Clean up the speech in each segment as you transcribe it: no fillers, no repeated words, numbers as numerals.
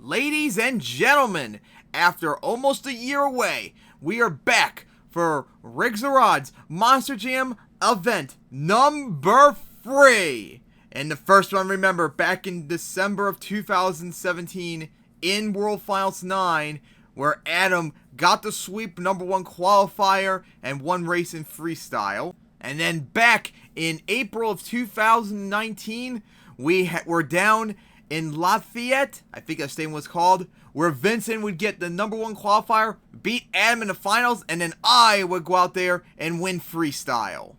Ladies and gentlemen, after almost a year away, we are back for RoR's Monster Jam Event number 3. And the first one, remember, back in December of 2017 in World Finals 9, where Adam got the sweep number 1 qualifier and won race in freestyle. And then back in April of 2019, we're down in Fayette, I think that stadium was called, where Vincent would get the number 1 qualifier, beat Adam in the finals, and then I would go out there and win freestyle.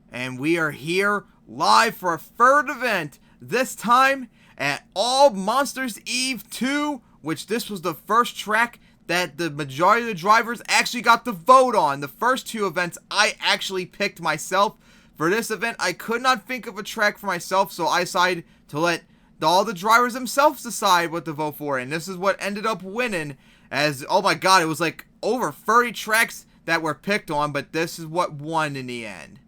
And we are here live for a third event, this time at All Monsters Eve 2, which this was the first track that the majority of the drivers actually got to vote on. The first 2 events I actually picked myself. For this event, I could not think of a track for myself, so I decided to let all the drivers themselves decide what to vote for, and this is what ended up winning. As, oh my god, it was like over 30 tracks that were picked on, but this is what won in the end.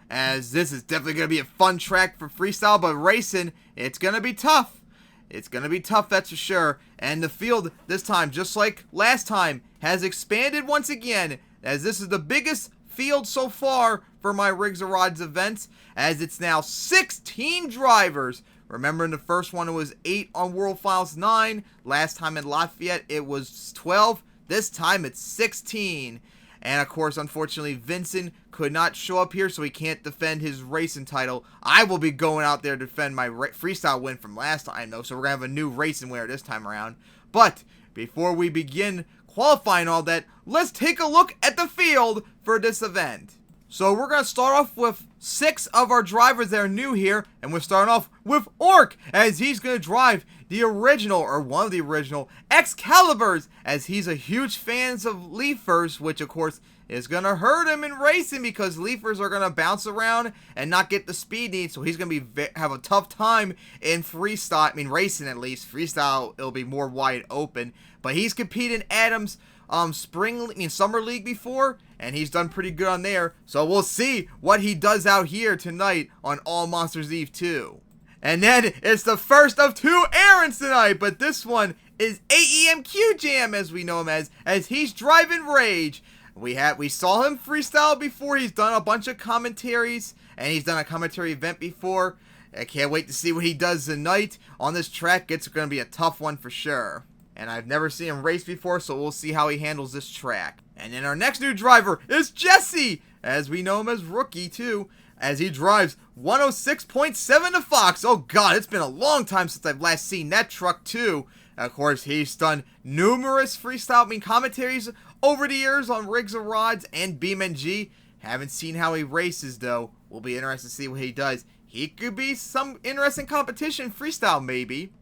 As this is definitely going to be a fun track for freestyle, but racing, it's going to be tough. It's going to be tough, that's for sure. And the field, this time, just like last time, has expanded once again, as this is the biggest field so far for my RoR's events, as it's now 16 drivers. Remember, in the first one, it was 8 on World Finals 9. Last time in Lafayette, it was 12. This time, it's 16. And, of course, unfortunately, Vincent could not show up here, so he can't defend his racing title. I will be going out there to defend my freestyle win from last time, though, so we're going to have a new racing winner this time around. But, before we begin qualifying all that, let's take a look at the field for this event. So we're going to start off with 6 of our drivers that are new here, and we're starting off with Orc, as he's going to drive the original, or one of the original, Excaliburs, as he's a huge fan of Leafers, which of course is going to hurt him in racing, because Leafers are going to bounce around and not get the speed needs, so he's going to have a tough time in freestyle, racing at least. Freestyle, it'll be more wide open, but he's competed in Adam's summer league before, and he's done pretty good on there, so we'll see what he does out here tonight on All Monsters Eve 2. And then it's the first of 2 errands tonight, but this one is AEMQ Jam, as we know him as he's driving Rage. We saw him freestyle before. He's done a bunch of commentaries, and he's done a commentary event before. I can't wait to see what he does tonight on this track. It's going to be a tough one for sure. And I've never seen him race before, so we'll see how he handles this track. And then our next new driver is Jesse, as we know him as Rookie too, as he drives 106.7 to Fox. Oh god, it's been a long time since I've last seen that truck too. Of course, he's done numerous freestyle commentaries over the years on RoR's and BeamNG. Haven't seen how he races though. We'll be interested to see what he does. He could be some interesting competition freestyle maybe.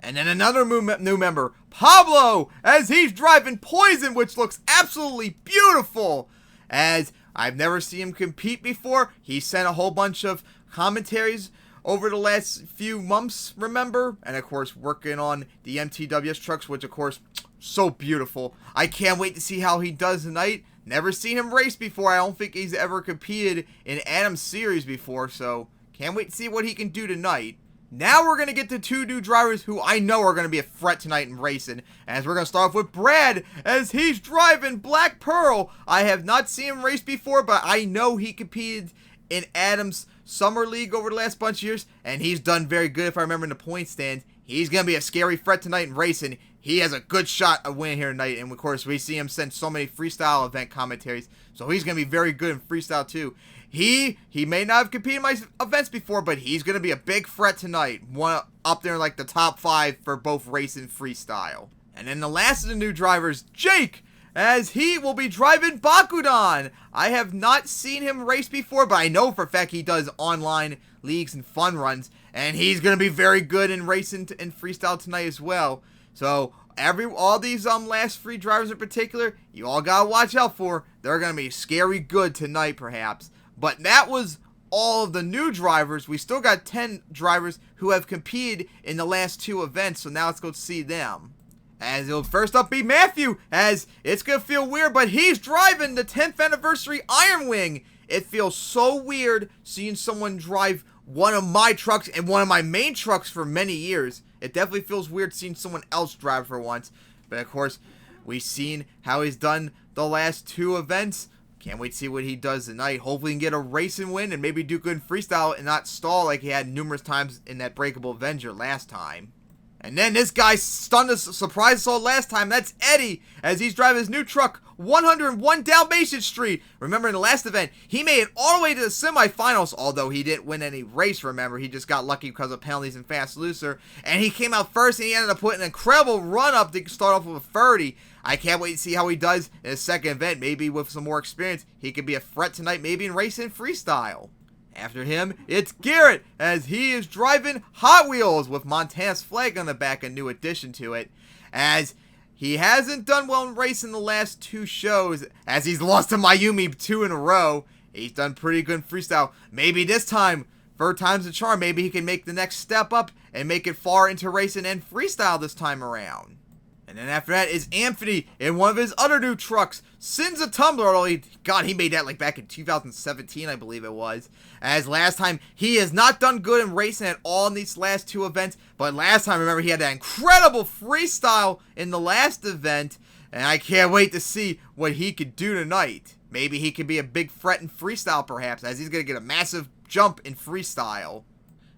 And then another new member, Pablo, as he's driving Poison, which looks absolutely beautiful. As I've never seen him compete before. He sent a whole bunch of commentaries over the last few months, remember? And of course, working on the MTWS trucks, which of course, so beautiful. I can't wait to see how he does tonight. Never seen him race before. I don't think he's ever competed in Adam's series before, so can't wait to see what he can do tonight. Now we're going to get to 2 new drivers who I know are going to be a threat tonight in racing. As we're going to start off with Brad, as he's driving Black Pearl. I have not seen him race before, but I know he competed in Adam's Summer League over the last bunch of years, and he's done very good if I remember in the point stands. He's going to be a scary threat tonight in racing. He has a good shot of winning here tonight, and of course we see him send so many freestyle event commentaries, so he's going to be very good in freestyle too. He may not have competed in my events before, but he's going to be a big threat tonight. One up there in like the top 5 for both race and freestyle. And then the last of the new drivers, Jake, as he will be driving Bakudan. I have not seen him race before, but I know for a fact he does online leagues and fun runs. And he's going to be very good in racing and freestyle tonight as well. So all these last 3 drivers in particular, you all got to watch out for. They're going to be scary good tonight perhaps. But that was all of the new drivers. We still got 10 drivers who have competed in the last 2 events, so now let's go see them. As it'll first up be Matthew, as it's going to feel weird, but he's driving the 10th anniversary Iron Wing. It feels so weird seeing someone drive one of my trucks and one of my main trucks for many years. It definitely feels weird seeing someone else drive for once. But of course, we've seen how he's done the last 2 events. Can't wait to see what he does tonight. Hopefully he can get a racing win and maybe do good in freestyle and not stall like he had numerous times in that Breakable Avenger last time. And then this guy stunned us, surprised us all last time. That's Eddie, as he's driving his new truck, 101 Dalmatian Street. Remember, in the last event, he made it all the way to the semifinals, although he didn't win any race, remember. He just got lucky because of penalties and Fast Looser. And he came out first, and he ended up putting an incredible run-up to start off with a 30. I can't wait to see how he does in his second event. Maybe with some more experience, he could be a threat tonight, maybe in racing freestyle. After him, it's Garrett, as he is driving Hot Wheels with Montana's flag on the back, a new addition to it, as he hasn't done well in racing the last 2 shows, as he's lost to Mayumi 2 in a row. He's done pretty good in freestyle. Maybe this time, 3rd time's the charm, maybe he can make the next step up and make it far into racing and freestyle this time around. And then after that is Anthony in one of his other new trucks, Sins a Tumbler. God, he made that like back in 2017, I believe it was. As last time, he has not done good in racing at all in these last 2 events. But last time, remember, he had that incredible freestyle in the last event. And I can't wait to see what he could do tonight. Maybe he could be a big threat in freestyle, perhaps, as he's going to get a massive jump in freestyle.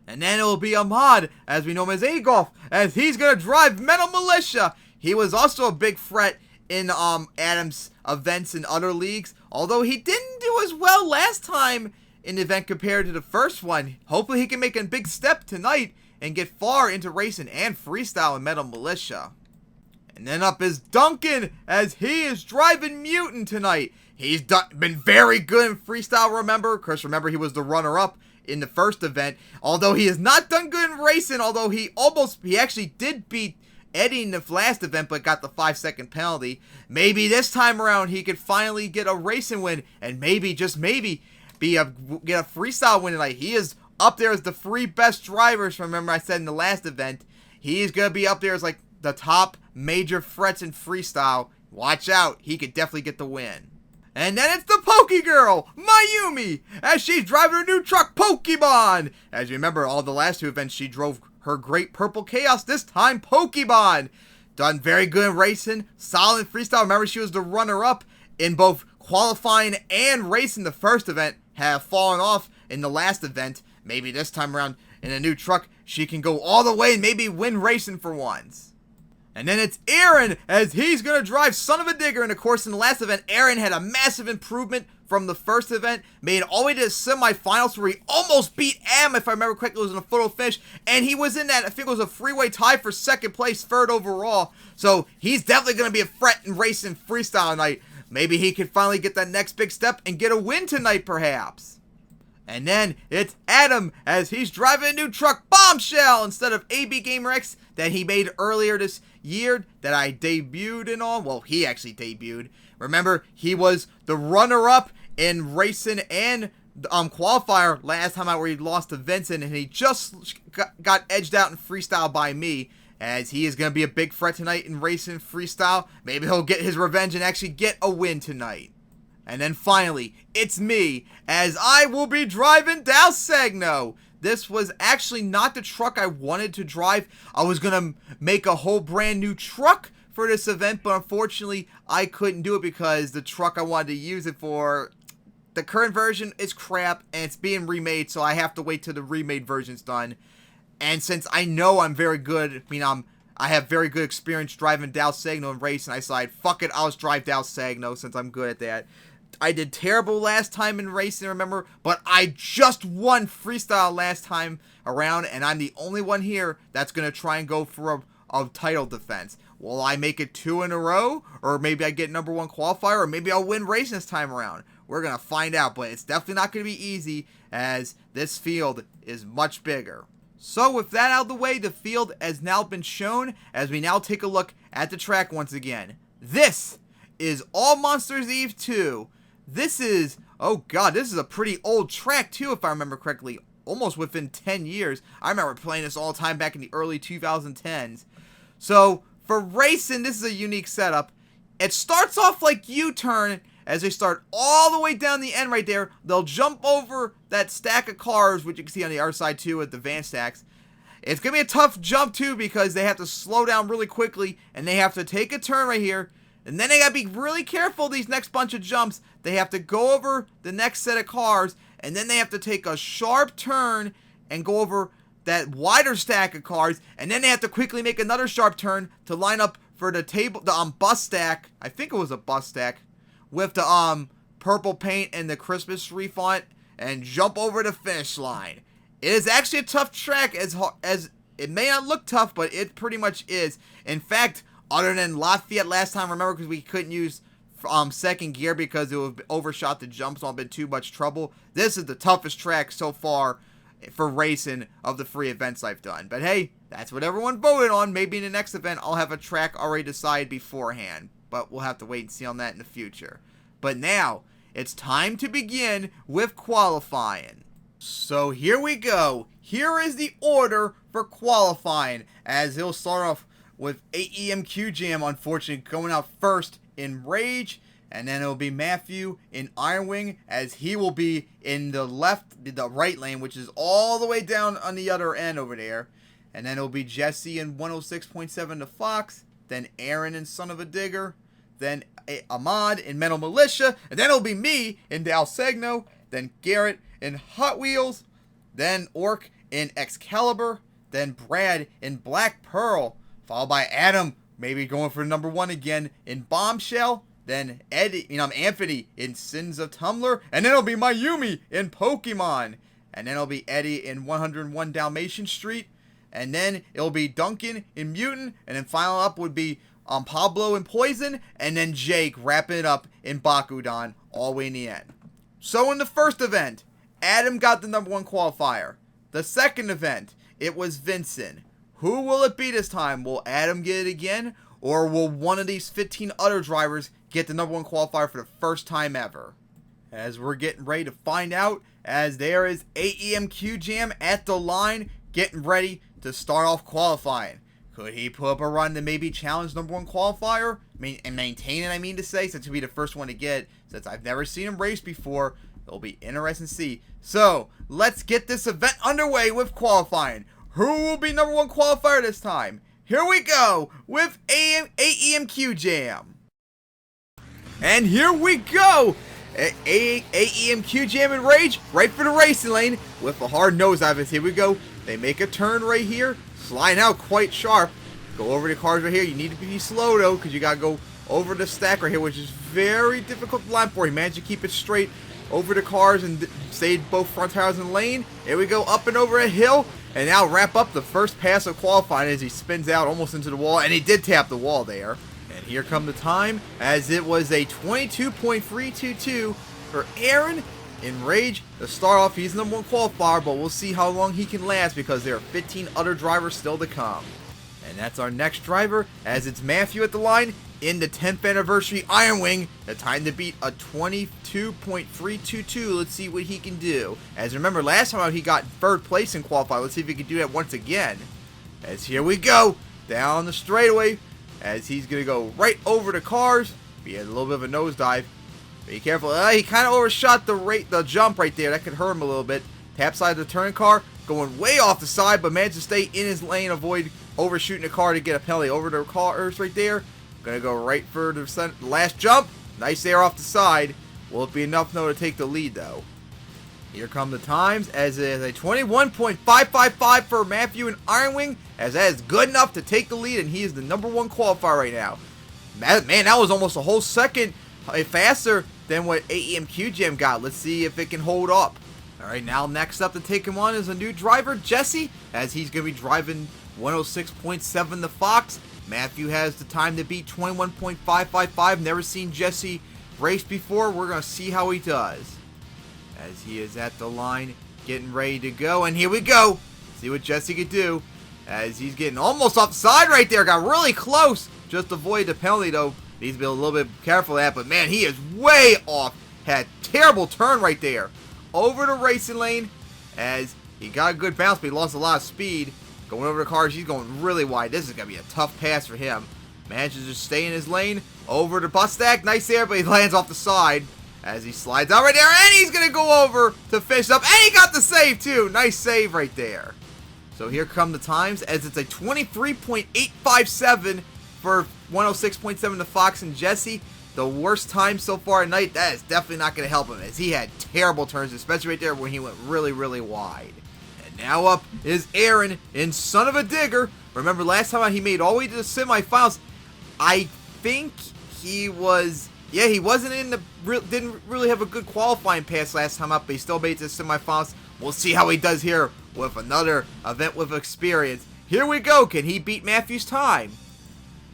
And then it will be Ahmad, as we know him as Agolf, as he's going to drive Metal Militia. He was also a big threat in Adam's events in other leagues, although he didn't do as well last time in the event compared to the first one. Hopefully he can make a big step tonight and get far into racing and freestyle in Metal Militia. And then up is Duncan, as he is driving Mutant tonight. He's been very good in freestyle, remember? Of course, remember he was the runner-up in the first event. Although he has not done good in racing, although he actually did beat Eddie in the last event, but got the 5-second penalty. Maybe this time around he could finally get a racing win, and maybe, just maybe, get a freestyle win tonight. He is up there as the 3 best drivers. Remember I said in the last event, he's going to be up there as like the top major threats in freestyle. Watch out, he could definitely get the win. And then it's the Poke Girl, Mayumi, as she's driving her new truck, Pokemon. As you remember, all the last 2 events, she drove her Great Purple Chaos, this time Pokemon. Done very good in racing, solid in freestyle. Remember, she was the runner-up in both qualifying and racing the first event. Have fallen off in the last event. Maybe this time around in a new truck, she can go all the way and maybe win racing for once. And then it's Aaron, as he's going to drive Son of a Digger. And of course, in the last event, Aaron had a massive improvement from the first event. Made it all the way to the semifinals where he almost beat Am, if I remember correctly. It was in a photo finish. And he was in that, I think it was a freeway tie for 2nd place, 3rd overall. So he's definitely going to be a threat in racing freestyle tonight. Maybe he can finally get that next big step and get a win tonight, perhaps. And then it's Adam, as he's driving a new truck, Bombshell, instead of AB Gamer X that he made earlier this year that I debuted in on. Well, he actually debuted. Remember, he was the runner-up in racing and qualifier last time out, where he lost to Vincent, and he just got edged out in freestyle by me, as he is going to be a big threat tonight in racing freestyle. Maybe he'll get his revenge and actually get a win tonight. And then finally, it's me, as I will be driving Dal Segno. This was actually not the truck I wanted to drive. I was going to make a whole brand new truck for this event, but unfortunately, I couldn't do it because the truck I wanted to use it for, the current version is crap, and it's being remade, so I have to wait till the remade version's done. And since I know I'm very good, I have very good experience driving Dal Segno in racing, I decided, fuck it, I'll just drive Dal Segno since I'm good at that. I did terrible last time in racing, remember, but I just won freestyle last time around, and I'm the only one here that's going to try and go for a title defense. Will I make it 2 in a row, or maybe I get #1 qualifier, or maybe I'll win racing this time around? We're going to find out, but it's definitely not going to be easy, as this field is much bigger. So with that out of the way, the field has now been shown, as we now take a look at the track once again. This is All Monsters Eve 2. This is, oh god, this is a pretty old track too, if I remember correctly. Almost within 10 years. I remember playing this all the time back in the early 2010s. So, for racing, this is a unique setup. It starts off like U-turn, as they start all the way down the end right there. They'll jump over that stack of cars, which you can see on the other side too at the van stacks. It's going to be a tough jump, too, because they have to slow down really quickly, and they have to take a turn right here. And then they got to be really careful these next bunch of jumps. They have to go over the next set of cars, and then they have to take a sharp turn and go over that wider stack of cars, and then they have to quickly make another sharp turn to line up for the bus stack. I think it was a bus stack with the purple paint and the Christmas tree font, and jump over the finish line. It is actually a tough track, as it may not look tough, but it pretty much is. In fact, other than Lafayette last time, remember, because we couldn't use second gear because it would have overshot the jumps, all been too much trouble. This is the toughest track so far for racing of the free events I've done. But hey, that's what everyone voted on. Maybe in the next event I'll have a track already decided beforehand, but we'll have to wait and see on that in the future. But now, it's time to begin with qualifying. So here we go. Here is the order for qualifying, as it'll start off with AEMQ Jam, unfortunately, going out first in Rage, and then it'll be Matthew in Iron Wing, as he will be in the right lane, which is all the way down on the other end over there. And then it'll be Jesse in 106.7 to Fox, then Aaron in Son of a Digger, then Ahmad in Metal Militia, and then it'll be me in Dal Segno, then Garrett in Hot Wheels, then Orc in Excalibur, then Brad in Black Pearl, followed by Adam, maybe going for number 1 again in Bombshell, then Anthony in Sins of Tumblr, and then it'll be Mayumi in Pokemon, and then it'll be Eddie in 101 Dalmatian Street, and then it'll be Duncan in Mutant, and then final up would be Pablo in Poison, and then Jake wrapping it up in Bakudan, all the way in the end. So in the first event, Adam got the number 1 qualifier. The second event, it was Vincent. Who will it be this time? Will Adam get it again? Or will one of these 15 other drivers get the number 1 qualifier for the first time ever? As we're getting ready to find out, as there is AEMQ Jam at the line, getting ready to start off qualifying. Could he put up a run to maybe challenge number 1 qualifier? And maintain it, to say, since he'll be the first one to get it. Since I've never seen him race before, it'll be interesting to see. So, let's get this event underway with qualifying. Who will be number 1 qualifier this time? Here we go with AEMQ Jam. And here we go! AEMQ Jam and Rage, right for the racing lane with a hard nosedive. Here we go. They make a turn right here, sliding out quite sharp. Go over the cars right here. You need to be slow though, because you got to go over the stack right here, which is very difficult to line for. He managed to keep it straight over the cars and stayed both front tires in the lane. Here we go, up and over a hill, and now wrap up the first pass of qualifying as he spins out almost into the wall, and he did tap the wall there. And here come the time, as it was a 22.322 for Aaron in Rage. To start off, he's number 1 qualifier, but we'll see how long he can last because there are 15 other drivers still to come. And that's our next driver, as it's Matthew at the line in the 10th anniversary Iron Wing. The time to beat a 22.322. Let's see what he can do. As remember, last time out he got 3rd place in qualify. Let's see if he can do that once again. As here we go, down the straightaway, as he's going to go right over the cars. He had a little bit of a nosedive. Be careful. He kind of overshot the jump right there. That could hurt him a little bit. Tap side of the turn car, going way off the side, but managed to stay in his lane, avoid overshooting the car to get a penalty. Over the cars right there. Going to go right for the last jump. Nice air off the side. Will it be enough, though, to take the lead, though? Here come the times, as it is a 21.555 for Matthew in Iron Wing, as that is good enough to take the lead, and he is the number 1 qualifier right now. Man, that was almost a whole second faster than what AEMQ Jam got. Let's see if it can hold up. Alright, now next up to take him on is a new driver, Jesse, as he's going to be driving 106.7 the Fox. Matthew has the time to beat 21.555. Never seen Jesse race before. We're going to see how he does. As he is at the line, getting ready to go. And here we go. See what Jesse could do. As he's getting almost off the side right there. Got really close. Just avoid the penalty, though. Needs to be a little bit careful of that. But, man, he is way off. Had terrible turn right there. Over the racing lane. As he got a good bounce, but he lost a lot of speed. Going over the cars, he's going really wide. This is going to be a tough pass for him. Manages to stay in his lane. Over the bus stack. Nice there, but he lands off the side. As he slides out right there. And he's going to go over to finish up. And he got the save, too. Nice save right there. So here come the times, as it's a 23.857 for 106.7 to Fox and Jesse. The worst time so far tonight. That is definitely not going to help him, as he had terrible turns, especially right there when he went really, really wide. And now up is Aaron in Son of a Digger. Remember last time he made all the way to the semifinals. I think he was, yeah, he wasn't in the, didn't really have a good qualifying pass last time up, but he still made it to the semifinals. We'll see how he does here with another event with experience. Here we go. Can he beat Matthew's time?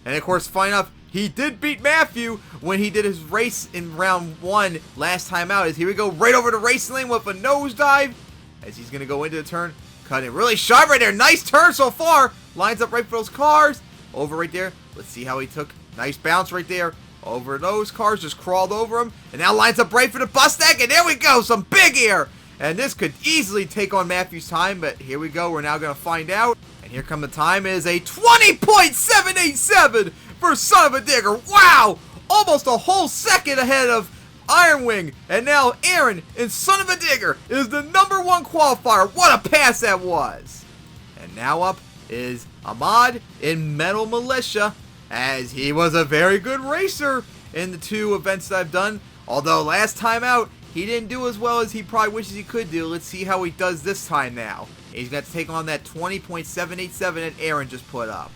And of course, fine enough, he did beat Matthew when he did his race in round 1 last time out. As here we go, right over the racing lane with a nosedive, as he's going to go into the turn, cutting really sharp right there. Nice turn so far. Lines up right for those cars. Over right there. Let's see how he took. Nice bounce right there. Over those cars, just crawled over him. And now lines up right for the bus stack. And there we go, some big air. And this could easily take on Matthew's time, but here we go. We're now going to find out. And here come the time is a 20.787 for Son of a Digger. Wow! Almost a whole second ahead of Iron Wing. And now Aaron in Son of a Digger is the #1 qualifier. What a pass that was. And now up is Ahmad in Metal Militia, as he was a very good racer in the 2 events that I've done. Although last time out, he didn't do as well as he probably wishes he could do. Let's see how he does this time now. He's got to take on that 20.787 that Aaron just put up.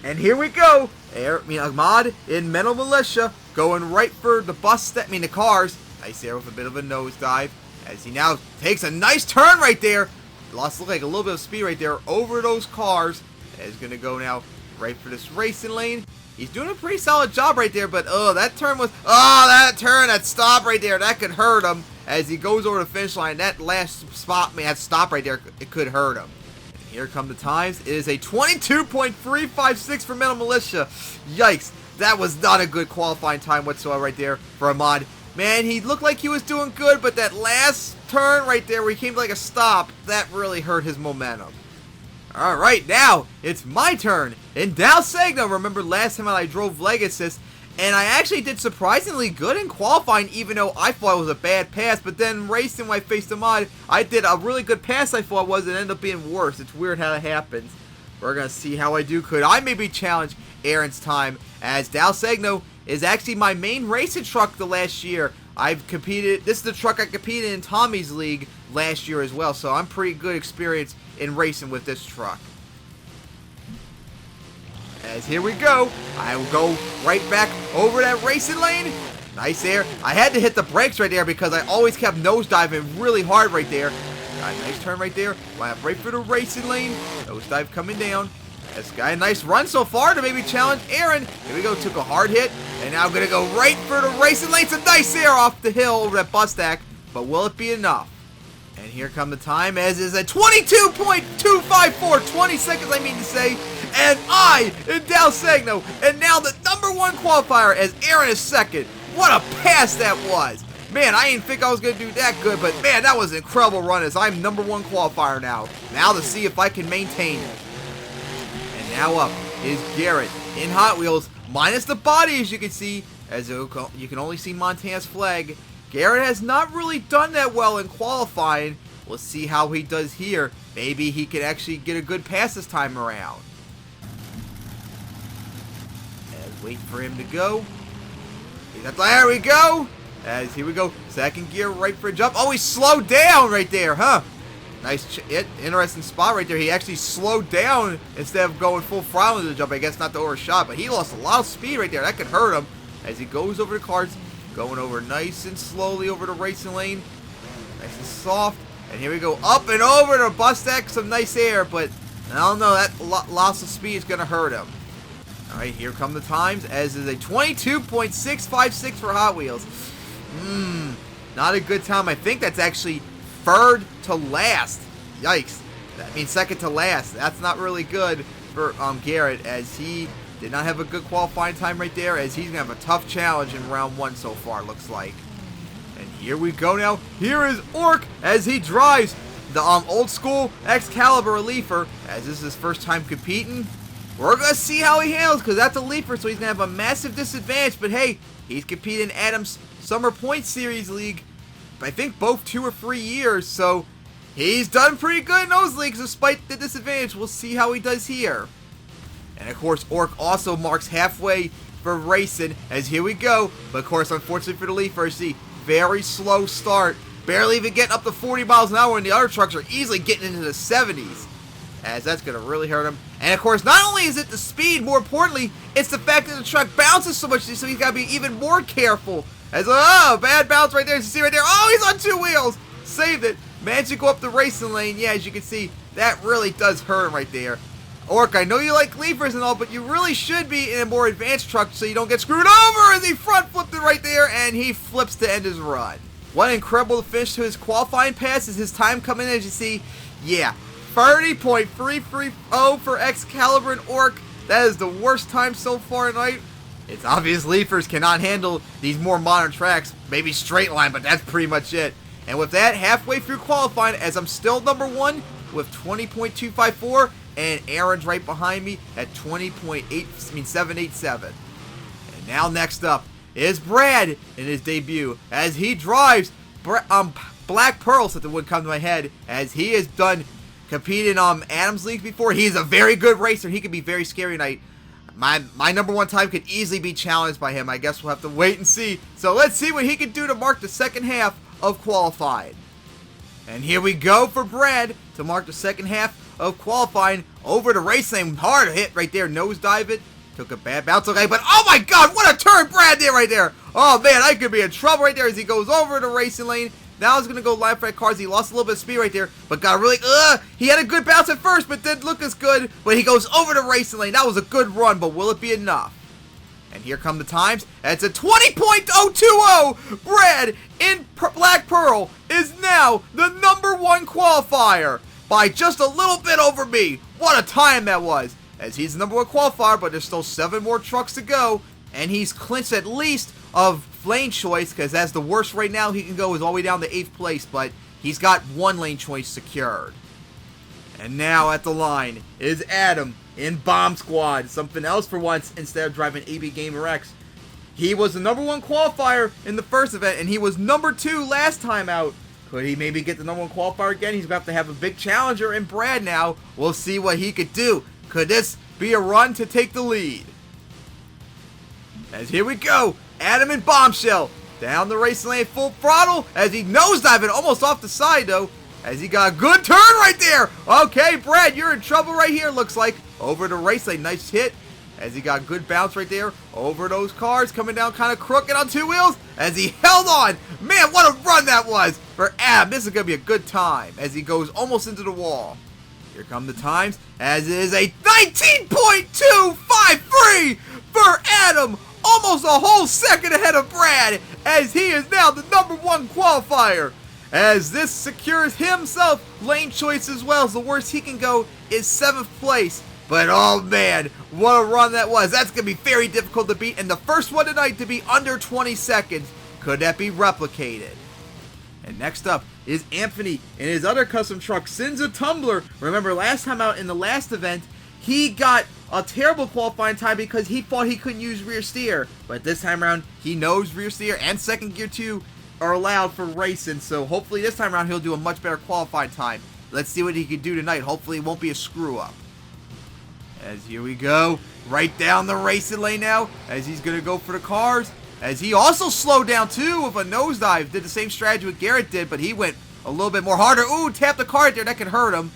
And here we go. Ahmad in Metal Militia going right for the the cars. Nice there with a bit of a nosedive, as he now takes a nice turn right there. Lost like a little bit of speed right there over those cars. And he's going to go now right for this racing lane. He's doing a pretty solid job right there, but that turn was, that stop right there, that could hurt him as he goes over the finish line. That last spot, that stop right there, it could hurt him. And here come the times. It is a 22.356 for Metal Militia. Yikes, that was not a good qualifying time whatsoever right there for Ahmad. Man, he looked like he was doing good, but that last turn right there where he came to like a stop, that really hurt his momentum. Alright, now it's my turn in Dal Segno. Remember last time I drove leg assist, and I actually did surprisingly good in qualifying, even though I thought it was a bad pass. But then racing when I faced him on, I did a really good pass I thought was, and ended up being worse. It's weird how that happens. We're going to see how I do. Could I maybe challenge Aaron's time, as Dal Segno is actually my main racing truck the last year. I've competed, this is the truck I competed in Tommy's League last year as well, so I'm pretty good experience in racing with this truck. As here we go, I will go right back over that racing lane. Nice there. I had to hit the brakes right there because I always kept nosediving really hard right there. Got a nice turn right there. Line up right for the racing lane. Nosedive coming down. This guy, a nice run so far to maybe challenge Aaron. Here we go, took a hard hit. And now I'm going to go right for the racing lane. Some nice air off the hill over that bus stack. But will it be enough? And here come the time, as is a 22.254, 20 seconds I mean to say. And I, in Dal Segno, and now the #1 qualifier as Aaron is second. What a pass that was. Man, I didn't think I was going to do that good, but man, that was an incredible run as I'm #1 qualifier now. Now to see if I can maintain it. And now up is Garrett in Hot Wheels, minus the body as you can see, as you can only see Montana's flag. Garrett has not really done that well in qualifying. We'll see how he does here. Maybe he can actually get a good pass this time around. And wait for him to go. There we go. As here we go. Second gear right for a jump. Oh, he slowed down right there, huh? Nice, interesting spot right there. He actually slowed down instead of going full throttle into the jump. I guess not the overshot, but he lost a lot of speed right there. That could hurt him as he goes over the cars. Going over nice and slowly over the racing lane. Nice and soft. And here we go. Up and over the bus stack. Some nice air. But I don't know. That loss of speed is going to hurt him. Alright, here come the times. As is a 22.656 for Hot Wheels. Not a good time. I think that's actually third to last. Yikes. That means second to last. That's not really good for Garrett, as he did not have a good qualifying time right there, as he's going to have a tough challenge in round 1 so far, looks like. And here we go now. Here is Orc as he drives the old school Excalibur Leafer, as this is his first time competing. We're going to see how he handles, because that's a Leafer, so he's going to have a massive disadvantage. But hey, he's competing in Adam's Summer Point Series League, I think both 2 or 3 years, so He's done pretty good in those leagues despite the disadvantage. We'll see how he does here. And of course, Orc also marks halfway for racing, as here we go. But of course, unfortunately for the Leafers, see, very slow start. Barely even getting up to 40 miles an hour, and the other trucks are easily getting into the 70s. As that's going to really hurt him. And of course, not only is it the speed, more importantly, it's the fact that the truck bounces so much, so he's got to be even more careful. As, oh, bad bounce right there. As you see right there. Oh, he's on 2 wheels. Saved it. Managed to go up the racing lane. Yeah, as you can see, that really does hurt him right there. Orc, I know you like Leafers and all, but you really should be in a more advanced truck so you don't get screwed over, as he front flipped it right there, and he flips to end his run. What an incredible finish to his qualifying pass. Is his time coming in, as you see. Yeah, 30.330 for Excalibur and Orc. That is the worst time so far tonight. It's obvious Leafers cannot handle these more modern tracks. Maybe straight line, but that's pretty much it. And with that, halfway through qualifying, as I'm still number 1 with 20.254, and Aaron's right behind me at 787. And now next up is Brad in his debut, as he drives Black Pearl, something would come to my head, as he has done competed in Adams League before. He's a very good racer. He could be very scary tonight. My number 1 time could easily be challenged by him. I guess we'll have to wait and see. So let's see what he can do to mark the second half of qualifying. And here we go for Brad to mark the second half of qualifying. Over the race lane. Hard hit right there. Nosedive it. Took a bad bounce. Okay, but oh my god, what a turn Brad did right there. Oh man, I could be in trouble right there as he goes over the racing lane. Now he's going to go line for that car. He lost a little bit of speed right there, but got really, he had a good bounce at first, but didn't look as good. But he goes over the racing lane. That was a good run, but will it be enough? And here come the times. It's a 20.020. Brad in Black Pearl is now the number 1 qualifier by just a little bit over me. What a time that was. As he's the number 1 qualifier, but there's still 7 more trucks to go. And he's clinched at least of lane choice, because that's the worst right now he can go is all the way down to 8th place. But he's got 1 lane choice secured. And now at the line is Adam in Bomb Squad. Something else for once instead of driving AB Gamer X. He was the number 1 qualifier in the first event, and he was number 2 last time out. Could he maybe get the number 1 qualifier again? He's about to have a big challenger in Brad now. We'll see what he could do. Could this be a run to take the lead? As here we go. Adam and Bombshell down the racing lane full throttle as he nosediving almost off the side though. As he got a good turn right there. Okay, Brad, you're in trouble right here, looks like. Over the race lane. Nice hit. As he got a good bounce right there. Over those cars. Coming down kind of crooked on 2 wheels. As he held on. Man, what a run that was for Adam. This is going to be a good time. As he goes almost into the wall. Here come the times. As it is a 19.253 for Adam. Almost a whole second ahead of Brad. As he is now the number 1 qualifier. As this secures himself lane choice as well. So the worst he can go is 7th place. But oh man, what a run that was. That's going to be very difficult to beat. And the first one tonight to be under 20 seconds. Could that be replicated? And next up is Anthony in his other custom truck, Sinza Tumbler. Remember last time out in the last event, he got a terrible qualifying time because he thought he couldn't use rear steer. But this time around, he knows rear steer and second gear 2 are allowed for racing, so hopefully this time around he'll do a much better qualifying time. Let's see what he can do tonight. Hopefully it won't be a screw up. As here we go, right down the racing lane now, as he's going to go for the cars. As he also slowed down too with a nosedive. Did the same strategy what Garrett did, but he went a little bit more harder. Ooh, tapped the car right there. That could hurt him.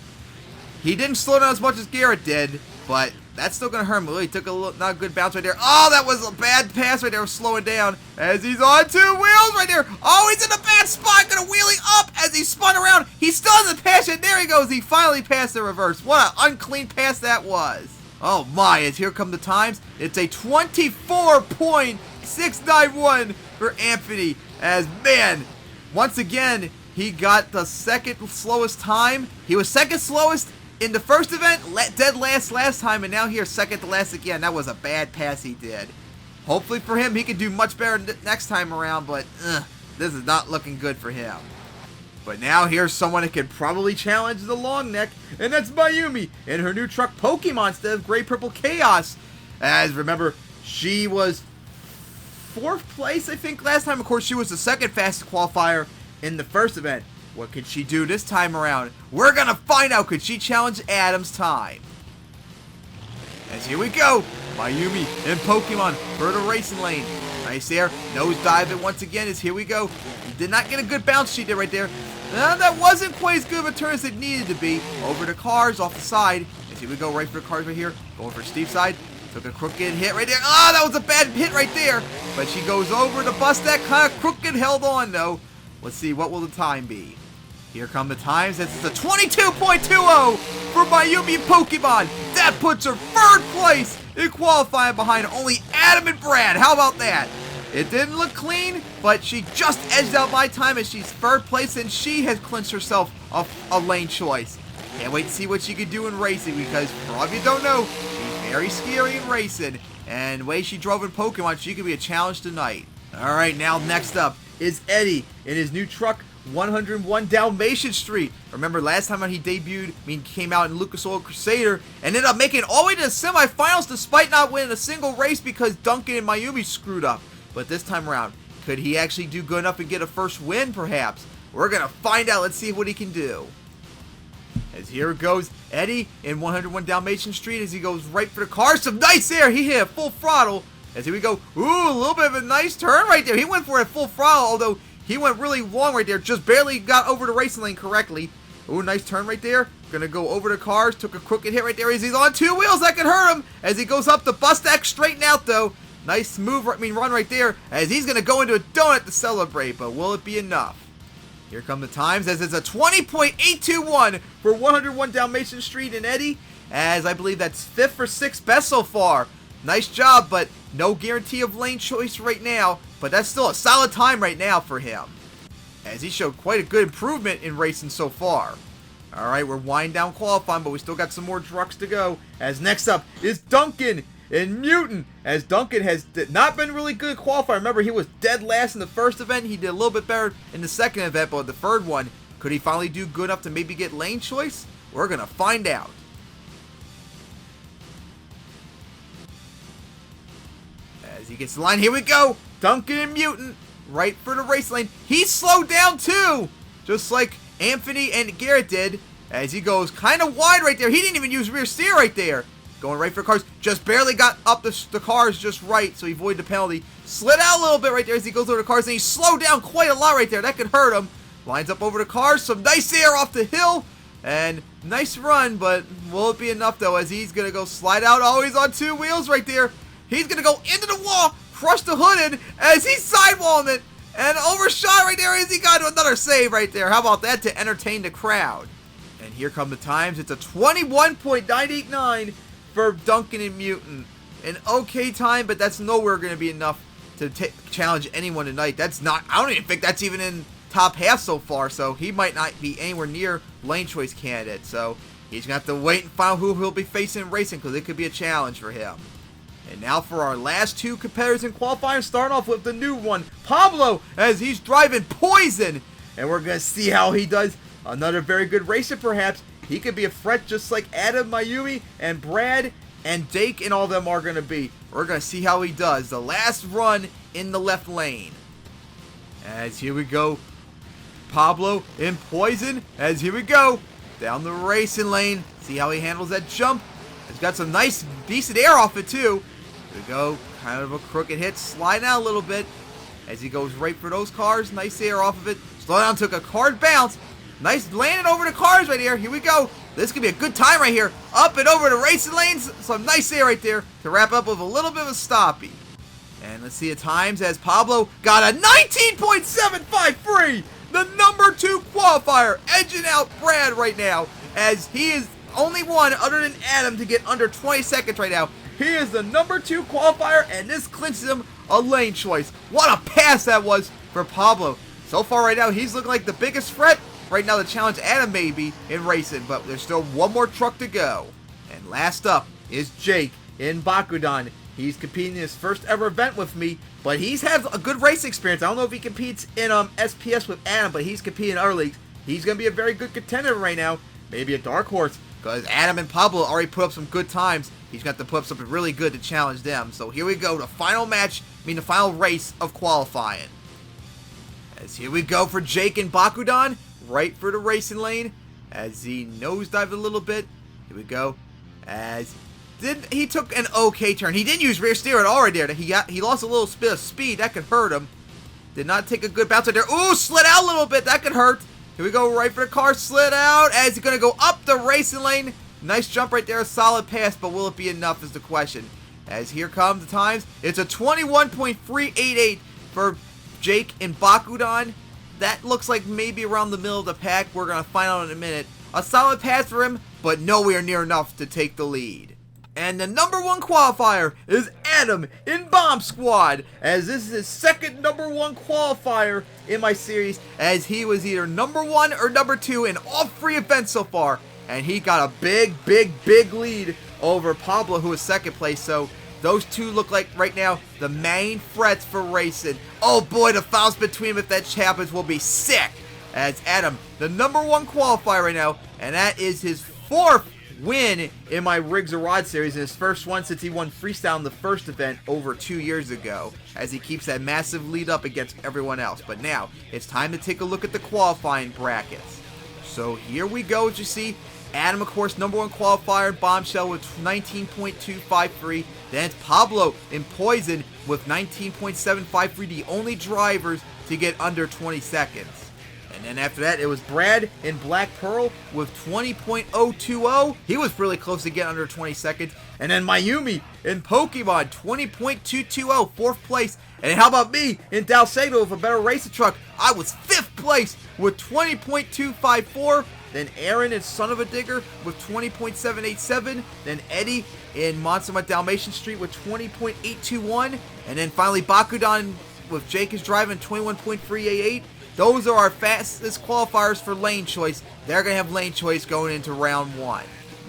He didn't slow down as much as Garrett did, but that's still going to hurt him. He took a little, not a good bounce right there. Oh, that was a bad pass right there. Slowing down as he's on 2 wheels right there. Oh, he's in a bad spot. Going to wheelie up as he spun around. He still doesn't pass it. There he goes. He finally passed the reverse. What an unclean pass that was. Oh my, as here come the times. It's a 24.691 for Anthony. As man, once again, he got the second slowest time. He was second slowest in the first event, dead last time, and now here second to last again. That was a bad pass he did. Hopefully for him, he can do much better next time around, but this is not looking good for him. But now here's someone that can probably challenge the long neck, and that's Mayumi in her new truck Pokemon instead of Gray Purple Chaos. As remember, she was 4th place, I think, last time. Of course, she was the second fastest qualifier in the first event. What could she do this time around? We're gonna find out. Could she challenge Adam's time? As here we go. Mayumi and Pokemon for the racing lane. Nice there. Nosedive it once again as here we go. He did not get a good bounce she did right there. That wasn't quite as good of a turn as it needed to be. Over the cars off the side. As here we go. Right for the cars right here. Going for steep side. Took a crooked hit right there. Ah, that was a bad hit right there. But she goes over to bust that kind of crooked, held on though. Let's see, what will the time be? Here come the times. It's the 22.20 for Mayumi Pokemon. That puts her third place in qualifying behind only Adam and Brad. How about that? It didn't look clean, but she just edged out my time as she's third place, and she has clinched herself a lane choice. Can't wait to see what she can do in racing, because for all of you who don't know, she's very scary in racing. And the way she drove in Pokemon, she could be a challenge tonight. Alright, now next up is Eddie in his new truck, 101 Dalmatian Street. Remember last time he debuted, came out in Lucas Oil Crusader, and ended up making it all the way to the semifinals despite not winning a single race because Duncan and Mayumi screwed up. But this time around, could he actually do good enough and get a first win perhaps? We're going to find out. Let's see what he can do. As here goes Eddie in 101 Dalmatian Street as he goes right for the car. Some nice air. He hit a full throttle. As here we go. Ooh, a little bit of a nice turn right there. He went for a full throttle, although he went really long right there. Just barely got over the racing lane correctly. Ooh, nice turn right there. Gonna go over the cars. Took a crooked hit right there as he's on two wheels. That could hurt him as he goes up to bust that straighten out though. Nice smooth, run right there as he's gonna go into a donut to celebrate. But will it be enough? Here come the times as it's a 20.821 for 101 Dalmatian Street and Eddie. As I believe that's 5th or 6th best so far. Nice job, but no guarantee of lane choice right now. But that's still a solid time right now for him, as he showed quite a good improvement in racing so far. Alright, we're winding down qualifying, but we still got some more trucks to go. As next up is Duncan in Mutant, as Duncan has not been really good qualifying. Remember, he was dead last in the first event. He did a little bit better in the second event, but the third one, could he finally do good enough to maybe get lane choice? We're going to find out. As he gets the line, here we go. Duncan and Mutant, right for the race lane. He slowed down too, just like Anthony and Garrett did, as he goes kind of wide right there. He didn't even use rear steer right there. Going right for cars, just barely got up the cars just right, so he avoided the penalty. Slid out a little bit right there as he goes over the cars, and he slowed down quite a lot right there. That could hurt him. Lines up over the cars, some nice air off the hill, and nice run, but will it be enough though, as he's going to go slide out. Oh, he's on two wheels right there. He's going to go into the wall, crush the hood in, as he's sidewalling it, and overshot right there as he got another save right there. How about that to entertain the crowd? And here come the times. It's a 21.989 for Duncan and Mutant. An okay time, but that's nowhere going to be enough to challenge anyone tonight. That's not, I don't even think that's even in top half so far, so he might not be anywhere near lane choice candidate. So he's going to have to wait and find who he'll be facing in racing, because it could be a challenge for him. And now for our last two competitors in qualifying, starting off with the new one, Pablo, as he's driving Poison. And we're going to see how he does. Another very good racer, perhaps. He could be a threat just like Adam, Mayumi, and Brad, and Dake, and all of them are going to be. We're going to see how he does. The last run in the left lane. As here we go. Pablo in Poison. As here we go. Down the racing lane. See how he handles that jump. He's got some nice, decent air off it, too. Here we go. Kind of a crooked hit. Sliding out a little bit. As he goes right for those cars. Nice air off of it. Slow down. Took a hard bounce. Nice landing over the cars right here. Here we go. This could be a good time right here. Up and over the racing lanes. Some nice air right there to wrap up with a little bit of a stoppie. And let's see the times as Pablo got a 19.753. The number 2 qualifier. Edging out Brad right now, as he is only one other than Adam to get under 20 seconds right now. He is the number 2 qualifier, and this clinches him a lane choice. What a pass that was for Pablo. So far right now, he's looking like the biggest threat right now to challenge Adam maybe in racing, but there's still one more truck to go. And last up is Jake in Bakudan. He's competing in his first ever event with me, but he's had a good race experience. I don't know if he competes in SPS with Adam, but he's competing in other leagues. He's going to be a very good contender right now. Maybe a dark horse, because Adam and Pablo already put up some good times. He's got to put up something really good to challenge them. So here we go, the final match, the final race of qualifying. As here we go for Jake and Bakudan. right for the racing lane as he nosedived a little bit. Here we go. As he took an okay turn. He didn't use rear steer at all right there. He lost a little bit of speed. That could hurt him. Did not take a good bounce right there. Ooh, slid out a little bit. That could hurt. Here we go. Right for the car. Slid out as he's going to go up the racing lane. Nice jump right there. A solid pass, but will it be enough is the question. As here comes the times. It's a 21.388 for Jake in Bakudan. That looks like maybe around the middle of the pack. We're going to find out in a minute. A solid pass for him, but nowhere near enough to take the lead. And the #1 qualifier is Adam in Bomb Squad, as this is his second #1 qualifier in my series, as he was either #1 or #2 in all 3 events so far. And he got a big lead over Pablo, who was second place. So those two look like right now the main threats for racing. Oh boy, the fouls between them, if that happens, will be sick. As Adam, the #1 qualifier right now, and that is his 4th win in my Rigs or Rod series, and his first one since he won Freestyle in the first event over 2 years ago, as he keeps that massive lead up against everyone else. But now, it's time to take a look at the qualifying brackets. So here we go. As you see, Adam, of course, #1 qualifier in Bombshell with 19.253. Then it's Pablo in Poison with 19.753, the only drivers to get under 20 seconds. And then after that, it was Brad in Black Pearl with 20.020. He was really close to getting under 20 seconds. And then Mayumi in Pokemon, 20.220, 4th place. And how about me in Dalsegno with a better racing truck? I was 5th place with 20.254. Then Aaron in Son of a Digger with 20.787. Then Eddie in Monster Dalmatian Street with 20.821. And then finally Bakudan with Jake is driving 21.388. Those are our fastest qualifiers for lane choice. They're going to have lane choice going into round 1.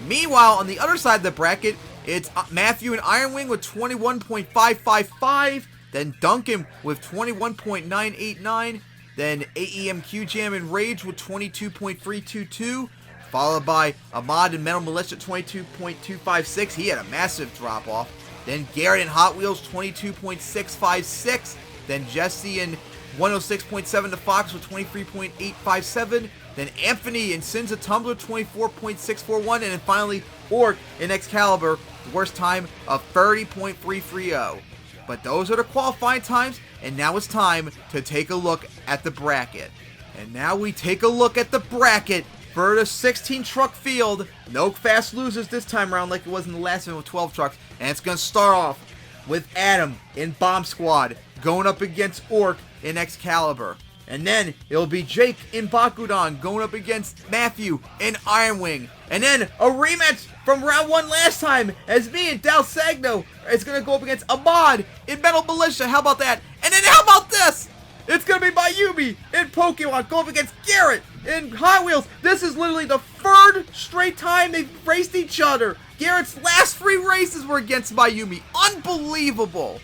Meanwhile, on the other side of the bracket, it's Matthew and Iron Wing with 21.555. Then Duncan with 21.989. Then AEMQ Jam and Rage with 22.322. Followed by Ahmad and Metal Militia 22.256. He had a massive drop off. Then Garrett and Hot Wheels 22.656. Then Jesse and 106.7 to Fox with 23.857. Then Anthony and Sins of Tumblr 24.641. And then finally Orc in Excalibur, the worst time of 30.330. But those are the qualifying times, and now it's time to take a look at the bracket. And now we take a look at the bracket for the 16 truck field. No fast losers this time around like it was in the last one with 12 trucks. And it's going to start off with Adam in Bomb Squad going up against Orc in Excalibur. And then it'll be Jake in Bakudan going up against Matthew in Iron Wing. And then a rematch from round 1 last time, as me and Dalsegno is going to go up against Ahmad in Metal Militia. How about that? And then how about this? It's going to be Mayumi in Pokemon going up against Garrett in Hot Wheels. This is literally the 3rd straight time they've raced each other. Garrett's last 3 races were against Mayumi. Unbelievable.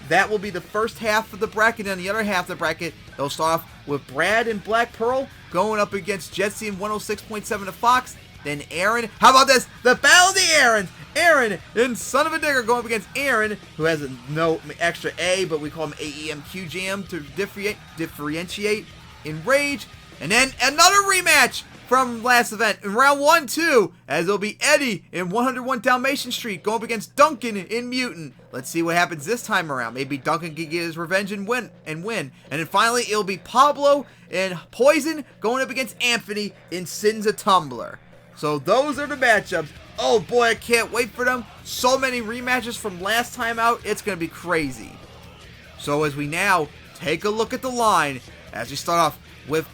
That will be the first half of the bracket, and the other half of the bracket, they'll start off with Brad and Black Pearl going up against Jesse and 106.7 to Fox. Then Aaron, how about this? The Battle of the Aarons. Aaron and Son of a Digger going up against Aaron, who has no extra A, but we call him AEMQ Jam to differentiate in Rage. And then another rematch from last event in round 1, 2, as it'll be Eddie in 101 Dalmatian Street going up against Duncan in Mutant. Let's see what happens this time around. Maybe Duncan can get his revenge and win. And then finally, it'll be Pablo in Poison going up against Anthony in Sins of Tumblr. So those are the matchups. Oh boy, I can't wait for them. So many rematches from last time out. It's going to be crazy. So as we now take a look at the line, as we start off with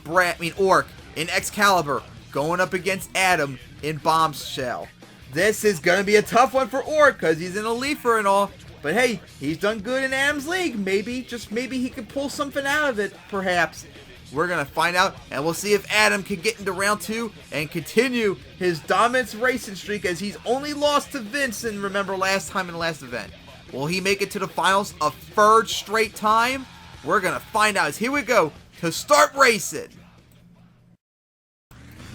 Orc in Excalibur going up against Adam in Bombshell. This is going to be a tough one for Orc because he's in a Leafer and all. But hey, he's done good in Adam's League. Maybe, just maybe he can pull something out of it, perhaps. We're going to find out, and we'll see if Adam can get into round 2 and continue his dominance racing streak, as he's only lost to Vincent, remember, last time in the last event. Will he make it to the finals a 3rd straight time? We're going to find out. As here we go to start racing.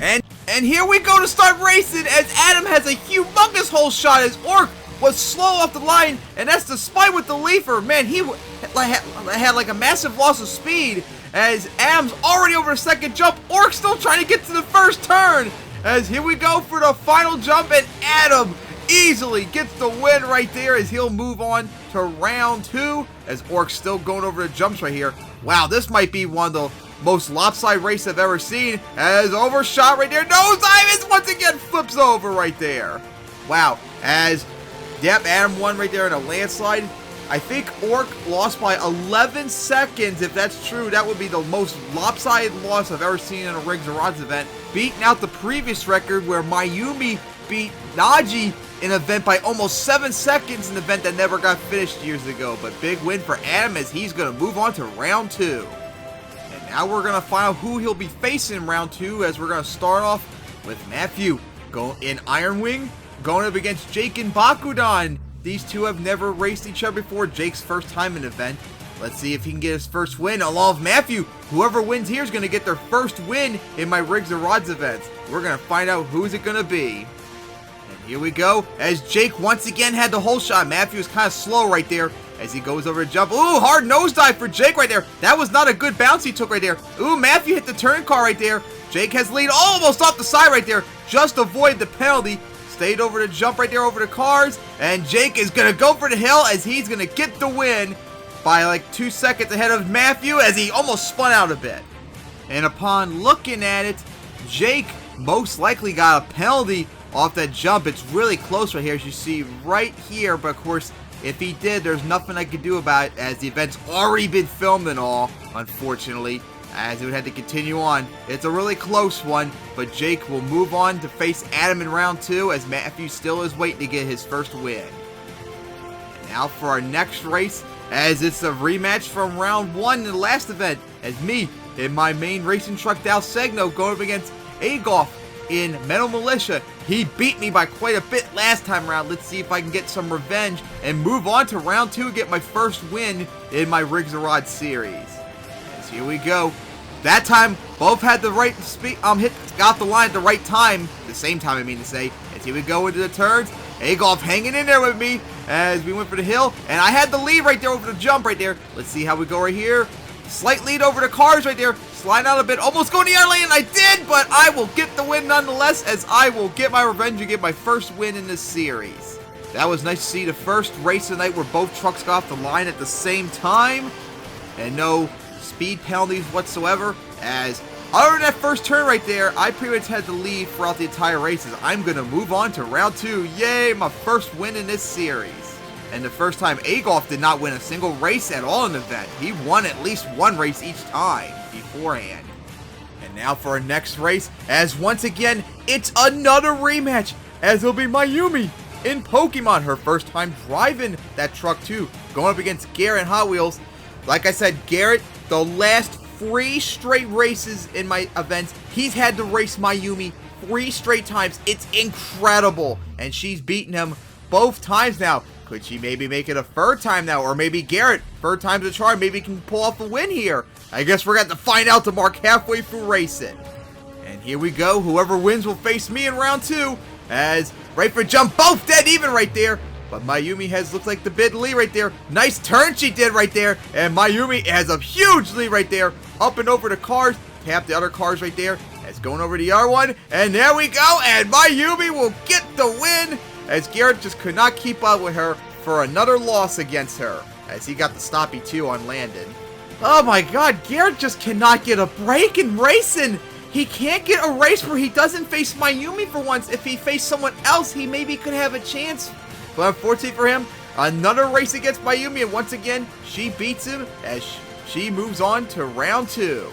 And here we go to start racing, as Adam has a humongous hole shot as Orc was slow off the line, and that's despite with the Leafer. Man, he had like a massive loss of speed, as Adam's already over the second jump. Orc still trying to get to the first turn, as here we go for the final jump, and Adam easily gets the win right there as he'll move on to round 2, as Orc's still going over the jumps right here. Wow, this might be one of the most lopsided race I've ever seen, as overshot right there. Nosedive is once again flips over right there. Wow, as yep, Adam won right there in a landslide. I think Orc lost by 11 seconds. If that's true, that would be the most lopsided loss I've ever seen in a Rigs or Rods event, beating out the previous record where Mayumi beat Naji in an event by almost 7 seconds, an event that never got finished years ago. But big win for Adam as he's going to move on to round 2. And now we're going to find out who he'll be facing in round 2, as we're going to start off with Matthew going in Iron Wing, going up against Jake and Bakudan. These two have never raced each other before. Jake's first time in an event. Let's see if he can get his first win along with Matthew. Whoever wins here is going to get their first win in my Rigs or Rods events. We're going to find out who's it going to be. And here we go, as Jake once again had the whole shot. Matthew is kind of slow right there as he goes over to jump. Ooh, hard nosedive for Jake right there. That was not a good bounce he took right there. Ooh, Matthew hit the turn car right there. Jake has lead almost off the side right there. Just avoid the penalty. Stayed over to jump right there over the cars, and Jake is going to go for the hill as he's going to get the win by like 2 seconds ahead of Matthew as he almost spun out a bit. And upon looking at it, Jake most likely got a penalty off that jump. It's really close right here, as you see right here, but of course, if he did, there's nothing I could do about it, as the event's already been filmed and all, unfortunately, as it would have to continue on. It's a really close one, but Jake will move on to face Adam in round 2, as Matthew still is waiting to get his first win. And now for our next race, as it's a rematch from round 1 in the last event, as me in my main racing truck Dow Segno going up against Agolf in Metal Militia. He beat me by quite a bit last time around. Let's see if I can get some revenge and move on to round 2 and get my first win in my Rigs or Rods series. As here we go. That time, both had the right speed, got the line at the right time, the same time I mean to say, as here we go into the turns. Agolf hanging in there with me as we went for the hill, and I had the lead right there over the jump right there. Let's see how we go right here. Slight lead over the cars right there, slide out a bit, almost going the other lane, and I did, but I will get the win nonetheless, as I will get my revenge and get my first win in this series. That was nice to see the first race of the night where both trucks got off the line at the same time, and no speed penalties whatsoever, as other than that first turn right there, I pretty much had the lead throughout the entire races. I'm going to move on to round 2. Yay, my first win in this series. And the first time Agolf did not win a single race at all in the event. He won at least one race each time beforehand. And now for our next race, as once again, it's another rematch, as it'll be Mayumi in Pokemon. Her first time driving that truck too, going up against Garrett Hot Wheels. Like I said, Garrett, the last 3 straight races in my events, he's had to race Mayumi 3 straight times. It's incredible, and she's beaten him both times now. Could she maybe make it a 3rd time now? Or maybe Garrett, 3rd time's a charm, maybe can pull off a win here. I guess we're going to find out to mark halfway through racing. And here we go. Whoever wins will face me in round 2. As right for jump, both dead even right there. But Mayumi looks like the big lead right there. Nice turn she did right there. And Mayumi has a huge lead right there. Up and over the cars. Tap the other cars right there. It's going over the other one. And there we go. And Mayumi will get the win, as Garrett just could not keep up with her for another loss against her, as he got the stoppy too on Landon. Oh my god, Garrett just cannot get a break in racing. He can't get a race where he doesn't face Mayumi for once. If he faced someone else, he maybe could have a chance. But unfortunately for him, another race against Mayumi, and once again, she beats him as she moves on to round 2.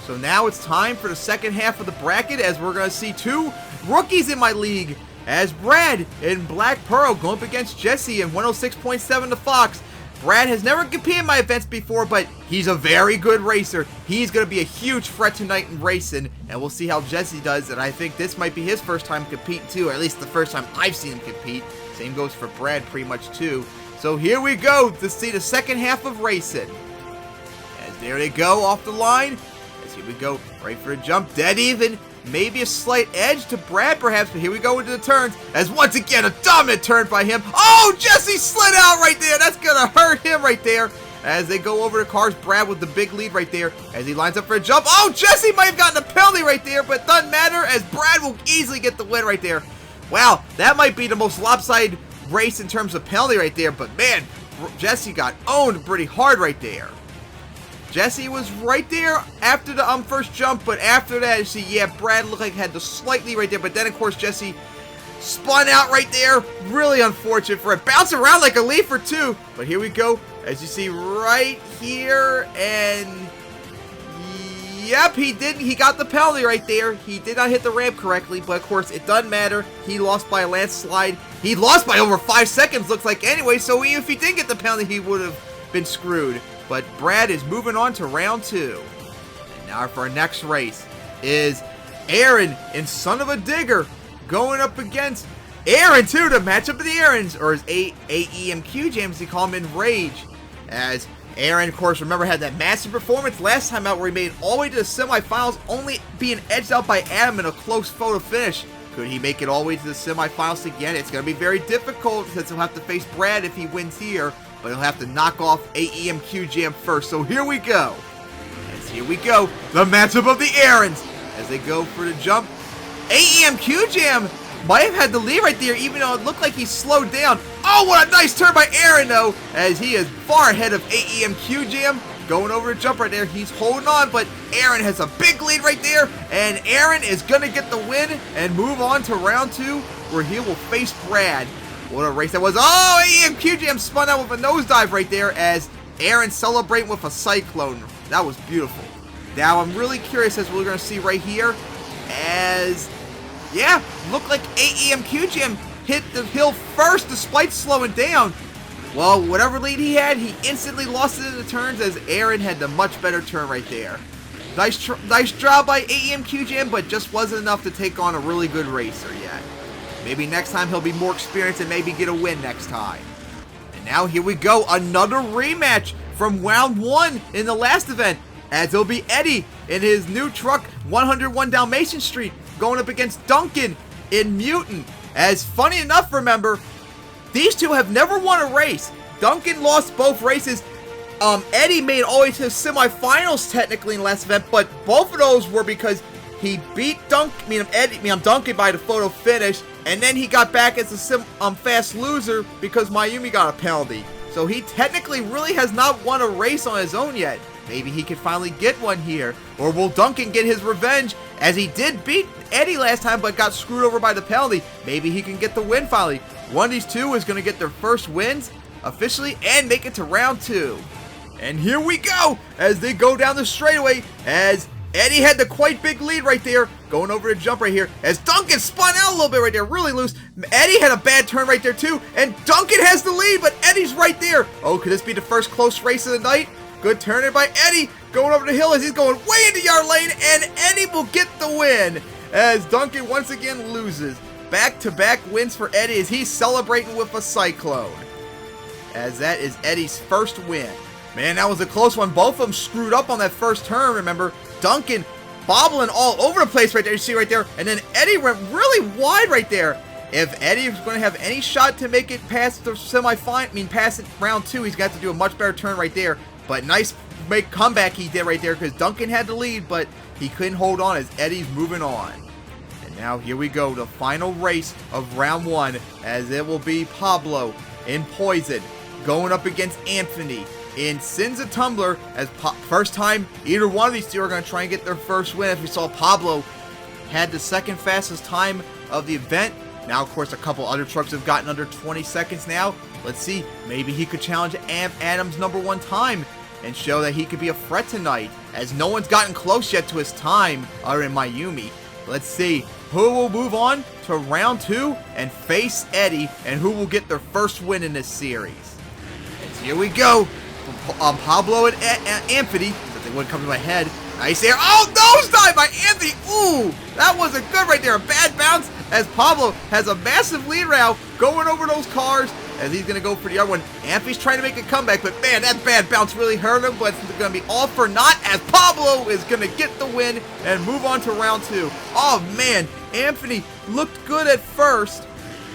So now it's time for the second half of the bracket, as we're going to see 2 rookies in my league, as Brad in Black Pearl going up against Jesse in 106.7 to Fox. Brad has never competed in my events before, but he's a very good racer. He's going to be a huge threat tonight in racing, and we'll see how Jesse does, and I think this might be his first time competing too, or at least the first time I've seen him compete. Same goes for Brad pretty much too. So here we go to see the second half of racing. As there they go off the line, as here we go, right for a jump, dead even. Maybe a slight edge to Brad perhaps, but here we go into the turns, as once again a dominant turn by him. Oh, Jesse slid out right there. That's going to hurt him right there, as they go over the cars. Brad with the big lead right there as he lines up for a jump. Oh, Jesse might have gotten a penalty right there, but it doesn't matter as Brad will easily get the win right there. Wow, that might be the most lopsided race in terms of penalty right there, but man, Jesse got owned pretty hard right there. Jesse was right there after the first jump, but after that, you see, yeah, Brad looked like he had the slight lead right there, but then, of course, Jesse spun out right there. Really unfortunate for it. Bouncing around like a leaf or two, but here we go, as you see right here, and yep, he didn't. He got the penalty right there. He did not hit the ramp correctly, but, of course, it doesn't matter. He lost by a landslide. He lost by over 5 seconds, looks like, anyway, so even if he didn't get the penalty, he would have been screwed. But Brad is moving on to round 2. And now for our next race is Aaron and Son of a Digger going up against Aaron, too, the matchup of the Aarons, or as AEMQ Jams, they call him, in Rage. As Aaron, of course, remember, had that massive performance last time out where he made it all the way to the semifinals, only being edged out by Adam in a close photo finish. Could he make it all the way to the semifinals again? It's going to be very difficult since he'll have to face Brad if he wins here. But he'll have to knock off AEMQ Jam first. So here we go. As here we go. The matchup of the Aarons. As they go for the jump. AEMQ Jam might have had the lead right there, even though it looked like he slowed down. Oh, what a nice turn by Aaron, though. As he is far ahead of AEMQ Jam. Going over the jump right there. He's holding on, but Aaron has a big lead right there. And Aaron is going to get the win and move on to round 2, where he will face Brad. What a race that was. Oh, AEMQ Jam spun out with a nosedive right there as Aaron celebrating with a cyclone. That was beautiful. Now, I'm really curious as we're going to see right here as, yeah, looked like AEMQ Jam hit the hill first despite slowing down. Well, whatever lead he had, he instantly lost it in the turns as Aaron had the much better turn right there. Nice job by AEMQ Jam, but just wasn't enough to take on a really good racer yet. Maybe next time he'll be more experienced and maybe get a win next time. And now here we go, another rematch from round 1 in the last event, as it'll be Eddie in his new truck, 101 Dalmatian Street, going up against Duncan in Mutant. As funny enough, remember, these two have never won a race. Duncan lost both races. Eddie made all the way to the semifinals technically in the last event, but both of those were because he beat Duncan by the photo finish, and then he got back as a fast loser because Mayumi got a penalty. So he technically really has not won a race on his own yet. Maybe he can finally get one here. Or will Duncan get his revenge, as he did beat Eddie last time but got screwed over by the penalty? Maybe he can get the win finally. One of these two is going to get their first wins officially and make it to round 2. And here we go as they go down the straightaway, as Eddie had the quite big lead right there, going over the jump right here, as Duncan spun out a little bit right there, really loose. Eddie had a bad turn right there too, and Duncan has the lead, but Eddie's right there. Oh, could this be the first close race of the night? Good turn in by Eddie, going over the hill as he's going way into yard lane, and Eddie will get the win, as Duncan once again loses. Back-to-back wins for Eddie as he's celebrating with a cyclone, as that is Eddie's first win. Man, that was a close one. Both of them screwed up on that first turn, remember. Duncan bobbling all over the place right there, you see right there. And then Eddie went really wide right there. If Eddie is going to have any shot to make it past the past round 2, he's got to do a much better turn right there. But nice comeback he did right there, because Duncan had the lead, but he couldn't hold on as Eddie's moving on. And now here we go, the final race of round 1, as it will be Pablo in Poison going up against Anthony in Sins of Tumbler, as first time either one of these two are going to try and get their first win. As we saw, Pablo had the second fastest time of the event. Now, of course, a couple other trucks have gotten under 20 seconds now. Let's see, maybe he could challenge Adam's #1 time and show that he could be a threat tonight, as no one's gotten close yet to his time other than Mayumi. Let's see who will move on to round 2 and face Eddie, and who will get their first win in this series. And here we go. Pablo and Anthony, something wouldn't come to my head. Nice there. Oh, nosedive by Anthony. Ooh, that wasn't good right there. A bad bounce, as Pablo has a massive lead now going over those cars, as he's going to go for the other one. Anthony's trying to make a comeback, but man, that bad bounce really hurt him, but it's going to be all for naught, as Pablo is going to get the win and move on to round 2. Oh man, Anthony looked good at first,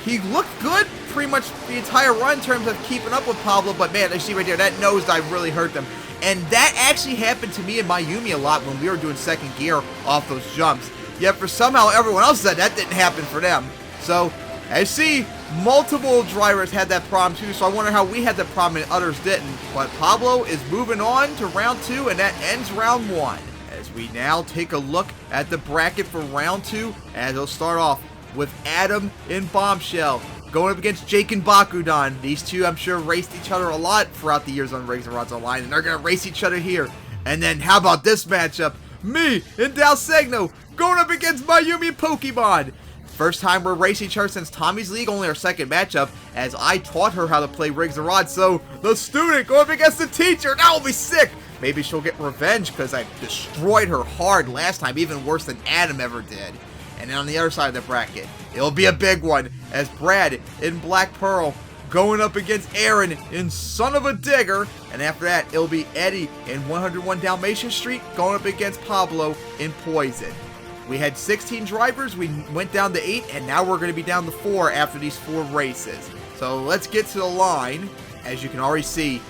he looked good pretty much the entire run in terms of keeping up with Pablo, but man, I see right there, that nosedive really hurt them. And that actually happened to me and Mayumi a lot when we were doing second gear off those jumps. Yet for somehow everyone else said that didn't happen for them. So, as you see, multiple drivers had that problem too, so I wonder how we had that problem and others didn't. But Pablo is moving on to round 2, and that ends round 1. As we now take a look at the bracket for round 2, as it'll start off with Adam and Bombshell going up against Jake and Bakudan. These two, I'm sure, raced each other a lot throughout the years on Rigs and Rods Online, and they're going to race each other here. And then, how about this matchup? Me and Dalsegno going up against Mayumi Pokemon. First time we're racing each other since Tommy's League, only our second matchup, as I taught her how to play Rigs and Rods. So, the student going up against the teacher, that will be sick. Maybe she'll get revenge because I destroyed her hard last time, even worse than Adam ever did. And then on the other side of the bracket, it'll be a big one, as Brad in Black Pearl going up against Aaron in Son of a Digger. And after that, it'll be Eddie in 101 Dalmatian Street going up against Pablo in Poison. We had 16 drivers, we went down to 8, and now we're going to be down to 4 after these 4 races. So let's get to the line. As you can already see,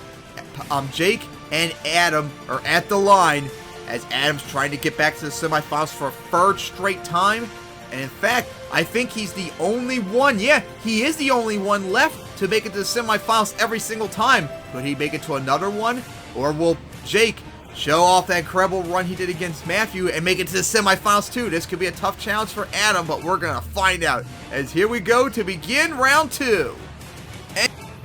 Jake and Adam are at the line, as Adam's trying to get back to the semifinals for a 3rd straight time. And in fact, I think he's the only one, yeah, he is the only one left to make it to the semifinals every single time. Could he make it to another one? Or will Jake show off that incredible run he did against Matthew and make it to the semifinals too? This could be a tough challenge for Adam, but we're going to find out. As here we go to begin round 2.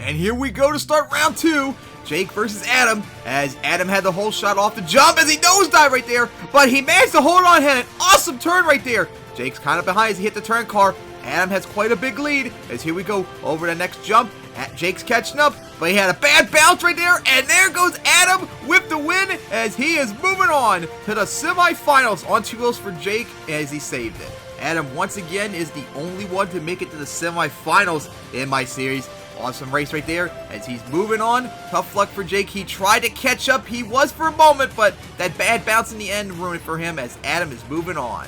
And here we go to start round 2. Jake versus Adam, as Adam had the whole shot off the jump as he nosedive right there, but he managed to hold on, had an awesome turn right there. Jake's kind of behind as he hit the turn car. Adam has quite a big lead, as here we go over the next jump. Jake's catching up, but he had a bad bounce right there, and there goes Adam with the win, as he is moving on to the semifinals on 2 wheels for Jake, as he saved it. Adam once again is the only one to make it to the semifinals in my series. Awesome race right there as he's moving on. Tough luck for Jake. He tried to catch up. He was for a moment, but that bad bounce in the end ruined it for him as Adam is moving on.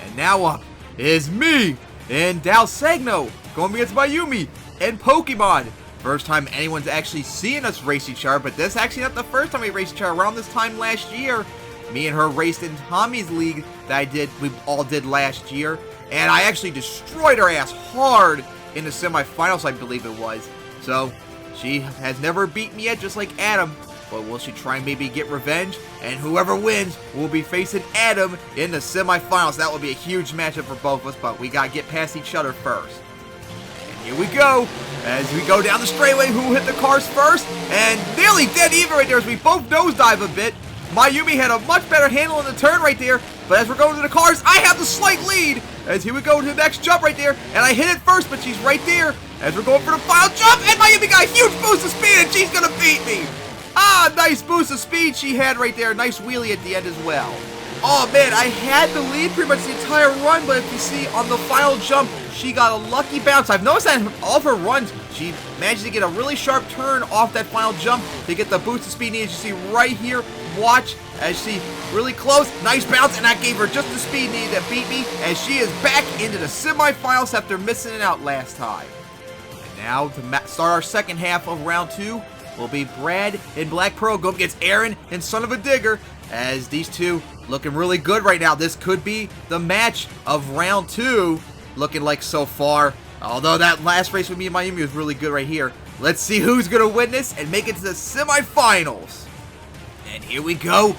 And now up is me and Dalsegno going against Mayumi and Pokemon. First time anyone's actually seeing us race each other, but this is actually not the first time we raced each other. Around this time last year, me and her raced in Tommy's League that we all did last year. And I actually destroyed her ass hard in the semifinals, I believe it was. So, she has never beaten me yet, just like Adam. But will she try and maybe get revenge? And whoever wins will be facing Adam in the semifinals. That will be a huge matchup for both of us, but we gotta get past each other first. And here we go, as we go down the straightaway. Who will hit the cars first? And nearly dead even right there as we both nosedive a bit. Mayumi had a much better handle on the turn right there, but as we're going to the cars, I have the slight lead. As here we go to the next jump right there, and I hit it first, but she's right there. As we're going for the final jump, and Mayumi got a huge boost of speed, and she's gonna beat me. Ah, nice boost of speed she had right there. Nice wheelie at the end as well. Oh man, I had the lead pretty much the entire run, but if you see on the final jump, she got a lucky bounce. I've noticed that in all of her runs, she managed to get a really sharp turn off that final jump to get the boost of speed needed. You see right here, watch as she really close, nice bounce, and that gave her just the speed needed to beat me, as she is back into the semifinals after missing it out last time. And now to start our second half of round 2 will be Brad and Black Pearl go up against Aaron and Son of a Digger, as these two looking really good right now. This could be the match of round 2, looking like so far. Although that last race with me and Mayumi was really good right here. Let's see who's going to win this and make it to the semifinals. And here we go.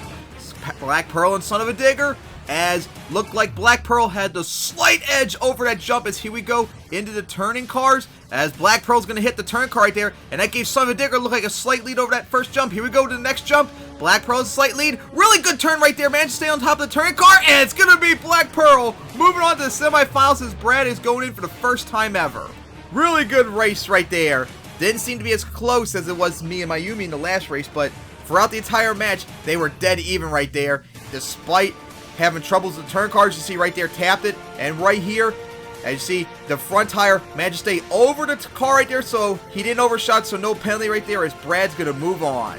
Black Pearl and Son of a Digger, as looked like Black Pearl had the slight edge over that jump, as here we go into the turning cars, as Black Pearl's going to hit the turn car right there, and that gave Son of a Digger look like a slight lead over that first jump. Here we go to the next jump. Black Pearl's a slight lead. Really good turn right there, managed to stay on top of the turning car, and it's going to be Black Pearl moving on to the semifinals as Brad is going in for the first time ever. Really good race right there. Didn't seem to be as close as it was me and Mayumi in the last race, but throughout the entire match, they were dead even right there, despite having troubles with the turn cars. You see right there, tapped it, and right here, as you see, the front tire managed to stay over the car right there, so he didn't overshot, so no penalty right there, as Brad's going to move on.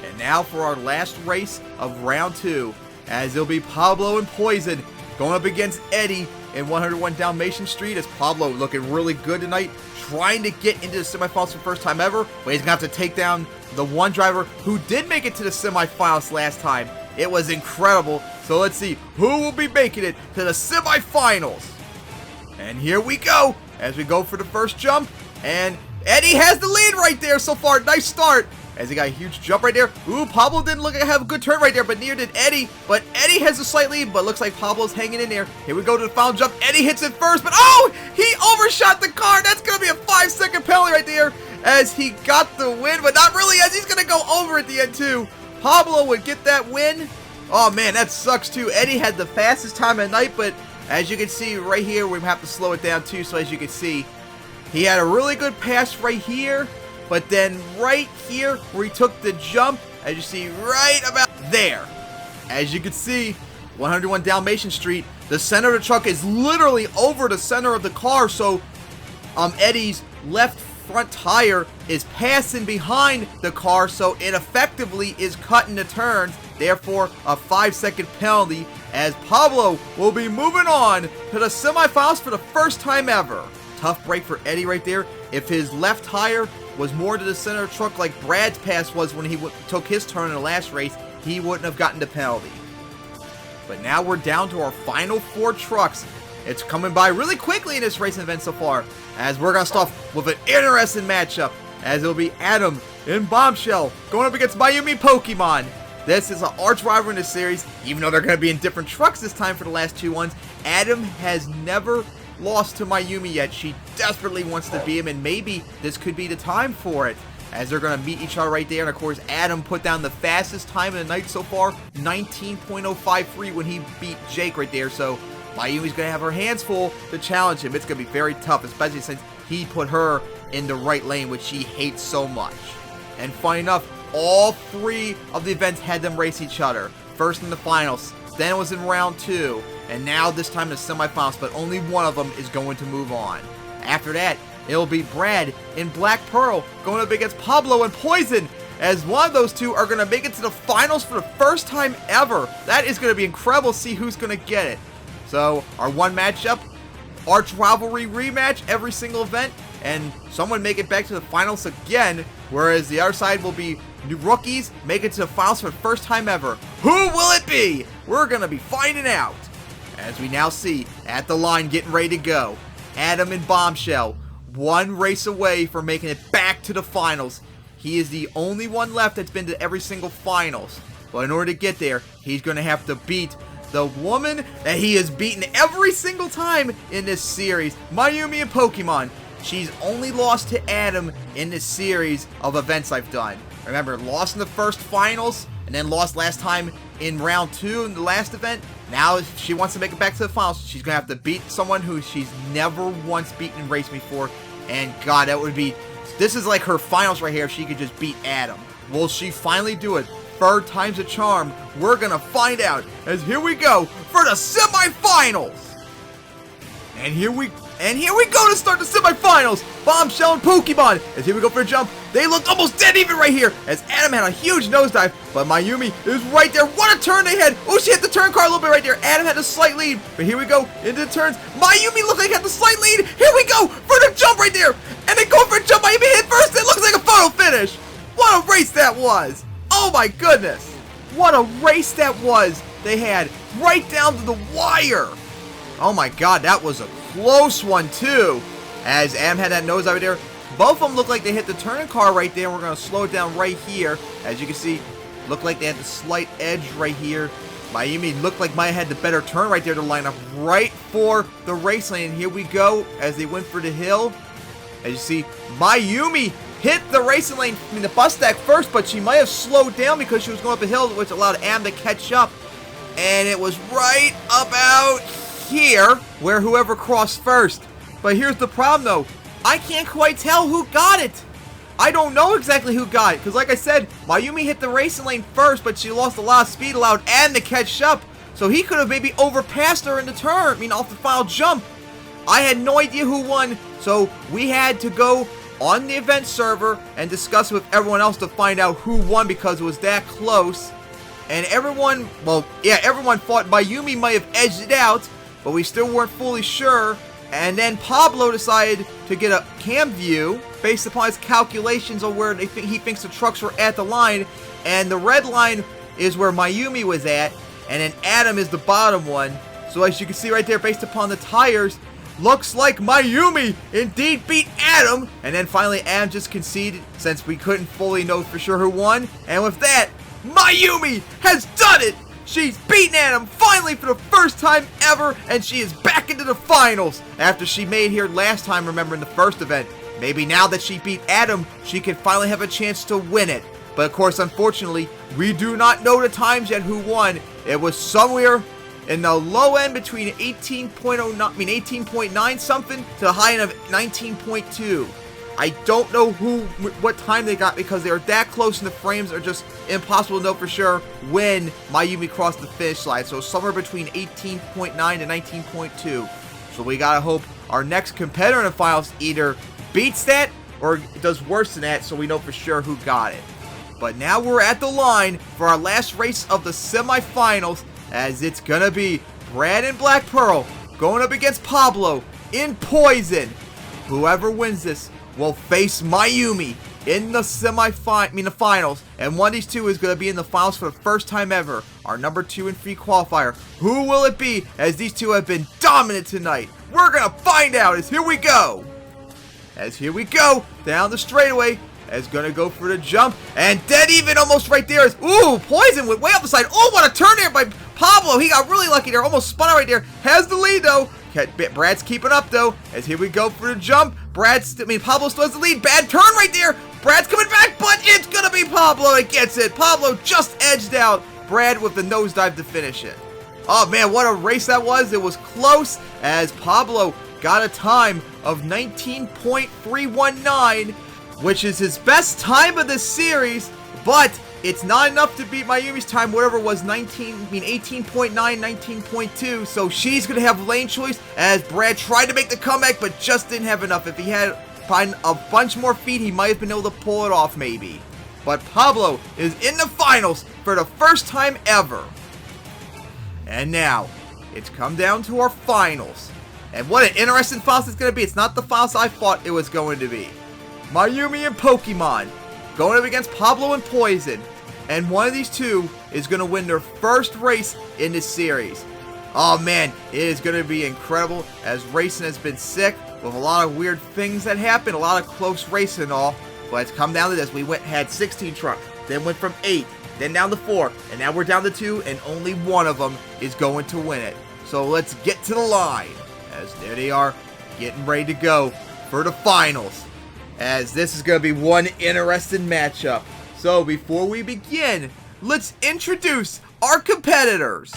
And now for our last race of round 2, as it'll be Pablo and Poison going up against Eddie in 101 Dalmatian Street, as Pablo looking really good tonight, trying to get into the semifinals for the first time ever, but he's going to have to take down the one driver who did make it to the semifinals last time. It was incredible. So let's see who will be making it to the semifinals. And here we go as we go for the first jump. And Eddie has the lead right there so far. Nice start as he got a huge jump right there. Ooh, Pablo didn't look like have a good turn right there, but neither did Eddie. But Eddie has a slight lead, but looks like Pablo's hanging in there. Here we go to the final jump. Eddie hits it first, but oh, he overshot the car. That's going to be a 5-second penalty right there as he got the win, but not really, as he's going to go over at the end too. Pablo would get that win. Oh man, that sucks too. Eddie had the fastest time of the night, but as you can see right here, we have to slow it down too. So as you can see, he had a really good pass right here, but then right here where he took the jump, as you see right about there, as you can see, 101 Dalmatian Street, the center of the truck is literally over the center of the car. So Eddie's left front tire is passing behind the car, so it effectively is cutting the turns. Therefore, a 5-second penalty as Pablo will be moving on to the semifinals for the first time ever. Tough break for Eddie right there. If his left tire was more to the center of the truck like Brad's pass was when he took his turn in the last race, he wouldn't have gotten the penalty. But now we're down to our final 4 trucks. It's coming by really quickly in this racing event so far, as we're going to start off with an interesting matchup, as it'll be Adam and Bombshell going up against Mayumi Pokemon. This is an arch rival in this series, even though they're going to be in different trucks this time for the last 2 ones. Adam has never lost to Mayumi yet. She desperately wants to beat him, and maybe this could be the time for it, as they're going to meet each other right there. And of course, Adam put down the fastest time of the night so far, 19.053 when he beat Jake right there. So Mayumi's going to have her hands full to challenge him. It's going to be very tough, especially since he put her in the right lane, which she hates so much. And funny enough, all 3 of the events had them race each other. First in the finals, then it was in round 2, and now this time in the semifinals, but only one of them is going to move on. After that, it'll be Brad and Black Pearl going up against Pablo and Poison, as one of those 2 are going to make it to the finals for the first time ever. That is going to be incredible to see who's going to get it. So, our one matchup, arch rivalry rematch every single event, and someone make it back to the finals again, whereas the other side will be new rookies make it to the finals for the first time ever. Who will it be? We're going to be finding out. As we now see at the line getting ready to go, Adam and Bombshell, 1 race away from making it back to the finals. He is the only one left that's been to every single finals. But in order to get there, he's going to have to beat the woman that he has beaten every single time in this series, Mayumi and Pokemon. She's only lost to Adam in this series of events I've done. Remember, lost in the first finals, and then lost last time in round 2 in the last event. Now, if she wants to make it back to the finals, she's going to have to beat someone who she's never once beaten in race before. And God, that would be, this is like her finals right here if she could just beat Adam. Will she finally do it? 3rd time's a charm. We're going to find out, as here we go for the semifinals. And here we go to start the semifinals. Bombshell and Pokemon. As here we go for a jump. They looked almost dead even right here, as Adam had a huge nosedive, but Mayumi is right there. What a turn they had. Oh, she hit the turn car a little bit right there. Adam had a slight lead, but here we go into the turns. Mayumi looked like he had the slight lead. Here we go for the jump right there. And they go for a jump. Mayumi hit first. It looks like a photo finish. What a race that was. Oh my goodness. What a race that was. They had right down to the wire. Oh my God, that was a close one too. As Adam had that nose over there. Both of them look like they hit the turning car right there. We're going to slow it down right here. As you can see, look like they had the slight edge right here. Mayumi looked like Maya had the better turn right there to line up right for the race lane. Here we go as they went for the hill. As you see, Mayumi hit the racing lane, the bus stack first, but she might have slowed down because she was going up a hill, which allowed Adam to catch up. And it was right about here where whoever crossed first. But here's the problem though. I can't quite tell who got it. I don't know exactly who got it, because like I said, Mayumi hit the racing lane first, but she lost a lot of speed, allowed Adam to catch up. So he could have maybe overpassed her in the turn, off the final jump. I had no idea who won, so we had to go on the event server and discuss with everyone else to find out who won, because it was that close. And everyone, well, yeah, everyone thought Mayumi might have edged it out, but we still weren't fully sure. And then Pablo decided to get a cam view based upon his calculations on where he thinks the trucks were at the line. And the red line is where Mayumi was at, and then Adam is the bottom one. So as you can see right there, based upon the tires, looks like Mayumi indeed beat Adam. And then finally Adam just conceded since we couldn't fully know for sure who won. And with that, Mayumi has done it! She's beaten Adam finally for the first time ever, and she is back into the finals after she made here last time, remember, in the first event. Maybe now that she beat Adam, she can finally have a chance to win it. But of course, unfortunately, we do not know the times yet who won. It was somewhere in the low end between 18.9 something to the high end of 19.2. I don't know what time they got because they were that close and the frames are just impossible to know for sure when Mayumi crossed the finish line. So somewhere between 18.9 to 19.2. So we gotta hope our next competitor in the finals either beats that or does worse than that so we know for sure who got it. But now we're at the line for our last race of the semifinals, as it's gonna be Brad and Black Pearl going up against Pablo in Poison. Whoever wins this will face Mayumi in the finals, and one of these two is going to be in the finals for the first time ever, our number 2 and 3 qualifier. Who will it be, as these two have been dominant tonight? We're going to find out as here we go down the straightaway, as going to go for the jump, and dead even almost right there is, ooh, Poison went way up the side. Oh, what a turn there by Pablo. He got really lucky there, almost spun out right there, has the lead though. Brad's keeping up though, as here we go for the jump. Pablo still has the lead. Bad turn right there. Brad's coming back, but it's gonna be Pablo that gets it. Pablo just edged out Brad with the nosedive to finish it. Oh man, what a race that was. It was close, as Pablo got a time of 19.319, which is his best time of the series, but it's not enough to beat Mayumi's time, whatever it was, 18.9, 19.2, so she's going to have lane choice, as Brad tried to make the comeback, but just didn't have enough. If he had a bunch more feet, he might have been able to pull it off, maybe. But Pablo is in the finals for the first time ever. And now, it's come down to our finals. And what an interesting finals it's going to be. It's not the finals I thought it was going to be. Mayumi and Pokemon going up against Pablo and Poison. And one of these two is going to win their first race in this series. Oh man, it is going to be incredible, as racing has been sick with a lot of weird things that happen, a lot of close racing and all. But it's come down to this. We had 16 trucks, then went from 8, then down to 4, and now we're down to 2, and only one of them is going to win it. So let's get to the line, as there they are, getting ready to go for the finals. As this is going to be one interesting matchup. So before we begin, let's introduce our competitors.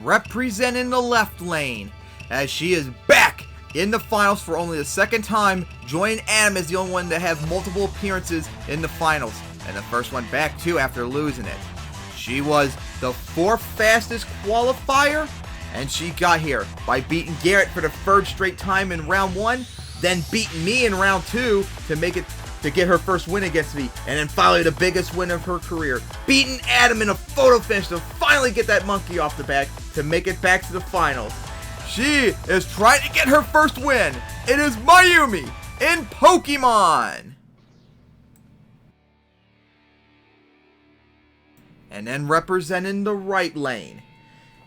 Representing the left lane, as she is back in the finals for only the second time, joining Adam as the only one to have multiple appearances in the finals, and the first one back too after losing it. She was the 4th fastest qualifier, and she got here by beating Garrett for the 3rd straight time in round 1, then beating me in round 2 to get her first win against me, and then finally the biggest win of her career, beating Adam in a photo finish to finally get that monkey off the back to make it back to the finals. She is trying to get her first win. It is Mayumi in Pokemon. And then representing the right lane,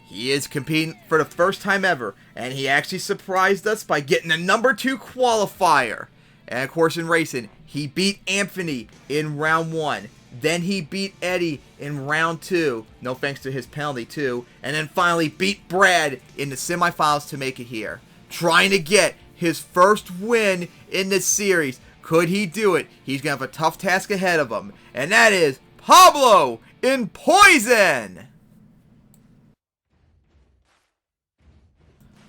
he is competing for the first time ever, and he actually surprised us by getting the number 2 qualifier. And of course in racing, he beat Anthony in round 1. Then he beat Eddie in round 2, no thanks to his penalty too. And then finally beat Brad in the semifinals to make it here. Trying to get his first win in this series. Could he do it? He's going to have a tough task ahead of him. And that is Pablo in Poison.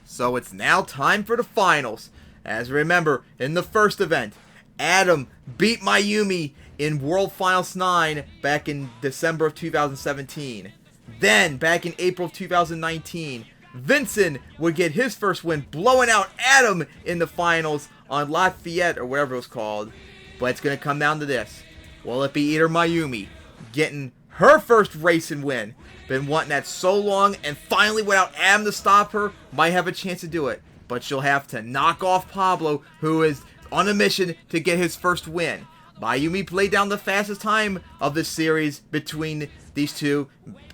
So it's now time for the finals. As remember, in the first event, Adam beat Mayumi in World Finals 9 back in December of 2017. Then, back in April of 2019, Vincent would get his first win, blowing out Adam in the finals on Fayette, or whatever it was called. But it's going to come down to this. Will it be either Mayumi getting her first race and win. Been wanting that so long, and finally without Adam to stop her, might have a chance to do it. But she'll have to knock off Pablo, who is on a mission to get his first win. Mayumi played down the fastest time of this series between these two.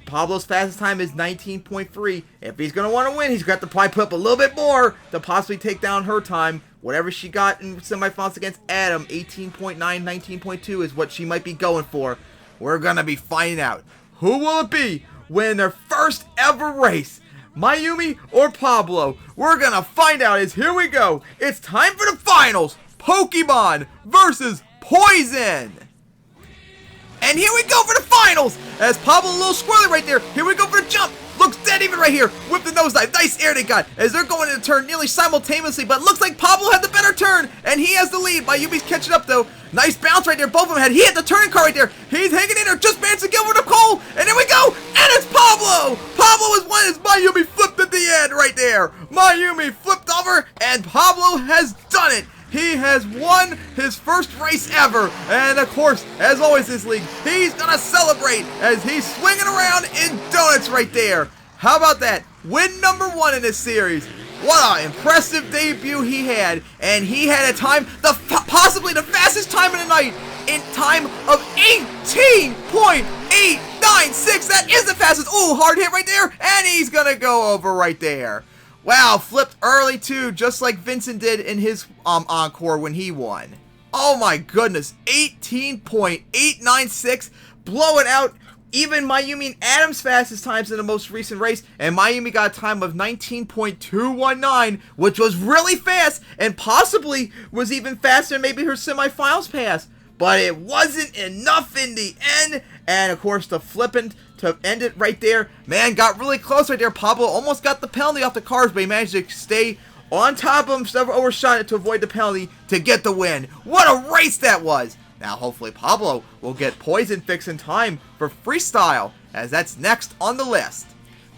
Pablo's fastest time is 19.3. If he's going to want to win, he's got to probably put up a little bit more to possibly take down her time. Whatever she got in semifinals against Adam, 18.9, 19.2 is what she might be going for. We're going to be finding out. Who will it be win their first ever race? Mayumi or Pablo? We're going to find out as here we go. It's time for the finals. Pokemon versus Poison. And here we go for the finals. As Pablo, a little squirrely right there. Here we go for the jump. Looks dead even right here. With the nosedive. Nice air they got as they're going into turn nearly simultaneously. But looks like Pablo had the better turn. And he has the lead. Mayumi's catching up though. Nice bounce right there. Both of them had. He hit the turning car right there. He's hanging in there. Just managed to get over the Cole. And there we go. And it's Pablo. Pablo is one as Mayumi flipped at the end right there. Mayumi flipped over. And Pablo has done it. He has won his first race ever, and of course, as always this league, he's gonna celebrate as he's swinging around in donuts right there. How about that? Win number 1 in this series. What an impressive debut he had, and he had a time, possibly the fastest time of the night, in time of 18.896. That is the fastest. Ooh, hard hit right there, and he's gonna go over right there. Wow, flipped early too, just like Vincent did in his encore when he won. Oh my goodness, 18.896, blowing out even Mayumi and Adam's fastest times in the most recent race, and Mayumi got a time of 19.219, which was really fast, and possibly was even faster than maybe her semifinals pass. But it wasn't enough in the end, and of course the flipping to end it right there. Man, got really close right there. Pablo almost got the penalty off the cars, but he managed to stay on top of him, never overshot it to avoid the penalty to get the win. What a race that was! Now hopefully Pablo will get Poison fixed in time for Freestyle, as that's next on the list.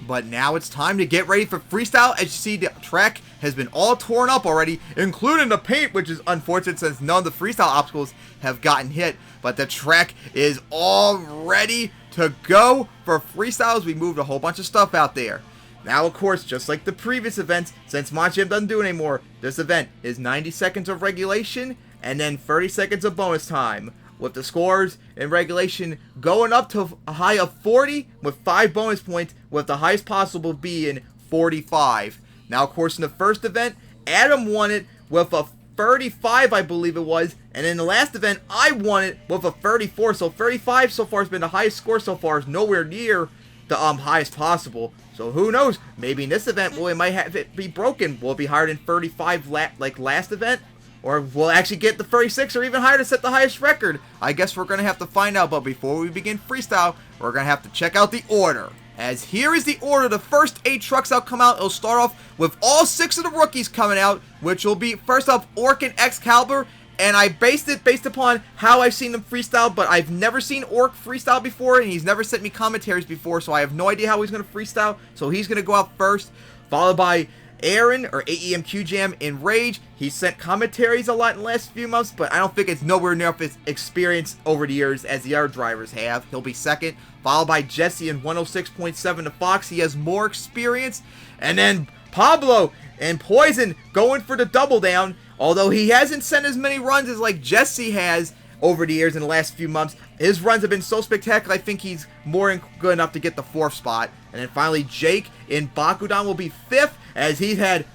But now it's time to get ready for Freestyle. As you see, the track has been all torn up already, including the paint, which is unfortunate since none of the Freestyle obstacles have gotten hit. But the track is all ready to go for Freestyle as we moved a whole bunch of stuff out there. Now, of course, just like the previous events, since Monster Jam doesn't do it anymore, this event is 90 seconds of regulation and then 30 seconds of bonus time, with the scores in regulation going up to a high of 40 with 5 bonus points, with the highest possible being 45. Now, of course, in the first event, Adam won it with a 35, I believe it was, and in the last event, I won it with a 34, so 35 so far has been the highest score so far, is nowhere near the highest possible. So who knows, maybe in this event, well, it might have it be broken. Will it be higher than 35 like last event? Or we'll actually get the 36 or even higher to set the highest record. I guess we're going to have to find out, but before we begin Freestyle, we're going to have to check out the order. As here is the order, the first 8 trucks that'll come out, it'll start off with all 6 of the rookies coming out, which will be, first off, Orc and Excalibur, and I based it based upon how I've seen them freestyle, but I've never seen Orc freestyle before, and he's never sent me commentaries before, so I have no idea how he's going to freestyle, so he's going to go out first, followed by Aaron, or AEMQ Jam, in Rage. He's sent commentaries a lot in the last few months, but I don't think it's nowhere near his experience over the years as the other drivers have. He'll be second, followed by Jesse in 106.7 to Fox. He has more experience. And then Pablo and Poison going for the double down, although he hasn't sent as many runs as like Jesse has over the years in the last few months. His runs have been so spectacular, I think he's more than good enough to get the 4th spot. And then finally, Jake in Bakudan will be 5th, as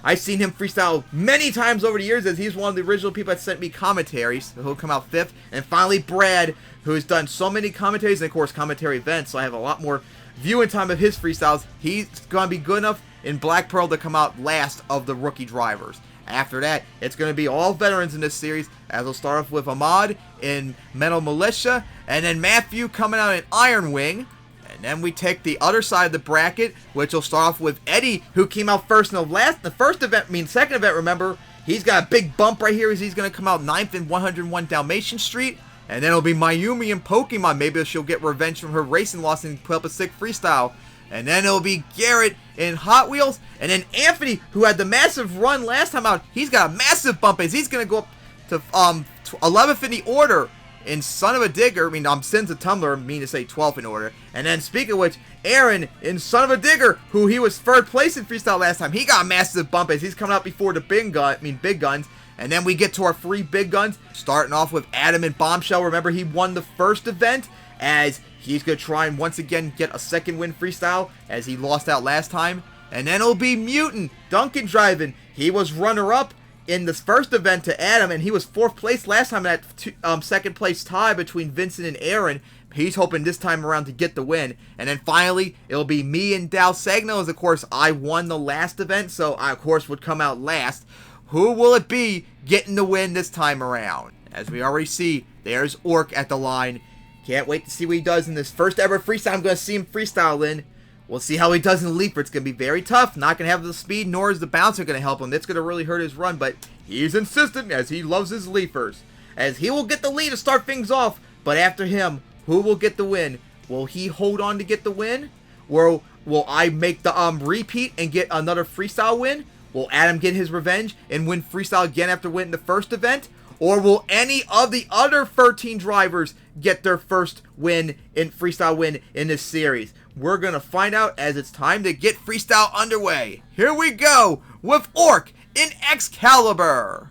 I've seen him freestyle many times over the years, as he's one of the original people that sent me commentaries, so he'll come out 5th. And finally, Brad, who has done so many commentaries, and of course, commentary events, so I have a lot more viewing time of his freestyles. He's going to be good enough in Black Pearl to come out last of the rookie drivers. After that, it's going to be all veterans in this series, as we'll start off with Ahmad in Metal Militia, and then Matthew coming out in Iron Wing. And then we take the other side of the bracket, which will start off with Eddie, who came out first in the second event, remember. He's got a big bump right here as he's going to come out 9th in 101 Dalmatian Street. And then it'll be Mayumi in Pokemon. Maybe she'll get revenge from her racing loss and put up a sick freestyle. And then it'll be Garrett in Hot Wheels. And then Anthony, who had the massive run last time out, he's got a massive bump as he's going to go up to 11th in the order in Son of a Digger, Sins of Tumbler, mean to say 12th in order. And then, speaking of which, Aaron in Son of a Digger, who he was third place in Freestyle last time, he got a massive bump as he's coming up before the big guns. And then we get to our 3 big guns, starting off with Adam and Bombshell. Remember, he won the first event, as he's going to try and once again get a second win Freestyle, as he lost out last time. And then it'll be Mutant, Duncan driving. He was runner-up in this first event to Adam, and he was 4th place last time in that second place tie between Vincent and Aaron. He's hoping this time around to get the win. And then finally, it'll be me and Dal Sagno, as of course I won the last event, so I of course would come out last. Who will it be getting the win this time around? As we already see, there's Orc at the line. Can't wait to see what he does in this first ever freestyle. I'm going to see him freestyle in. We'll see how he does in the leaper. It's going to be very tough. Not going to have the speed, nor is the bouncer going to help him. That's going to really hurt his run, but he's insistent as he loves his leapers. As he will get the lead to start things off, but after him, who will get the win? Will he hold on to get the win? Or will I make the repeat and get another freestyle win? Will Adam get his revenge and win freestyle again after winning the first event? Or will any of the other 13 drivers get their first win in freestyle win in this series? We're going to find out as it's time to get freestyle underway. Here we go with Orc in Excalibur.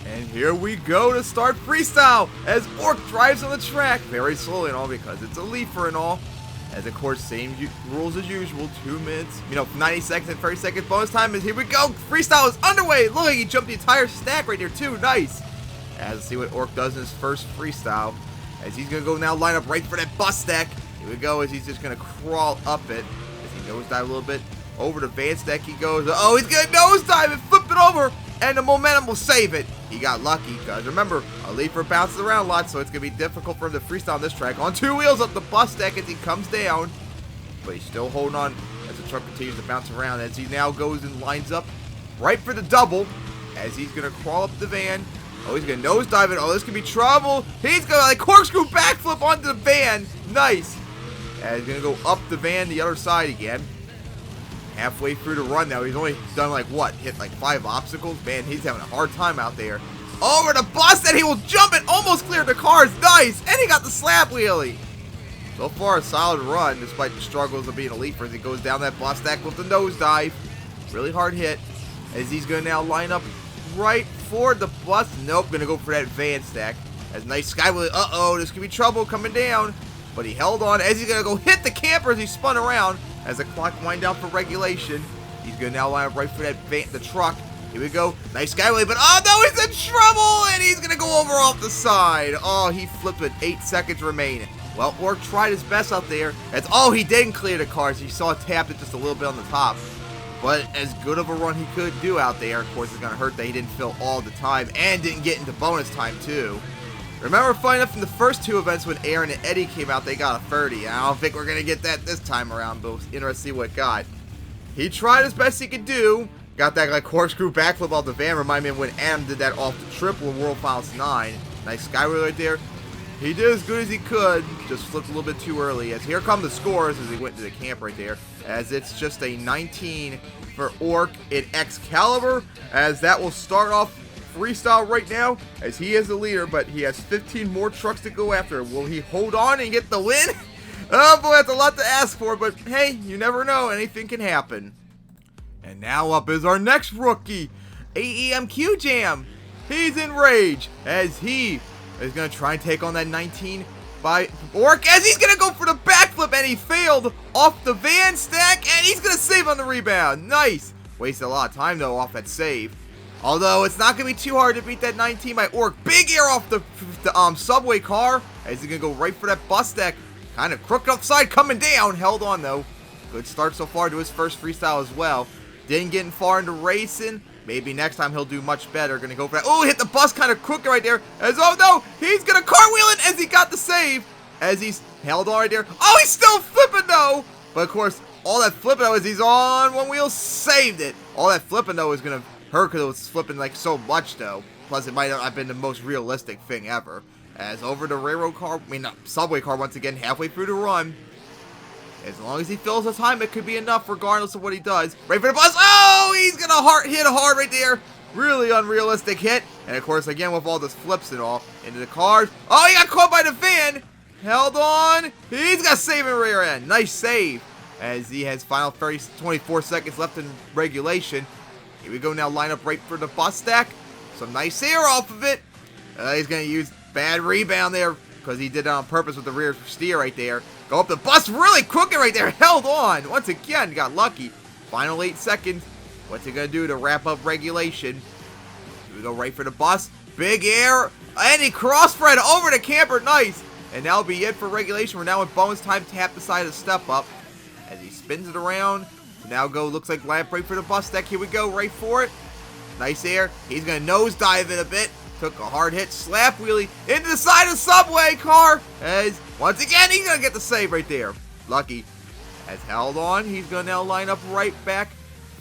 And here we go to start freestyle as Orc drives on the track very slowly and all because it's a leafer and all. As of course, same rules as usual, 2 minutes, 90 seconds and 30 seconds bonus time. And here we go, freestyle is underway. Look, he jumped the entire stack right there too, nice. As let's see what Orc does in his first freestyle. As he's going to go now line up right for that bus stack. Here we go as he's just going to crawl up it. As he nosedive a little bit. Over the van stack he goes. Oh, he's going to nosedive and flip it over. And the momentum will save it. He got lucky because remember, a leaper bounces around a lot, so it's going to be difficult for him to freestyle on this track. On 2 wheels up the bus stack as he comes down. But he's still holding on as the truck continues to bounce around. As he now goes and lines up right for the double. As he's going to crawl up the van. Oh, he's going to nosedive it. Oh, this could be trouble. He's going to like corkscrew backflip onto the van. Nice. And he's going to go up the van the other side again. Halfway through the run now. He's only done like what? Hit like 5 obstacles? Man, he's having a hard time out there. Over the bus and he will jump it. Almost cleared the cars. Nice. And he got the slap wheelie. So far, a solid run despite the struggles of being a leaper as he goes down that bus stack with the nosedive. Really hard hit. As he's going to now line up right for the bus. Nope, gonna go for that van stack. As nice sky wheel. Uh-oh, this could be trouble coming down. But he held on as he's gonna go hit the camper as he spun around. As the clock wind down for regulation. He's gonna now line up right for that van, the truck. Here we go. Nice skyway, but oh no, he's in trouble! And he's gonna go over off the side. Oh, he flipped with 8 seconds remaining. Well, Orc tried his best out there. He didn't clear the cars. He saw it tapped it just a little bit on the top. But as good of a run he could do out there, of course, it's going to hurt that he didn't fill all the time and didn't get into bonus time, too. Remember, funny enough, from the first 2 events when Aaron and Eddie came out, they got a 30. I don't think we're going to get that this time around, but it's interesting to see what got. He tried as best he could do. Got that like corkscrew backflip off the van. Remind me of when Adam did that off the triple in World Finals 9. Nice skywheel right there. He did as good as he could, just flipped a little bit too early. As here come the scores as he went to the camp right there. As it's just a 19 for Orc in Excalibur. As that will start off freestyle right now, as he is the leader, but he has 15 more trucks to go after. Will he hold on and get the win? Oh boy, that's a lot to ask for, but hey, you never know. Anything can happen. And now up is our next rookie, AEMQ Jam. He's in rage as he is going to try and take on that 19 by Orc as he's going to go for the backflip and he failed off the van stack and he's going to save on the rebound. Nice. Wasted a lot of time though off that save. Although it's not going to be too hard to beat that 19 by Orc. Big air off the subway car as he's going to go right for that bus stack. Kind of crooked upside coming down. Held on though. Good start so far to his first freestyle as well. Didn't get far into racing. Maybe next time he'll do much better. Gonna go for that. Oh, hit the bus kind of crooked right there. As oh no, he's gonna cartwheel it as he got the save. As he's held on right there. Oh, he's still flipping though. But of course, all that flipping though is he's on one wheel, saved it. All that flipping though is gonna hurt because it was flipping like so much though. Plus, it might not have been the most realistic thing ever. As over the railroad car, subway car once again, halfway through the run. As long as he fills the time, it could be enough regardless of what he does. Right for the bus. Oh, he's going to hit hard right there. Really unrealistic hit. And of course, again, with all those flips and all, into the cars. Oh, he got caught by the van. Held on. He's got save in rear end. Nice save. As he has final 24 seconds left in regulation. Here we go now, line up right for the bus stack. Some nice air off of it. He's going to use bad rebound there because he did it on purpose with the rear steer right there. Go up the bus really crooked right there. Held on. Once again, got lucky. Final 8 seconds. What's he going to do to wrap up regulation? Here we go right for the bus. Big air. And he cross-thread over the camper. Nice. And that'll be it for regulation. We're now in bonus time. Tap the side of the step up. As he spins it around. Now go, looks like line up right for the bus deck. Here we go, right for it. Nice air. He's going to nosedive it a bit. Took a hard hit, slap wheelie into the side of the subway car. As, once again, he's going to get the save right there. Lucky. As held on, he's going to now line up right back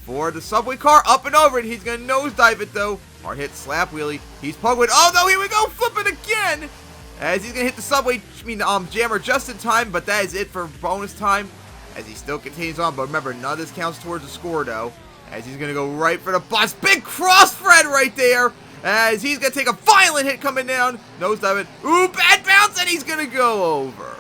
for the subway car. Up and over it. He's going to nosedive it, though. Hard hit, slap wheelie. He's pugged with, oh, no, here we go, flip it again. As he's going to hit the subway, jammer just in time, but that is it for bonus time. As he still continues on, but remember, none of this counts towards the score, though. As he's going to go right for the bus. Big cross thread right there. As he's going to take a violent hit coming down. Nosedive it. Ooh, bad bounce, and he's going to go over.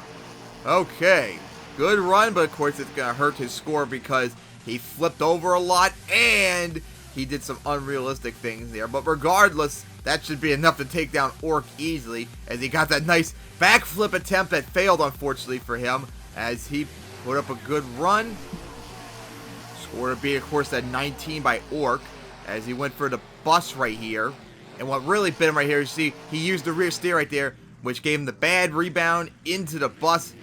Okay. Good run, but of course it's going to hurt his score because he flipped over a lot, and he did some unrealistic things there. But regardless, that should be enough to take down Orc easily, as he got that nice backflip attempt that failed, unfortunately, for him. As he put up a good run. Score to be, of course, that 19 by Orc, as he went for the bus right here. And what really bit him right here, you see, he used the rear steer right there, which gave him the bad rebound into the bus.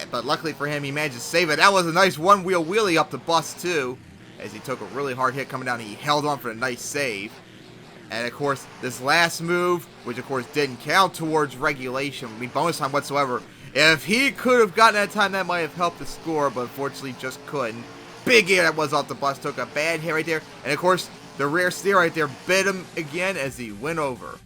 But luckily for him, he managed to save it. That was a nice one-wheel wheelie up the bus, too, as he took a really hard hit coming down. He held on for a nice save. And, of course, this last move, which, of course, didn't count towards regulation, bonus time whatsoever. If he could have gotten that time, that might have helped the score, but unfortunately just couldn't. Big air that was off the bus, took a bad hit right there. And, of course, the rear steer right there bit him again as he went over.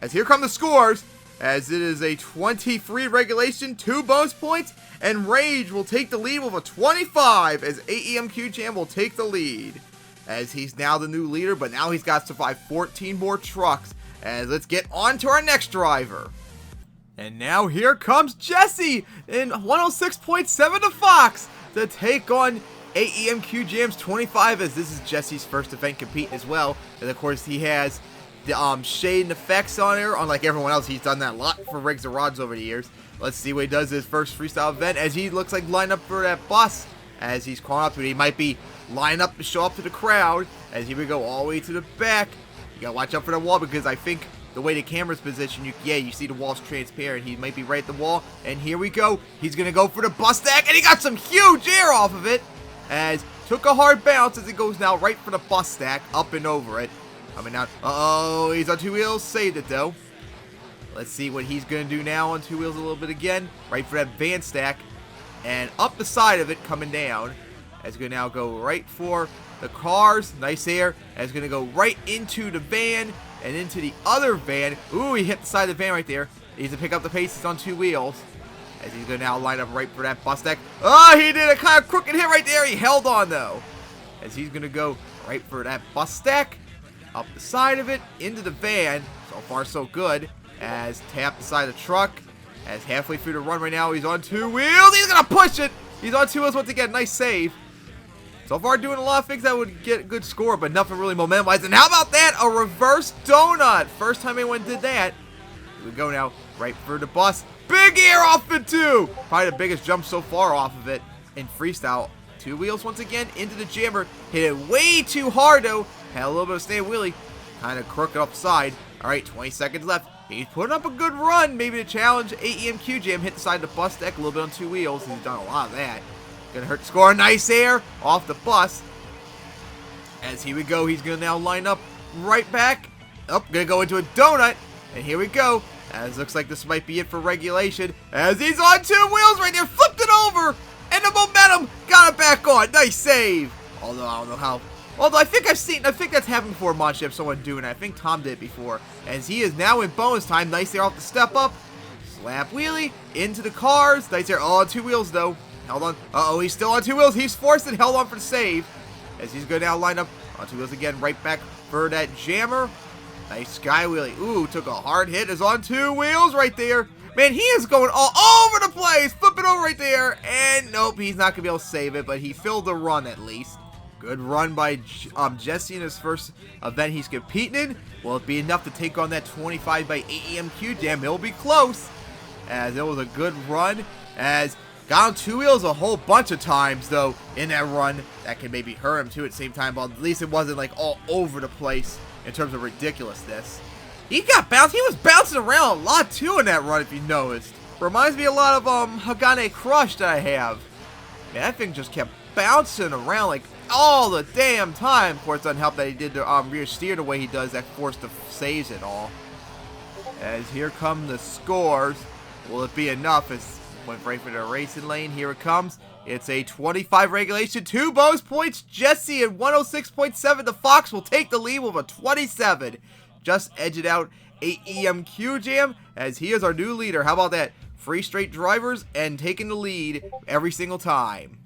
As here come the scores, as it is a 23 regulation, 2 bonus points, and Rage will take the lead with a 25, as AEMQ Jam will take the lead. As he's now the new leader, but now he's got to survive 14 more trucks. As let's get on to our next driver. And now here comes Jesse in 106.7 to Fox to take on AEMQ Jam's 25, as this is Jesse's first event competing as well. And of course he has the shade and effects on here. Unlike everyone else, he's done that a lot for Rigs the Rods over the years. Let's see what he does his first freestyle event, as he looks like lined up for that bus. As he's calling up to it, he might be lined up to show up to the crowd. As here we go all the way to the back. You gotta watch out for the wall, because I think the way the camera's positioned, you see the wall's transparent. He might be right at the wall. And here we go. He's gonna go for the bus stack, and he got some huge air off of it. As took a hard bounce as it goes now right for the bus stack, up and over it. Coming down. Uh-oh, he's on 2 wheels. Saved it, though. Let's see what he's going to do now on 2 wheels a little bit again. Right for that van stack. And up the side of it, coming down. As going to now go right for the cars. Nice air. As going to go right into the van and into the other van. Ooh, he hit the side of the van right there. He's to pick up the pace. He's on 2 wheels. As he's going to now line up right for that bus stack. Oh, he did a kind of crooked hit right there. He held on, though. As he's going to go right for that bus stack. Up the side of it, into the van. So far, so good. As tap the side of the truck. As halfway through the run right now, he's on 2 wheels. He's going to push it. He's on 2 wheels once again. Nice save. So far, doing a lot of things that would get a good score, but nothing really momentum-wise. And how about that? A reverse donut. First time anyone did that. Here we go now. Right for the bus. Big air off it, too. Probably the biggest jump so far off of it in freestyle. 2 wheels once again into the jammer. Hit it way too hard, though. Had a little bit of stand wheelie. Kind of crooked up the side. All right, 20 seconds left. He's putting up a good run. Maybe to challenge AEMQ Jam. Hit the side of the bus deck a little bit on 2 wheels. He's done a lot of that. Gonna hurt the score. Nice air off the bus. As here we go. He's gonna now line up right back. Oh, gonna go into a donut. And here we go. As looks like this might be it for regulation. As he's on 2 wheels right there. Flipped it over. And the momentum got it back on. Nice save. Although I don't know how. Although I think that's happened before in Monster Jam, someone doing it. I think Tom did it before. As he is now in bonus time. Nice there off the step up. Slap wheelie into the cars. Nice there. Oh, on 2 wheels though. Held on. Uh-oh, he's still on 2 wheels. He's forced it. Held on for the save. As he's going to now line up on 2 wheels again. Right back for that jammer. Nice sky wheelie. Ooh, took a hard hit. Is on 2 wheels right there. Man, he is going all over the place. Flipping over right there. And nope, he's not going to be able to save it, but he filled the run at least. Good run by Jesse in his first event he's competing in. Will it be enough to take on that 25 by 8 EMQ jam? It'll be close, as it was a good run. As got on 2 wheels a whole bunch of times, though, in that run. That can maybe hurt him, too, at the same time. But at least it wasn't, like, all over the place in terms of ridiculousness. He got bounced. He was bouncing around a lot, too, in that run, if you noticed. Reminds me a lot of Hagane Crush that I have. Man, that thing just kept bouncing around, like, all the damn time. Of course, it doesn't help that he did the rear steer the way he does. That forced the saves it all. As here come the scores. Will it be enough? As went right for the racing lane. Here it comes. It's a 25 regulation. 2 bonus points. Jesse at 106.7. The Fox will take the lead with a 27. Just edged out a EMQ jam, as he is our new leader. How about that? 3 straight drivers and taking the lead every single time.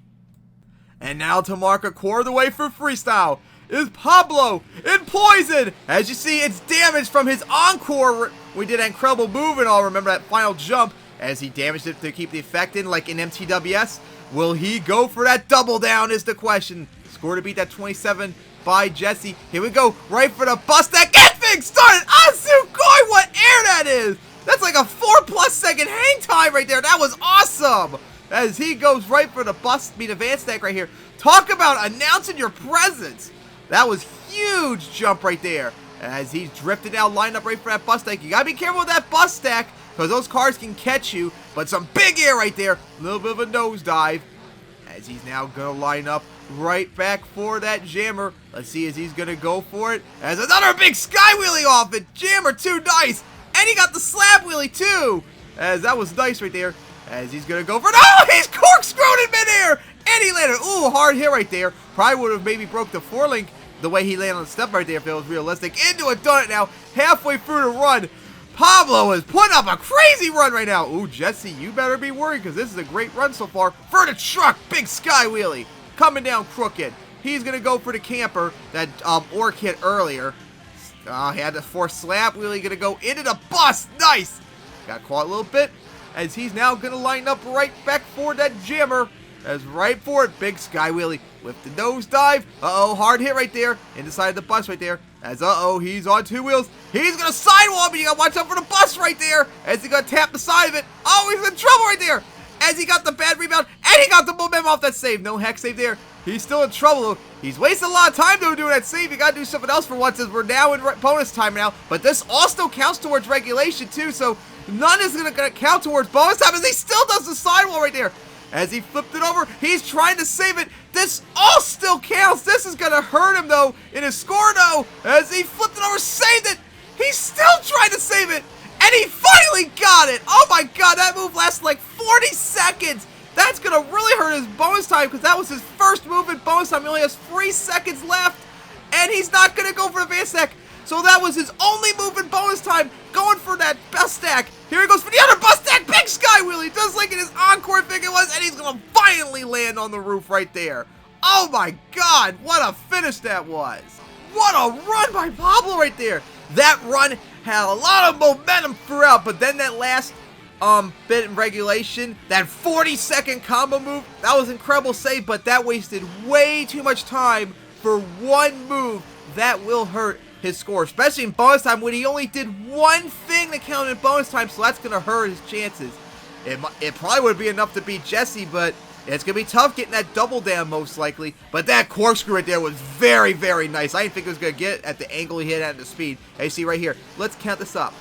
And now to mark a quarter of the way for Freestyle is Pablo in Poison. As you see, it's damaged from his encore. We did an incredible move and all. Remember that final jump as he damaged it to keep the effect in like in MTWS. Will he go for that double down is the question. Score to beat that 27 by Jesse. Here we go. Right for the bust. That get thing started. Asukoi, what air that is. That's like a 4+ second hang time right there. That was awesome. As he goes right for the bust speed advance stack right here. Talk about announcing your presence. That was huge jump right there. As he's drifted out, lined up right for that bus stack. You gotta be careful with that bus stack, because those cars can catch you. But some big air right there. A little bit of a nosedive. As he's now gonna line up right back for that jammer. Let's see as he's gonna go for it. As another big sky wheelie off it. Jammer, 2 dice. And he got the slab wheelie too. As that was nice right there. As he's going to go for it. Oh, he's corkscrewed in midair. And he landed. Ooh, hard hit right there. Probably would have maybe broke the 4-link the way he landed on the step right there if it was realistic. Into a donut now. Halfway through the run. Pablo is putting up a crazy run right now. Ooh, Jesse, you better be worried because this is a great run so far. For the truck. Big sky wheelie. Coming down crooked. He's going to go for the camper that Orc hit earlier. He had the 4 slap wheelie. Going to go into the bus. Nice. Got caught a little bit. As he's now going to line up right back for that jammer. As right for it. Big sky wheelie with the nosedive. Uh-oh, hard hit right there. In the side of the bus right there. As uh-oh, he's on 2 wheels. He's going to sidewall, but you got to watch out for the bus right there. As he got to tap the side of it. Oh, he's in trouble right there. As he got the bad rebound. And he got the momentum off that save. No hex save there. He's still in trouble. He's wasting a lot of time though doing that save. You got to do something else for once as we're now in bonus time now. But this also counts towards regulation too, so none is going to count towards bonus time as he still does the sidewall right there. As he flipped it over, he's trying to save it. This all still counts. This is going to hurt him, though, in his score, though. As he flipped it over, saved it. He's still trying to save it. And he finally got it. Oh, my God. That move lasted like 40 seconds. That's going to really hurt his bonus time because that was his first move in bonus time. He only has 3 seconds left. And he's not going to go for the advanced stack. So that was his only move in bonus time, going for that bus stack. Here he goes for the other bus stack, big sky wheelie, just like in his encore thing it was, and he's going to finally land on the roof right there. Oh my God, what a finish that was. What a run by Pablo right there. That run had a lot of momentum throughout, but then that last bit in regulation, that 40-second combo move, that was incredible save, but that wasted way too much time for one move. That will hurt his score, especially in bonus time when he only did one thing that counted in bonus time, so that's going to hurt his chances. It probably would be enough to beat Jesse, but it's going to be tough getting that double down most likely. But that corkscrew right there was very, very nice. I didn't think it was going to get at the angle he hit at the speed. As you see right here, let's count this up.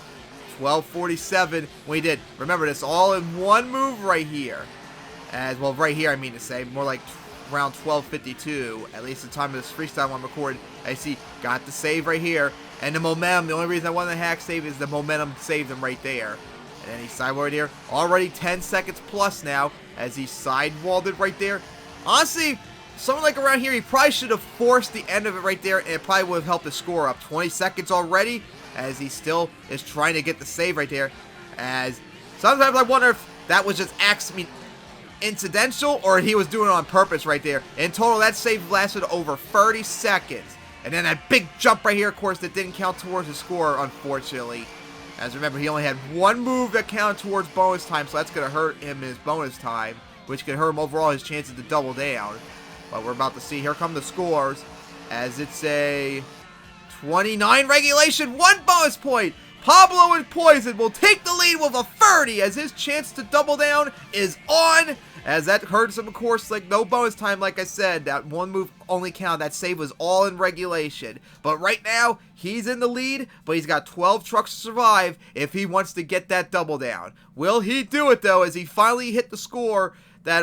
12:47 when he did. Remember, this all in one move right here. As well, right here, I mean to say, more like around 12:52, at least the time of this freestyle I'm recording. I see, got the save right here, and the momentum, the only reason I wanted the hack save is the momentum saved him right there. And then he sidewalled right here, already 10 seconds plus now, as he sidewalled it right there. Honestly, something like around here, he probably should have forced the end of it right there, and it probably would have helped his score up. 20 seconds already, as he still is trying to get the save right there. As sometimes I wonder if that was just incidental or he was doing it on purpose right there. In total, that save lasted over 30 seconds. And then that big jump right here, of course, that didn't count towards the score, unfortunately. As remember, he only had one move that counted towards bonus time, so that's going to hurt him in his bonus time, which could hurt him overall his chances to double down. But we're about to see, here come the scores, as it's a 29 regulation, 1 bonus point. Pablo and Poison will take the lead with a 30 as his chance to double down is on. As that hurts him, of course, like no bonus time, like I said. That one move only counted. That save was all in regulation. But right now, he's in the lead, but he's got 12 trucks to survive if he wants to get that double down. Will he do it, though, as he finally hit the score that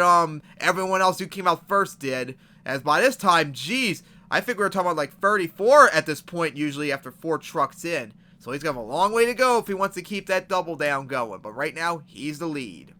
everyone else who came out first did? As by this time, geez, I think we were talking about like 34 at this point, usually after 4 trucks in. So he's got a long way to go if he wants to keep that double down going. But right now, he's the lead.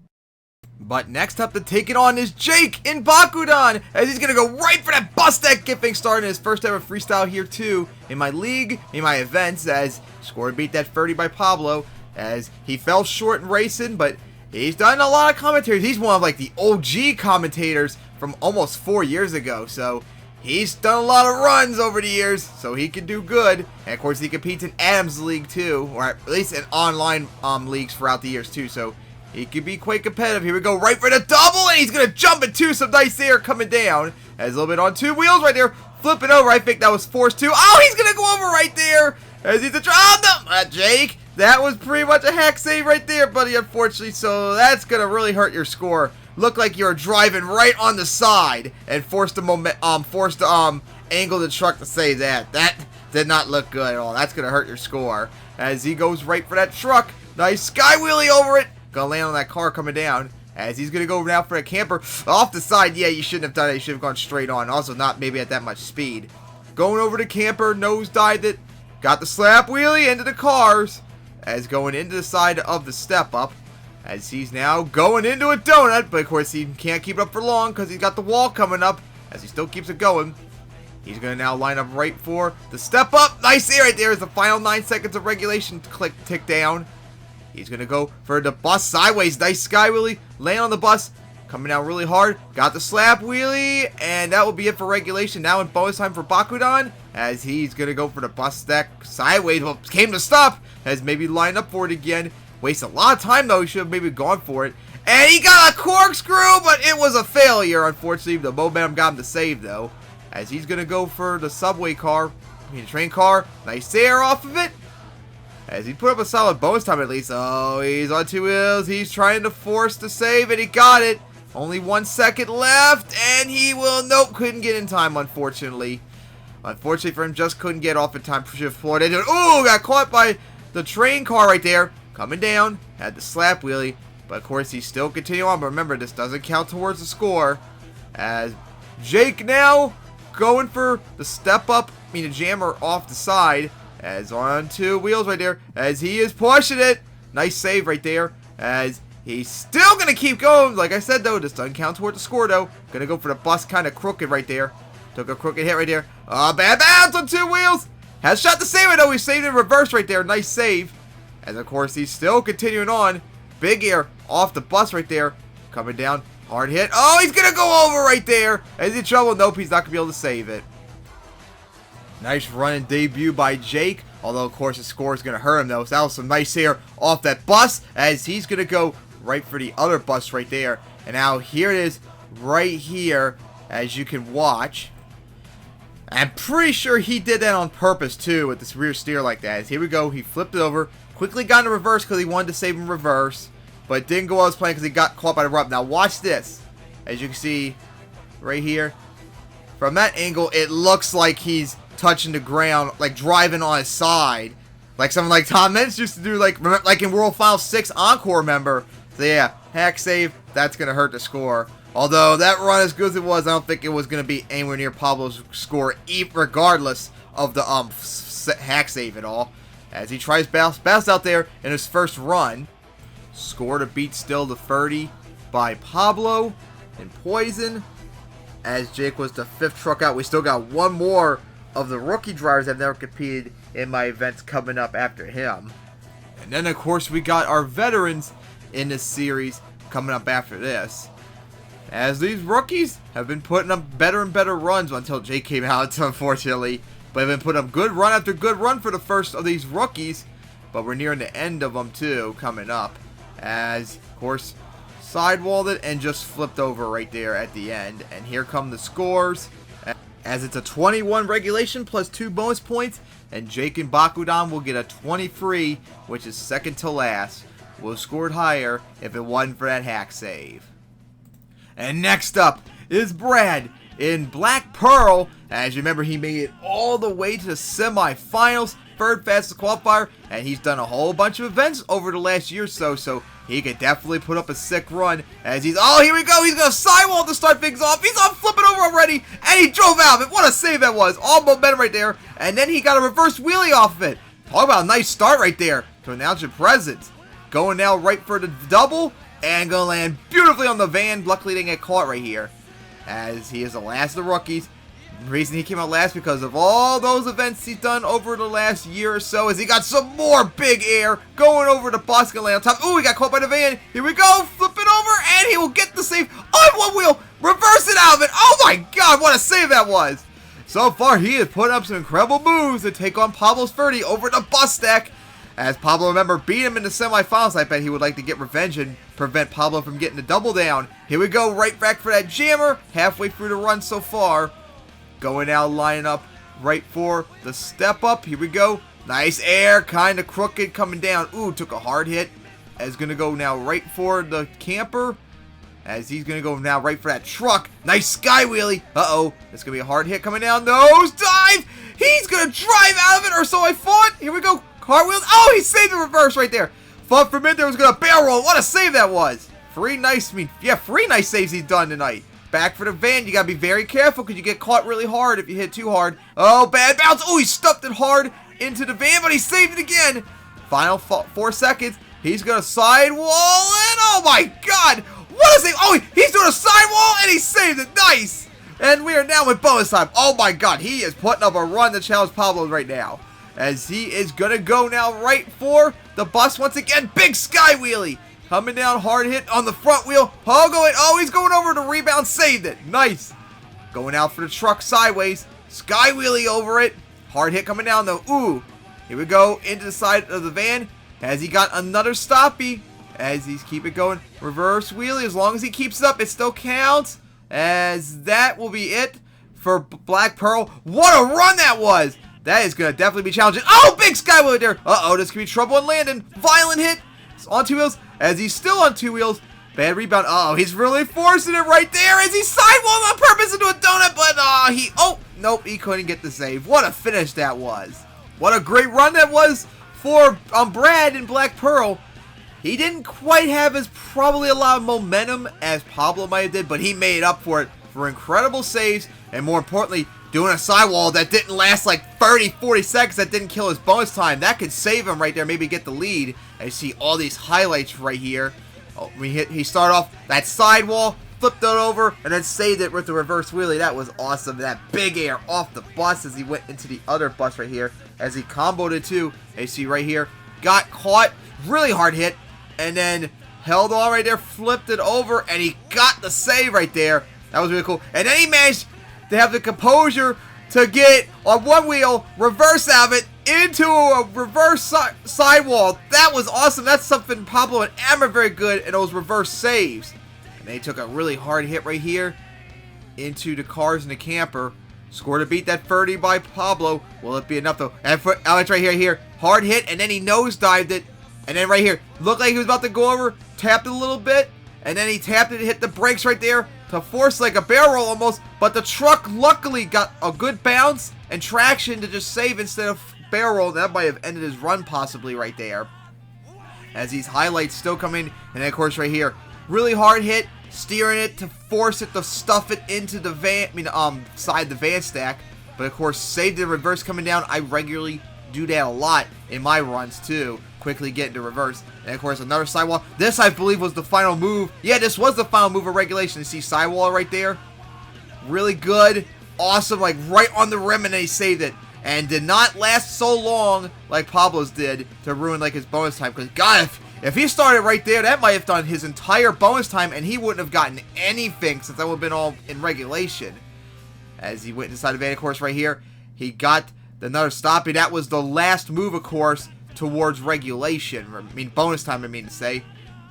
But next up to take it on is Jake in Bakudan, as he's going to go right for that bus deck gifting, starting his first ever freestyle here too in my league, in my events, as score beat that 30 by Pablo, as he fell short in racing, but he's done a lot of commentaries. He's one of like the OG commentators from almost 4 years ago, so he's done a lot of runs over the years, so he can do good. And of course he competes in Adam's League too, or at least in online leagues throughout the years too, so he could be quite competitive. Here we go, right for the double, and he's going to jump it too. Some nice air coming down. As a little bit on 2 wheels right there. Flipping over, I think that was forced to. Oh, he's going to go over right there. As he's a Jake, that was pretty much a hack save right there, buddy, unfortunately. So that's going to really hurt your score. Looked like you were driving right on the side and forced to angle the truck to save that. That did not look good at all. That's going to hurt your score. As he goes right for that truck. Nice sky wheelie over it. Gonna land on that car coming down, as he's gonna go now for a camper off the side. Yeah, you shouldn't have done it. You should have gone straight on. Also, not maybe at that much speed. Going over the camper, nosedived it, got the slap wheelie into the cars, as going into the side of the step up, as he's now going into a donut. But of course, he can't keep it up for long because he's got the wall coming up. As he still keeps it going, he's gonna now line up right for the step up. Nice air right there as the final 9 seconds of regulation tick down. He's going to go for the bus sideways. Nice sky wheelie. Land on the bus. Coming down really hard. Got the slap wheelie. And that will be it for regulation. Now in bonus time for Bakudan, as he's going to go for the bus deck sideways. Well, came to stop. Has maybe lined up for it again. Wasted a lot of time, though. He should have maybe gone for it. And he got a corkscrew, but it was a failure, unfortunately. The momentum got him to save, though. As he's going to go for the subway car. The train car. Nice air off of it. As he put up a solid bonus time at least. Oh, he's on 2 wheels. He's trying to force the save, and he got it. Only 1 second left, and he will... Nope, couldn't get in time, unfortunately. Unfortunately for him, just couldn't get off in time. Should have floored into it. Oh, got caught by the train car right there. Coming down. Had the slap wheelie. But, of course, he's still continuing on. But remember, this doesn't count towards the score. As Jake now going for the step up. The jammer off the side. As on 2 wheels right there, as he is pushing it. Nice save right there, as he's still going to keep going. Like I said, though, this doesn't count toward the score, though. Going to go for the bus, kind of crooked right there. Took a crooked hit right there. Bad bounce on 2 wheels. Has shot the save, though. He saved in reverse right there. Nice save. As, of course, he's still continuing on. Big air off the bus right there. Coming down. Hard hit. Oh, he's going to go over right there. Is he in trouble? Nope, he's not going to be able to save it. Nice run and debut by Jake, although of course the score is going to hurt him though. So that was some nice air off that bus, as he's going to go right for the other bus right there. And now here it is right here, as you can watch. I'm pretty sure he did that on purpose too, with this rear steer like that. As here we go, he flipped it over, quickly got in reverse because he wanted to save in reverse, but didn't go as planned because he got caught by the rub. Now watch this. As you can see right here, from that angle, it looks like he's touching the ground, like driving on his side, like something like Tom Menz used to do, like in World Final 6 Encore, remember? So yeah, hack save, that's going to hurt the score. Although that run, as good as it was, I don't think it was going to be anywhere near Pablo's score, regardless of the hack save at all. As he tries bounce out there in his first run. Score to beat still the 30 by Pablo and Poison. As Jake was the 5th truck out, we still got one more of the rookie drivers that have never competed in my events coming up after him. And then, of course, we got our veterans in this series coming up after this. As these rookies have been putting up better and better runs until Jake came out, unfortunately. But have been put up good run after good run for the first of these rookies. But we're nearing the end of them too, coming up. As, of course, sidewalled it and just flipped over right there at the end. And here come the scores. As it's a 21 regulation plus 2 bonus points. And Jake and Bakudan will get a 23, which is second to last. Would have scored higher if it wasn't for that hack save. And next up is Brad in Black Pearl. As you remember, he made it all the way to the semifinals, third fastest qualifier, and he's done a whole bunch of events over the last year or so, so he could definitely put up a sick run. As he's, oh, here we go, he's going to sidewall to start things off. He's on flipping over already, and he drove out of it. What a save that was. All momentum right there, and then he got a reverse wheelie off of it. Talk about a nice start right there to announce your presence. Going now right for the double, and going to land beautifully on the van. Luckily, they didn't get caught right here, as he is the last of the rookies. The reason he came out last because of all those events he's done over the last year or so, as he got some more big air going over the bus, gonna land on top. Ooh, he got caught by the van. Here we go, flip it over, and he will get the save on one wheel, reverse it out of it. Oh my God, what a save that was! So far, he has put up some incredible moves to take on Pablo's 30 over the bus stack. As Pablo, remember, beat him in the semifinals. I bet he would like to get revenge and prevent Pablo from getting the double down. Here we go, right back for that jammer. Halfway through the run so far. Going out, lining up right for the step up. Here we go. Nice air, kind of crooked coming down. Ooh, took a hard hit. As going to go now right for the camper. As he's going to go now right for that truck. Nice sky wheelie. Uh-oh. It's going to be a hard hit coming down. Nose dive. He's going to drive out of it, or so I thought. Here we go. Cartwheels. Oh, he saved the reverse right there. Thought for a minute there was going to barrel roll. What a save that was. Three nice saves he's done tonight. Back for the van. You got to be very careful because you get caught really hard if you hit too hard. Oh, bad bounce. Oh, he stuffed it hard into the van, but he saved it again. Final 4 seconds. He's going to sidewall it. Oh, my God. What a save. Oh, he's doing a sidewall, and he saved it. Nice. And we are now with bonus time. Oh, my God. He is putting up a run to challenge Pablo right now. As he is going to go now right for the bus once again. Big sky wheelie. Coming down, hard hit on the front wheel. Oh, he's going over the rebound. Saved it. Nice. Going out for the truck sideways. Sky wheelie over it. Hard hit coming down though. Ooh. Here we go into the side of the van. As he got another stoppie. As he's keep it going. Reverse wheelie. As long as he keeps it up, it still counts. As that will be it for Black Pearl. What a run that was. That is going to definitely be challenging. Oh, big sky wheelie there. Uh-oh, this could be trouble in landing. Violent hit. It's on 2 wheels. As he's still on 2 wheels. Bad rebound. Oh, he's really forcing it right there as he sidewalled on purpose into a donut. But, nope, he couldn't get the save. What a finish that was. What a great run that was for Brad in Black Pearl. He didn't quite have as probably a lot of momentum as Pablo might have did, but he made up for it for incredible saves and more importantly, doing a sidewall that didn't last like 30, 40 seconds, that didn't kill his bonus time. That could save him right there, maybe get the lead. I see all these highlights right here. Oh, he started off that sidewall, flipped it over, and then saved it with the reverse wheelie. That was awesome. That big air off the bus as he went into the other bus right here. As he comboed it too. You see right here, got caught, really hard hit, and then held on right there, flipped it over, and he got the save right there. That was really cool. And then he managed to have the composure to get on one wheel, reverse out of it, into a reverse sidewall. That was awesome. That's something Pablo and Am are very good in, those reverse saves. And they took a really hard hit right here into the cars and the camper. Score to beat that 30 by Pablo. Will it be enough though? And for Alex right here. Hard hit, and then he nosedived it. And then right here, looked like he was about to go over, tapped it a little bit, and then he tapped it, hit the brakes right there to force like a barrel roll almost. But the truck luckily got a good bounce and traction to just save instead of barrel roll. That might have ended his run possibly right there. As these highlights still come in, and then of course right here, really hard hit, steering it to force it to stuff it into the van, side the van stack. But of course, saved the reverse coming down. I regularly do that a lot in my runs too. Quickly get into reverse. And of course, another sidewall. This, I believe, was the final move. Yeah, this was the final move of regulation. You see sidewall right there? Really good. Awesome, like right on the rim, and they saved it. And did not last so long like Pablo's did to ruin like his bonus time. Because, God, if he started right there, that might have done his entire bonus time, and he wouldn't have gotten anything since that would have been all in regulation. As he went inside the van, of course, right here, he got Another stoppie. That was the last move, of course, towards regulation. I mean, bonus time, I mean to say.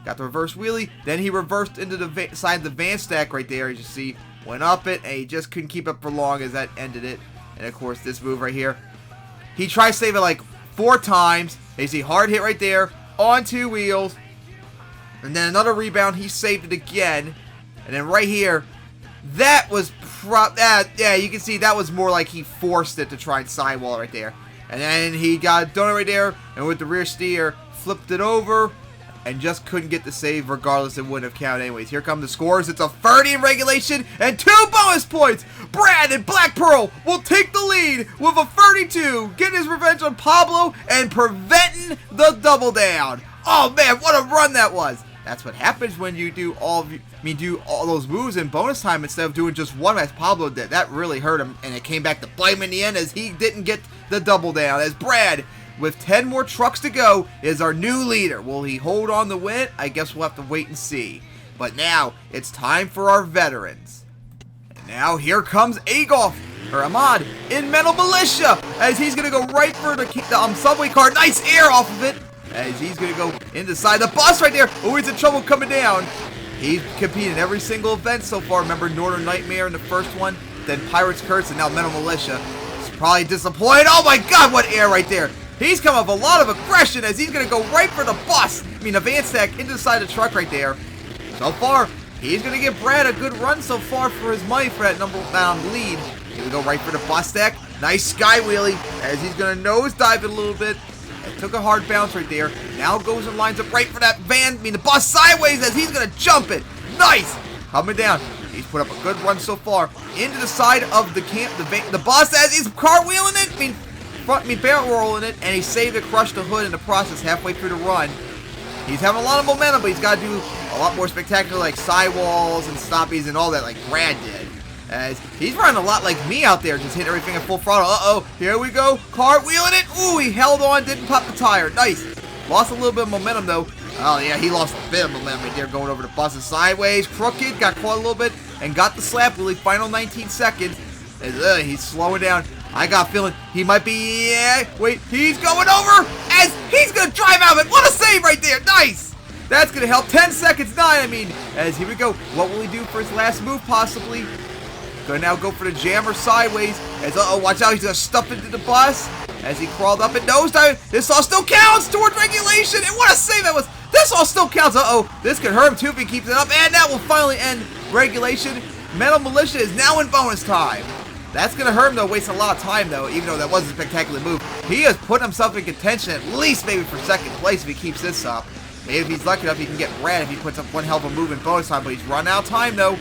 Got the reverse wheelie. Then he reversed into the side of the van stack right there, as you see. Went up it, and he just couldn't keep up for long as that ended it. And, of course, this move right here. He tried to save it like 4 times. You see, hard hit right there on 2 wheels. And then another rebound. He saved it again. And then right here, that was yeah, you can see that was more like he forced it to try and sidewall right there. And then he got a donut right there, and with the rear steer, flipped it over, and just couldn't get the save. Regardless, it wouldn't have counted anyways. Here come the scores. It's a 30 in regulation and 2 bonus points. Brad and Black Pearl will take the lead with a 32, getting his revenge on Pablo and preventing the double down. Oh man, what a run that was! That's what happens when you do all those moves in bonus time instead of doing just one as Pablo did. That really hurt him, and it came back to bite him in the end as he didn't get the double down. As Brad, with 10 more trucks to go, is our new leader. Will he hold on to win? I guess we'll have to wait and see. But now, it's time for our veterans. And now, here comes Ahmad in Metal Militia, as he's going to go right for the subway car. Nice air off of it, as he's going to go inside the bus right there. Oh, he's in trouble coming down. He's competed in every single event so far. Remember Northern Nightmare in the first one, then Pirate's Curse, and now Metal Militia. He's probably disappointed. Oh my god, what air right there. He's come up with a lot of aggression as he's going to go right for the bus. The van stack into the side of the truck right there. So far, he's going to give Brad a good run so far for his money for that number one lead. Here we go right for the bus stack. Nice sky wheelie as he's going to nosedive it a little bit. It took a hard bounce right there. Now goes and lines up right for that the bus sideways as he's going to jump it. Nice! Coming down. He's put up a good run so far. Into the side of the bus as he's cartwheeling it. Barrel rolling it. And he saved it, crushed the hood in the process halfway through the run. He's having a lot of momentum, but he's got to do a lot more spectacular like sidewalls and stoppies and all that like Brad did. As he's running a lot like me out there, just hitting everything at full throttle. Uh-oh, here we go. Cartwheeling it. Ooh, he held on, didn't pop the tire. Nice. Lost a little bit of momentum, though. Oh, yeah, he lost a bit of momentum right there going over the buses sideways. Crooked, got caught a little bit, and got the slap wheelie. Final 19 seconds. As, he's slowing down. I got a feeling he might be... wait, he's going over as he's going to drive out of it. What a save right there. Nice. That's going to help. 10 seconds, 9, as here we go. What will he do for his last move, possibly? Gonna now go for the jammer sideways. As watch out, he's gonna stuff into the bus. As he crawled up and nosedive. This all still counts towards regulation. And what a save that was. This all still counts. This could hurt him too if he keeps it up. And that will finally end regulation. Metal Militia is now in bonus time. That's gonna hurt him though, wasting a lot of time though, even though that was a spectacular move. He has put himself in contention at least maybe for second place if he keeps this up. Maybe if he's lucky enough he can get Brad if he puts up one hell of a move in bonus time, but he's run out of time though.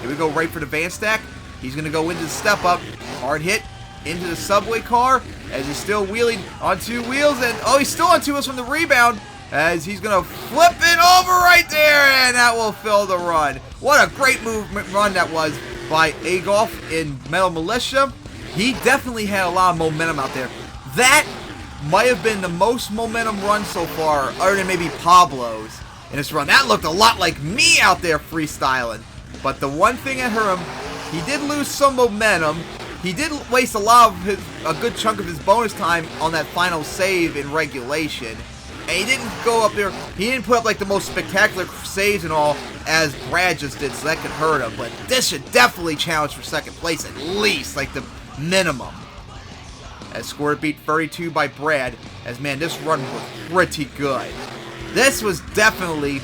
Here we go right for the van stack. He's going to go into the step up. Hard hit into the subway car as he's still wheeling on 2 wheels. And, he's still on 2 wheels from the rebound as he's going to flip it over right there. And that will fill the run. What a great run that was by Agolf in Metal Militia. He definitely had a lot of momentum out there. That might have been the most momentum run so far, other than maybe Pablo's in this run. That looked a lot like me out there freestyling. But the one thing that hurt him, he did lose some momentum. He did waste a good chunk of his bonus time on that final save in regulation. And he didn't go up there. He didn't put up like the most spectacular saves and all as Brad just did, so that could hurt him. But this should definitely challenge for second place at least, like the minimum. As score beat 32 by Brad. As man, this run was pretty good. This was definitely,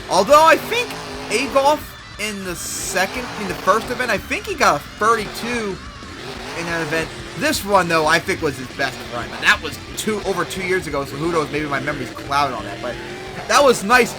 although I think Agolf in the first event, I think he got a 32 in that event. This one, though, I think was his best run. And that was over 2 years ago, so who knows, maybe my memory's clouded on that. But that was nice.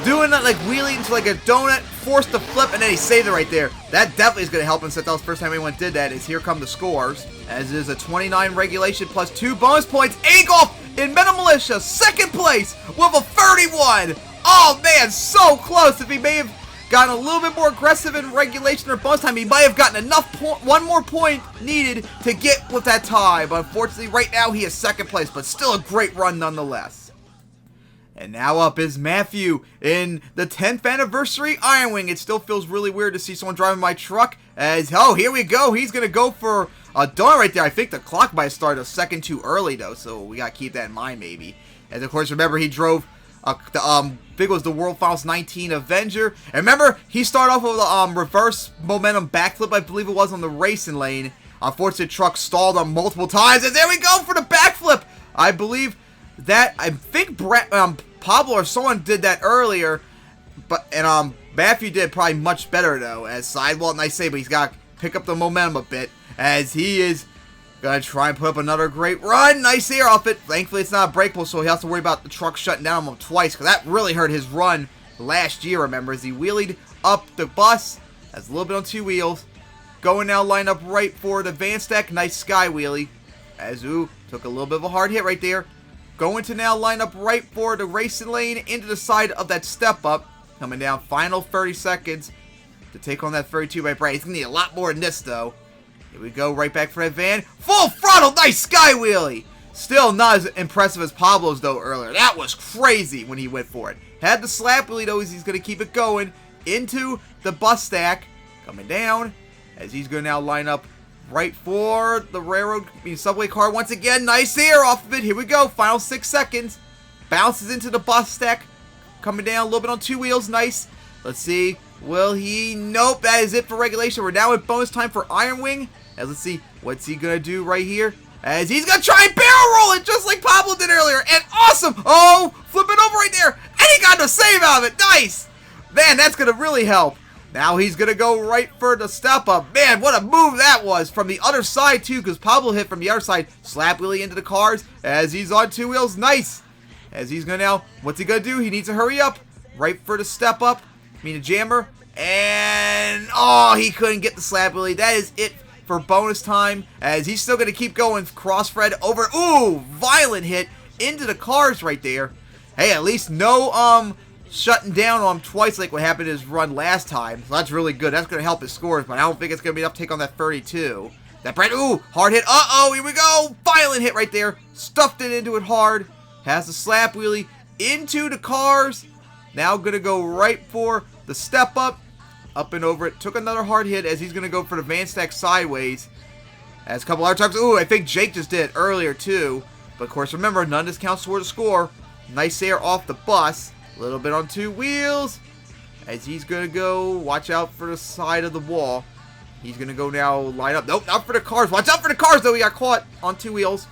Doing that, like, wheeling into, like, a donut, forced the flip, and then he saved it right there. That definitely is going to help him since that was the first time anyone did that. Is here come the scores. As is a 29 regulation plus 2 bonus points. Agolf in Metal Militia, second place with a 31. Oh, man, so close. If he may have gotten a little bit more aggressive in regulation or bonus time, he might have gotten enough one more point needed to get with that tie. But unfortunately, right now, he is second place, but still a great run nonetheless. And now up is Matthew in the 10th anniversary Iron Wing. It still feels really weird to see someone driving my truck as, here we go. He's going to go for donut right there. I think the clock might have started a second too early, though, so we got to keep that in mind, maybe. And, of course, remember, he drove, I think it was the World Finals 19 Avenger. And remember, he started off with a reverse momentum backflip, I believe it was, on the racing lane. Unfortunately, the truck stalled on multiple times, and there we go for the backflip. I believe that, I think Pablo or someone did that earlier, and Matthew did probably much better, though, as sidewall, nice save, but he's got to pick up the momentum a bit, as he is going to try and put up another great run. Nice air off it. Thankfully, it's not breakable, so he has to worry about the truck shutting down on him twice, because that really hurt his run last year, remember, as he wheelied up the bus, has a little bit on two wheels, going now line up right for the van stack. Nice sky wheelie, as took a little bit of a hard hit right there. Going to now line up right for the racing lane into the side of that step up. Coming down, final 30 seconds to take on that 32 by Brad. He's going to need a lot more than this, though. Here we go, right back for that van. Full throttle, nice sky wheelie. Still not as impressive as Pablo's, though, earlier. That was crazy when he went for it. Had the slap wheelie, though, as he's going to keep it going into the bus stack. Coming down, as he's going to now line up right for the subway car once again. Nice air off of it. Here we go, final 6 seconds. Bounces into the bus stack. Coming down a little bit on two wheels. Nice. Let's see. Will he? Nope. That is it for regulation. We're now at bonus time for Iron Wing. As let's see. What's he going to do right here? As he's going to try and barrel roll it just like Pablo did earlier. And awesome. Oh, flip it over right there. And he got the save out of it. Nice. Man, that's going to really help. Now he's going to go right for the step up. Man, what a move that was from the other side, too, because Pablo hit from the other side. Slap wheelie into the cars as he's on two wheels. Nice. As he's going to now, what's he going to do? He needs to hurry up. Right for the step up. The jammer. And, oh, he couldn't get the slap wheelie. That is it for bonus time. As he's still going to keep going. Cross Fred over. Ooh, violent hit into the cars right there. Hey, at least no, shutting down on him twice like what happened in his run last time. So that's really good. That's going to help his scores, but I don't think it's going to be enough to take on that 32. That Brad, ooh, hard hit. Uh-oh, here we go. Violent hit right there. Stuffed it into it hard. Has the slap wheelie into the cars. Now going to go right for the step up. Up and over it. Took another hard hit as he's going to go for the van stack sideways. As a couple other times. Ooh, I think Jake just did it earlier too. But of course, remember, none of this counts toward the score. Nice air off the bus. A little bit on two wheels. As he's going to go. Watch out for the side of the wall. He's going to go now line up. Nope, not for the cars. Watch out for the cars, though. He got caught on two wheels.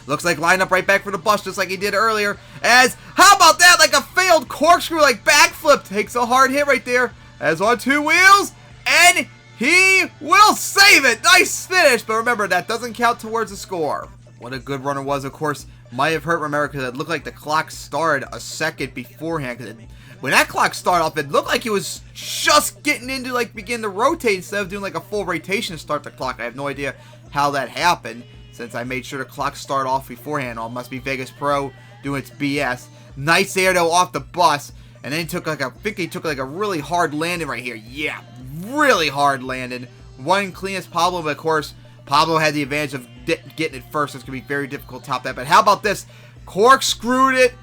Looks like line up right back for the bus just like he did earlier. As, how about that? Like a failed corkscrew, like backflip. Takes a hard hit right there. As on two wheels. And he will save it. Nice finish. But remember, that doesn't count towards the score. What a good runner was, of course. Might have hurt, remember, because it looked like the clock started a second beforehand. Because when that clock started off, it looked like it was just getting into, like, begin to rotate instead of doing, like, a full rotation to start the clock. I have no idea how that happened, since I made sure the clock started off beforehand. Oh, must be Vegas Pro doing its BS. Nice air, though, off the bus. And then he took, like, I think he took, like, a really hard landing right here. Yeah, really hard landing. One cleanest Pablo, but, of course, Pablo had the advantage of getting it first. So it's going to be very difficult to top that. But how about this? Corkscrewed it.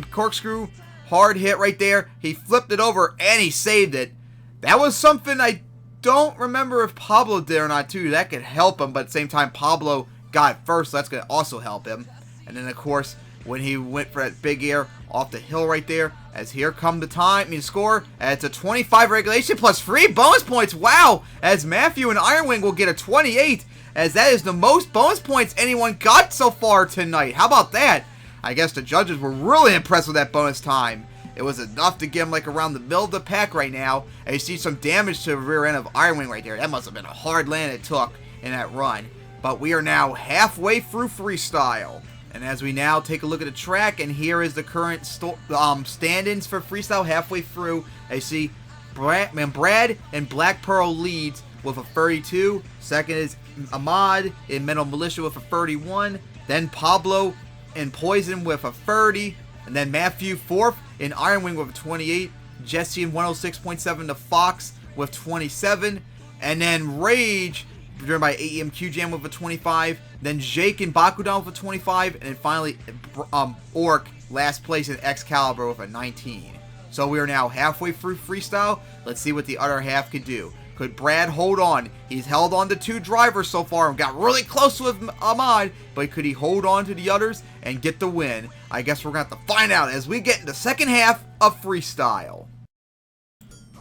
Corkscrew. Hard hit right there. He flipped it over and he saved it. That was something I don't remember if Pablo did or not, too. That could help him. But at the same time, Pablo got it first. So that's going to also help him. And then, of course, when he went for that big air off the hill right there, as here come the score. It's a 25 regulation plus 3 bonus points. Wow. As Matthew and Ironwing will get a 28. As that is the most bonus points anyone got so far tonight. How about that? I guess the judges were really impressed with that bonus time. It was enough to get him like around the middle of the pack right now. And you see some damage to the rear end of Ironwing right there. That must have been a hard land it took in that run. But we are now halfway through Freestyle. And as we now take a look at the track, and here is the current stand-ins for Freestyle halfway through. I see Brad and Black Pearl leads with a 32. Second is Ahmad in Mental Militia with a 31. Then Pablo and Poison with a 30. And then Matthew fourth in Iron Wing with a 28. Jesse in 106.7 to Fox with 27. And then Rage, driven by AEMQ Jam with a 25. Then Jake and Bakudan with a 25. And then finally, Orc, last place in Excalibur with a 19. So we are now halfway through Freestyle. Let's see what the other half can do. Could Brad hold on? He's held on to 2 drivers so far and got really close with Ahmad, but could he hold on to the others and get the win? I guess we're going to have to find out as we get in the second half of Freestyle.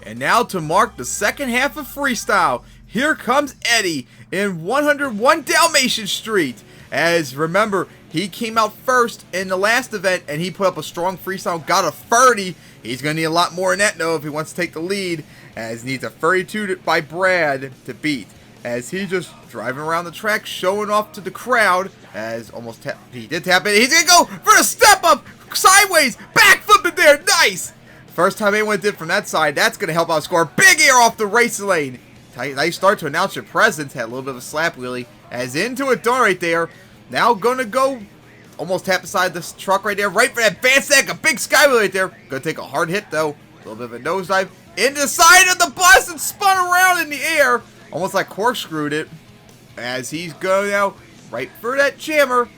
And now to mark the second half of Freestyle, here comes Eddie in 101 Dalmatian Street. As remember, he came out first in the last event and he put up a strong freestyle, got a 30. He's going to need a lot more than that though if he wants to take the lead, as he needs a 32 by Brad to beat. As he just driving around the track, showing off to the crowd, as he did tap it. He's going to go for the step up, sideways, backflip it there, nice! First time anyone did from that side, that's going to help out score. Big air off the race lane. Nice start to announce your presence. Had a little bit of a slap wheelie. As into a door right there. Now going to go almost tap beside this truck right there. Right for that bandstand. A big sky wheel right there. Going to take a hard hit though. A little bit of a nosedive. Into the side of the bus and spun around in the air. Almost like corkscrewed it. As he's going now right for that jammer.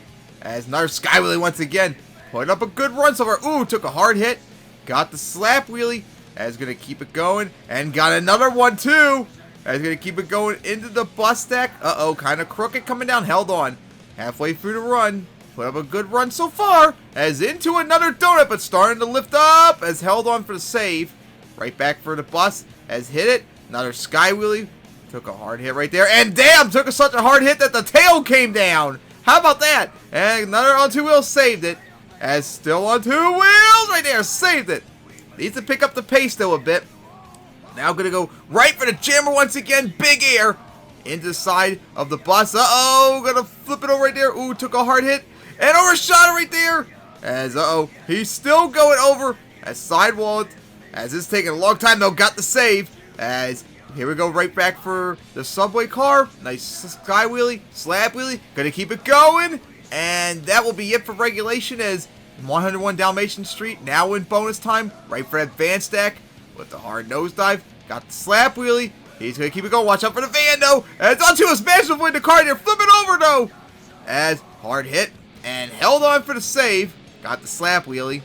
As another sky wheelie once again. Put up a good run so far. Ooh, took a hard hit. Got the slap wheelie. As going to keep it going. And got another one too. As going to keep it going into the bus stack. Uh-oh, kind of crooked coming down. Held on. Halfway through the run. Put up a good run so far. As into another donut, but starting to lift up. As held on for the save. Right back for the bus. As hit it. Another sky wheelie. Took a hard hit right there. And damn, took such a hard hit that the tail came down. How about that? And another on 2 wheels saved it. As still on 2 wheels right there. Saved it. Needs to pick up the pace though a bit. Now going to go right for the jammer once again. Big air into the side of the bus. Uh-oh. Going to flip it over right there. Ooh, took a hard hit. And overshot it right there. As, uh-oh. He's still going over. As sidewalled. As it's taking a long time though. Got the save. As here we go right back for the subway car. Nice sky wheelie. Slap wheelie. Going to keep it going. And that will be it for regulation as 101 Dalmatian Street now in bonus time. Right for that van stack. With the hard nosedive, got the slap wheelie. He's going to keep it going. Watch out for the van, though. And it's onto a smash avoid the car there. Flip it over, though. As hard hit and held on for the save. Got the slap wheelie.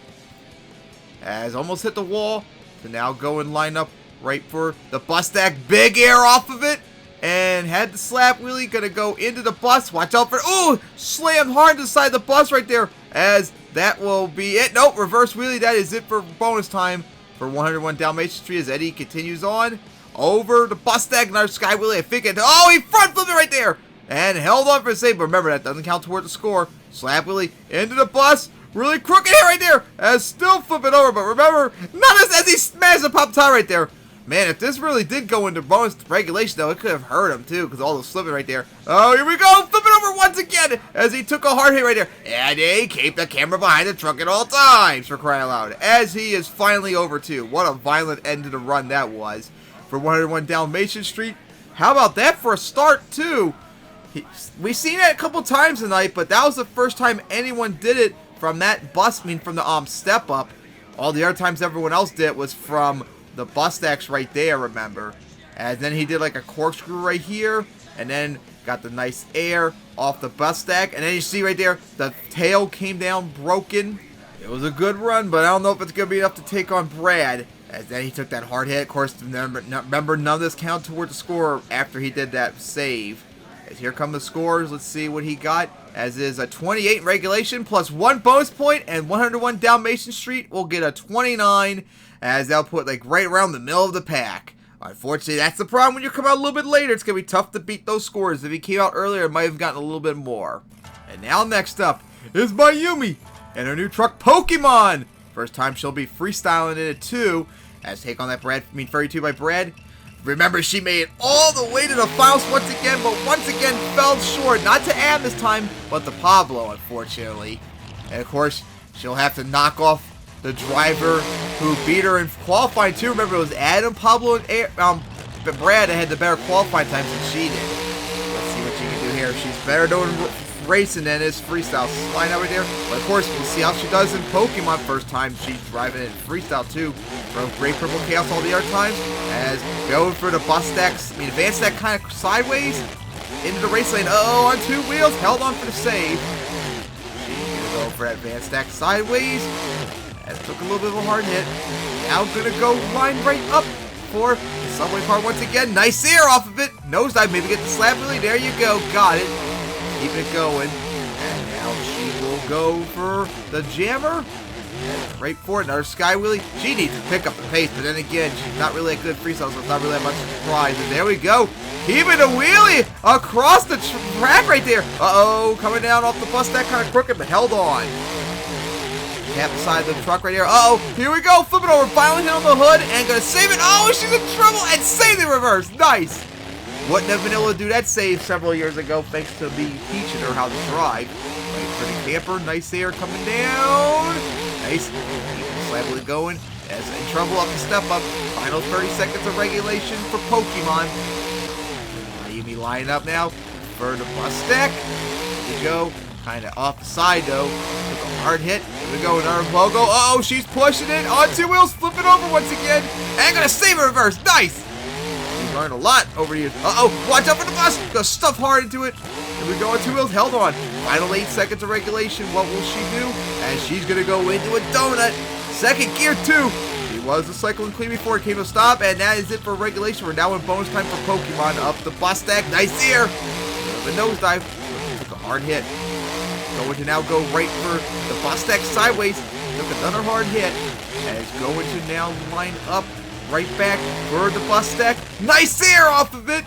As almost hit the wall. So now go and line up right for the bus stack. Big air off of it. And had the slap wheelie. Going to go into the bus. Watch out for... Ooh! Slammed hard to the side of the bus right there. As that will be it. Nope, reverse wheelie. That is it for bonus time. For 101 Dalmatian Street as Eddie continues on. Over the bus stack, another sky wheelie. I think it. Oh, he front flipped it right there. And held on for a save. But remember, that doesn't count toward the score. Slap wheelie into the bus. Really crooked hit right there. As still flip it over. But remember, not as he smashed the pop tie right there. Man, if this really did go into bonus regulation, though, it could have hurt him, too, because all the slipping right there. Oh, here we go. Flip it over once again as he took a hard hit right there. And he keep the camera behind the truck at all times, for crying out loud. As he is finally over, too. What a violent end to the run that was for 101 Dalmatian Street. How about that for a start, too? We've seen it a couple times tonight, but that was the first time anyone did it from that bus, from the step up. All the other times everyone else did it was from the bus stacks right there, remember. And then he did like a corkscrew right here. And then got the nice air off the bus stack. And then you see right there, the tail came down broken. It was a good run, but I don't know if it's going to be enough to take on Brad. As then he took that hard hit. Of course, remember none of this counted toward the score after he did that save. As here come the scores. Let's see what he got. As is a 28 in regulation plus 1 bonus point. And 101 Dalmatian Street will get a 29. As they'll put like right around the middle of the pack. Unfortunately, that's the problem when you come out a little bit later. It's going to be tough to beat those scores. If he came out earlier, it might have gotten a little bit more. And now next up is Mayumi and her new truck Pokemon. First time she'll be freestyling in it too. As take on that 32 by Brad. Remember, she made it all the way to the finals once again, but once again fell short. Not to Adam this time, but to Pablo, unfortunately. And of course, she'll have to knock off the driver who beat her in qualifying too. Remember, it was Adam, Pablo, and Brad that had the better qualifying times than she did. Let's see what she can do here. She's better doing racing than is freestyle. Sliding over there. But of course, we'll see how she does in Pokemon. First time she's driving in freestyle too. From Great Purple Chaos all the other times. As going for the bus stacks. Advanced stack kind of sideways into the race lane. Oh, on 2 wheels. Held on for the save. She's going to go for that advanced stack sideways. As took a little bit of a hard hit. Now gonna go line right up for the subway car once again. Nice air off of it. Nosedive, maybe get the slap wheelie. There you go. Got it. Keep it going. And now she will go for the jammer. And right for it. Another sky wheelie. She needs to pick up the pace, but then again, she's not really a good freestyle, so it's not really that much surprise. And there we go. Keeping a wheelie across the track right there. Uh-oh, coming down off the bus stack, kind of crooked, but held on. Tap the side of the truck right here. Uh-oh, here we go. Flip it over, finally hit on the hood, and gonna save it. Oh, she's in trouble, and save the reverse. Nice. Wouldn't have been able to do that save several years ago, thanks to me teaching her how to drive. Right for the camper, nice air coming down. Nice. Keep the slab wheelie going. As in trouble up the step up. Final 30 seconds of regulation for Pokemon. Mayumi lining up now for the bus stack. Here we go. Kind of off the side though. Took a hard hit. Here we go. Another logo. Uh oh, she's pushing it on 2 wheels. Flip it over once again. And gonna save a reverse. Nice. She's learned a lot over the years. Uh oh, watch out for the bus. Gonna stuff hard into it. Here we go on 2 wheels. Held on. Final 8 seconds of regulation. What will she do? And she's gonna go into a donut. Second gear 2. She was the cycling clean before it came to a stop, and that is it for regulation. We're now in bonus time for Pokemon. Up the bus stack. Nice air. The nosedive. Took a hard hit. Going to now go right for the bus stack sideways. Took another hard hit. And is going to now line up right back for the bus stack. Nice air off of it.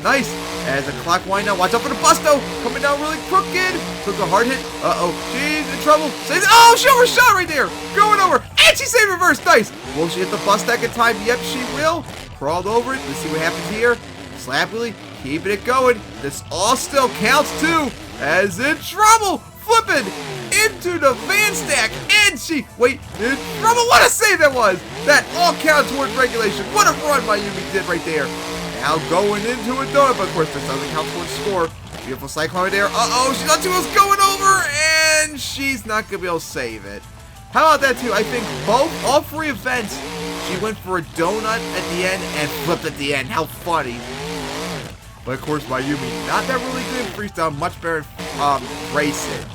Nice. As the clock wind down. Watch out for the bus though. Coming down really crooked. Took a hard hit. Uh-oh. She's in trouble. Oh, she overshot right there. Going over. And she saved reverse. Nice. Will she hit the bus stack in time? Yep, she will. Crawled over it. Let's see what happens here. Slap wheelie. Keeping it going. This all still counts too. As in trouble. Flipping into the van stack. And she, wait, in trouble. What a save that was. That all counts towards regulation. What a run Mayumi did right there. Now going into a donut, but of course this doesn't count towards score. Beautiful cyclone right there. Uh-oh, she's on 2 wheels going over, and she's not going to be able to save it. How about that too? I think all 3 events, she went for a donut at the end and flipped at the end. How funny. But of course Mayumi, not that really good in freestyle, much better racing.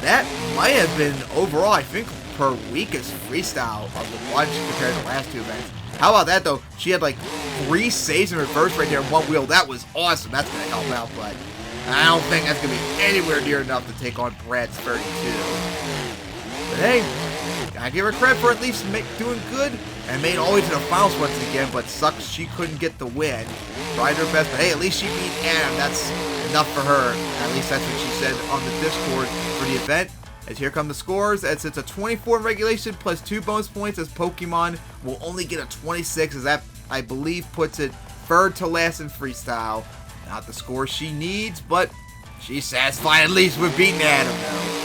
That might have been overall, I think, her weakest freestyle of the bunch compared to the last 2 events. How about that though? She had like 3 saves in reverse right there in 1 wheel. That was awesome. That's going to help out, but I don't think that's going to be anywhere near enough to take on Brad's 32. But hey, gotta give her credit for at least doing good, and made all the way to the finals once again, but sucks she couldn't get the win. Tried her best, but hey, at least she beat Adam. That's enough for her. At least that's what she said on the Discord for the event. As here come the scores, as it's a 24 in regulation plus 2 bonus points, as Pokemon will only get a 26, as that, I believe, puts it third to last in freestyle. Not the score she needs, but she's satisfied at least with beating Adam, though.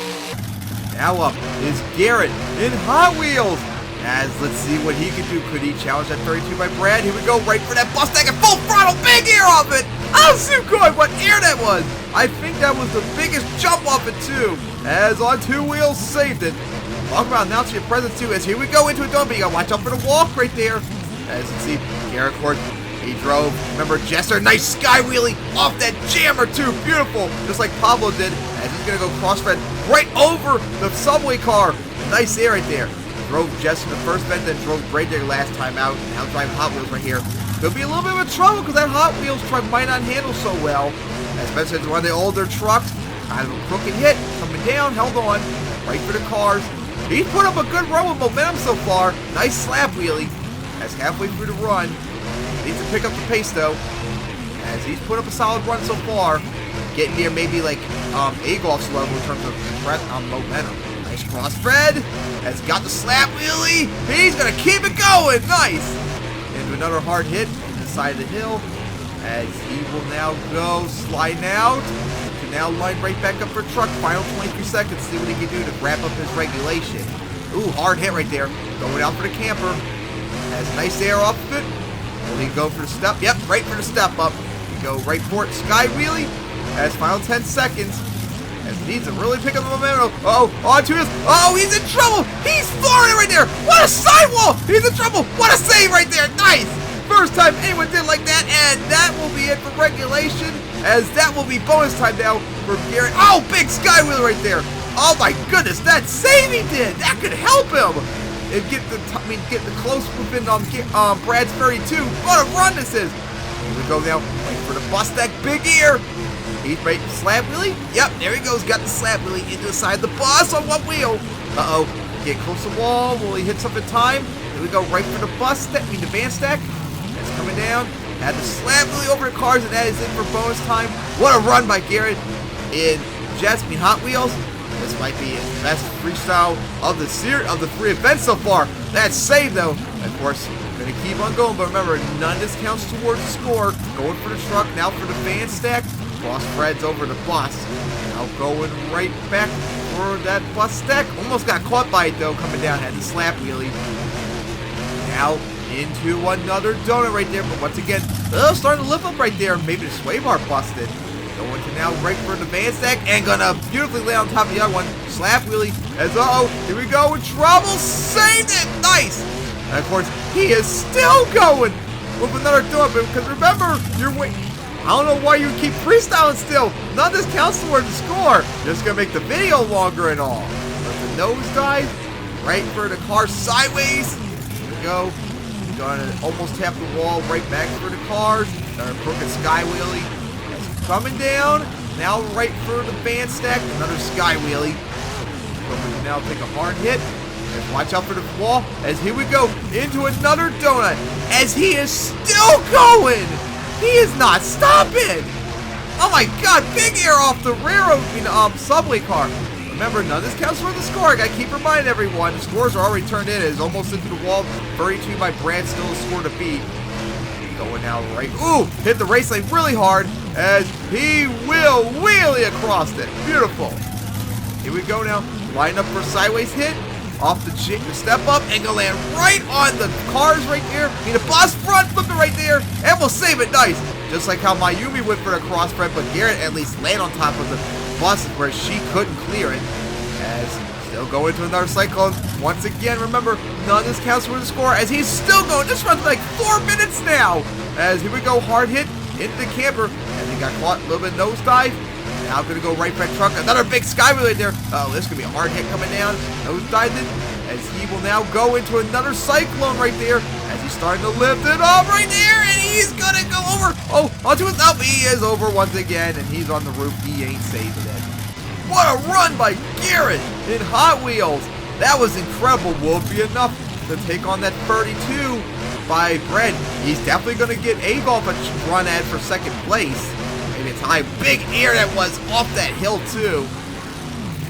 Now up is Garrett in Hot Wheels. As let's see what he can do. Could he challenge that 32 by Brad? Here we go, right for that bus stack and full throttle, big air off it. Oh, so good, what air that was. I think that was the biggest jump off it too, as on 2 wheels saved it. Talk about announcing your presence too, as here we go into a dump. You gotta watch out for the walk right there. As you see, Garrett Court, he drove, remember Jester, nice sky wheelie off that jammer too, beautiful, just like Pablo did, as he's gonna go cross-fed right over the subway car. Nice air right there. Drove Jester the first event, then drove Braid there last time out. Now driving Hot Wheels right here. Could be a little bit of trouble because that Hot Wheels truck might not handle so well. Especially as one of the older trucks. Kind of a crooked hit. Coming down, held on. Right for the cars. He's put up a good run with momentum so far. Nice slap wheelie. As halfway through the run. Needs to pick up the pace though. As he's put up a solid run so far. Getting near maybe like Agolf's level in terms of momentum. Nice cross-fed. Has got the slap wheelie. He's going to keep it going. Nice. Into another hard hit on the side of the hill. As he will now go sliding out. To now line right back up for truck. Final 23 seconds. See what he can do to wrap up his regulation. Ooh, hard hit right there. Going out for the camper. Has nice air off of it. Will he go for the step? Yep, right for the step up. He go right for it. Sky wheelie. As final 10 seconds. As he needs to really pick up the momentum. Oh, on to his. Oh, he's in trouble. He's flooring it right there. What a sidewall. He's in trouble. What a save right there. Nice. First time anyone did like that. And that will be it for regulation. As that will be bonus time now for Garrett. Oh, big sky wheel right there. Oh my goodness. That save he did. That could help him. and get the close within Brad's 32. What a run this is! Here we go now. Wait for the bust that big ear. He's right. Slab wheelie? Yep, there he goes. Got the slab wheelie into the side of the bus on one wheel. Uh-oh. Get close to the wall. Will he hit something in time? Here we go. Right for the bus stack. The van stack. That's coming down. Had the slab wheelie over the cars, and that is it for bonus time. What a run by Garrett in Hot Wheels. This might be the best freestyle of the the 3 events so far. That's saved though. Of course, gonna keep on going, but remember, none of this counts towards the score. Going for the truck, now for the van stack. Cross Fred's over the bus. Now going right back for that bus stack. Almost got caught by it though, coming down, had the slap wheelie. Now into another donut right there, but once again, starting to lift up right there. Maybe the sway bar busted. Going to now right for the van stack and gonna beautifully lay on top of the other one. Slap wheelie as here we go in trouble. Saved it! Nice! And of course, he is still going with another donut because remember, you're waiting. I don't know why you keep freestyling still. None of this counts towards the score. Just gonna make the video longer and all. But the nosedive, right for the car sideways. Here we go. Gonna almost tap the wall right back for the cars. Another crooked sky wheelie. That's coming down. Now right for the van stack. Another sky wheelie. Going to now take a hard hit. And watch out for the wall. As here we go into another donut. As he is still going. He is not stopping! Oh my god, big air off the railroad subway car. Remember, none of this counts for the score. I gotta keep reminding everyone, the scores are already turned in. It's almost into the wall. 32 by Brad, still a score to beat. Going now right. Ooh, hit the race lane really hard as he will wheelie across it. Beautiful. Here we go now. Line up for a sideways hit. Off the step up and gonna land right on the cars right there. The bus front flipping right there, and we'll save it nice. Just like how Mayumi went for the cross front, but Garrett at least landed on top of the bus where she couldn't clear it. As still going to another cyclone. Once again, remember, none of this counts for the score as he's still going. This runs like 4 minutes now. As here we go, hard hit into the camper, and he got caught a little bit nosedive. Now gonna go right back truck. Another big sky wheel right there. Oh, this could be a hard hit coming down. Nosedive it. As he will now go into another cyclone right there. As he's starting to lift it up right there. And he's gonna go over. Oh, onto his up. He is over once again. And he's on the roof. He ain't saving it. What a run by Garrett in Hot Wheels. That was incredible. Will it be enough to take on that 32 by Brent? He's definitely gonna get a golf run at for second place. Maybe it's high. Big air that was off that hill too.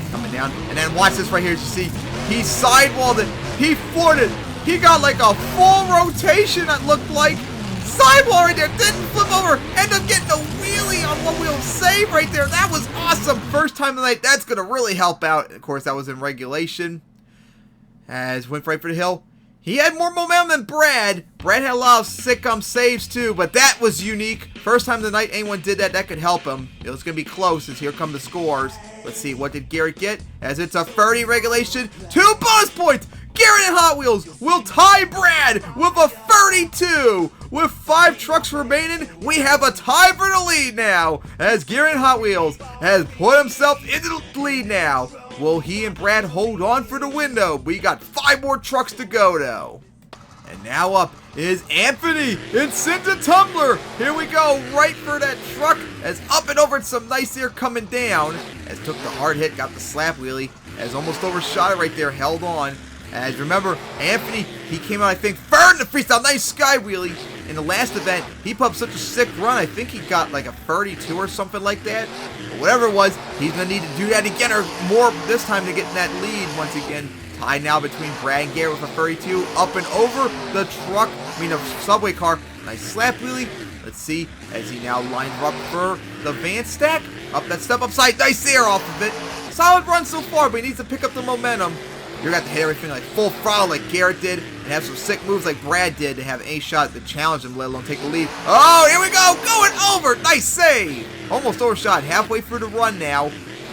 Coming down. And then watch this right here. As you see, he sidewalled it. He floored it. He got like a full rotation that looked like. Sidewall right there. Didn't flip over. Ended up getting a wheelie on one wheel save right there. That was awesome. First time tonight. That's going to really help out. Of course, that was in regulation. As went right for the hill. He had more momentum than Brad. Brad had a lot of sick saves too, but that was unique. First time tonight anyone did that, that could help him. It was going to be close as here come the scores. Let's see, what did Garrett get? As it's a 30 regulation, 2 bonus points. Garrett and Hot Wheels will tie Brad with a 32. With 5 trucks remaining, we have a tie for the lead now. As Garrett and Hot Wheels has put himself into the lead now. Will he and Brad hold on for the win though? We got 5 more trucks to go though. And now up is Anthony in Vincent Tumbler. Here we go, right for that truck. As up and over, some nice air coming down. As took the hard hit, got the slap wheelie. As almost overshot it right there, held on. As remember, Anthony, he came out I think third in the freestyle. Nice sky wheelie. In the last event, he put up such a sick run. I think he got like a 32 or something like that. But whatever it was, he's going to need to do that again or more this time to get in that lead once again. Tied now between Brad and Garrett with a 32. Up and over the truck, the subway car. Nice slap wheelie. Let's see as he now lines up for the van stack. Up that step upside. Nice air off of it. Solid run so far, but he needs to pick up the momentum. You're going to have to hit everything like full throttle like Garrett did and have some sick moves like Brad did to have a shot to challenge him, let alone take the lead. Oh, here we go. Going over. Nice save. Almost overshot. Halfway through the run now.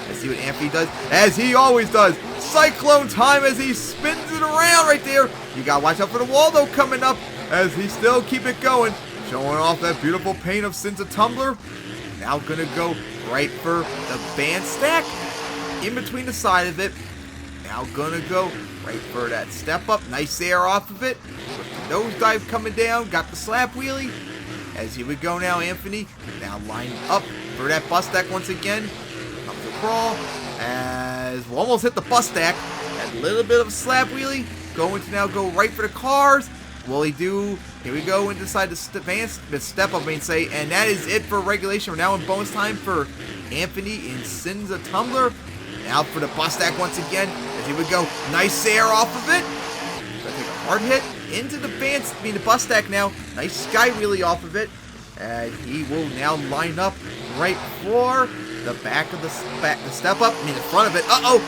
Let's see what Anthony does, as he always does. Cyclone time as he spins it around right there. You got to watch out for the wall, though, coming up as he still keep it going. Showing off that beautiful paint of Vincent Tumbler. Now going to go right for the band stack in between the side of it. now gonna go right for that step up. Nice air off of it. With the nosedive coming down. Got the slap wheelie. As he would go now, Anthony. Now line up for that bus stack once again. Comes the crawl. As we'll almost hit the bus stack. That little bit of a slap wheelie. Going to now go right for the cars. Will he do? Here we go inside the step up, and that is it for regulation. We're now in bonus time for Anthony in Sins a Tumbler. Now for the bus stack once again, as he would go. Nice air off of it. Gonna take a hard hit into the the bus stack now. Nice sky wheelie off of it. And he will now line up right for the back of the step up. The front of it.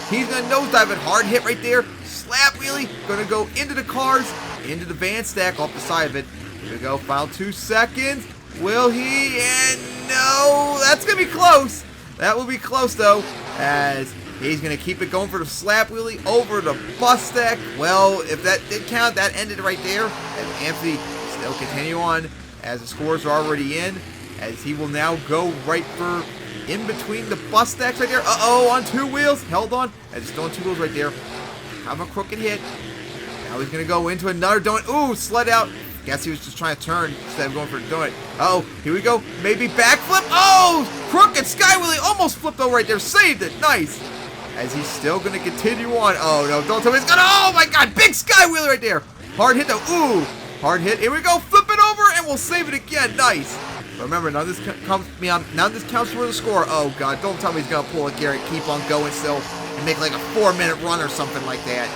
He's gonna nosedive it. Hard hit right there. Slap wheelie. Gonna go into the cars. Into the van stack off the side of it. Here we go. Final 2 seconds. Will he? And no. That's going to be close. That will be close, though. As he's going to keep it going for the slap wheelie over the bus stack. Well, if that did count, that ended right there. And Anthony still continue on as the scores are already in. As he will now go right for in between the bus stacks right there. On 2 wheels. Held on. As he's still on 2 wheels right there. Have a crooked hit. Now he's going to go into another donut. Ooh, slid out. Guess he was just trying to turn instead of going for the donut. Here we go. Maybe backflip. Crooked sky wheelie. Almost flipped over right there. Saved it. Nice. As he's still going to continue on. Oh, no. Don't tell me he's going to. Oh, my God. Big sky wheelie right there. Hard hit, though. Ooh. Hard hit. Here we go. Flip it over, and we'll save it again. Nice. But remember, none of this counts for the score. Oh, God. Don't tell me he's going to pull a Garrett. Keep on going still. And make like a 4-minute run or something like that.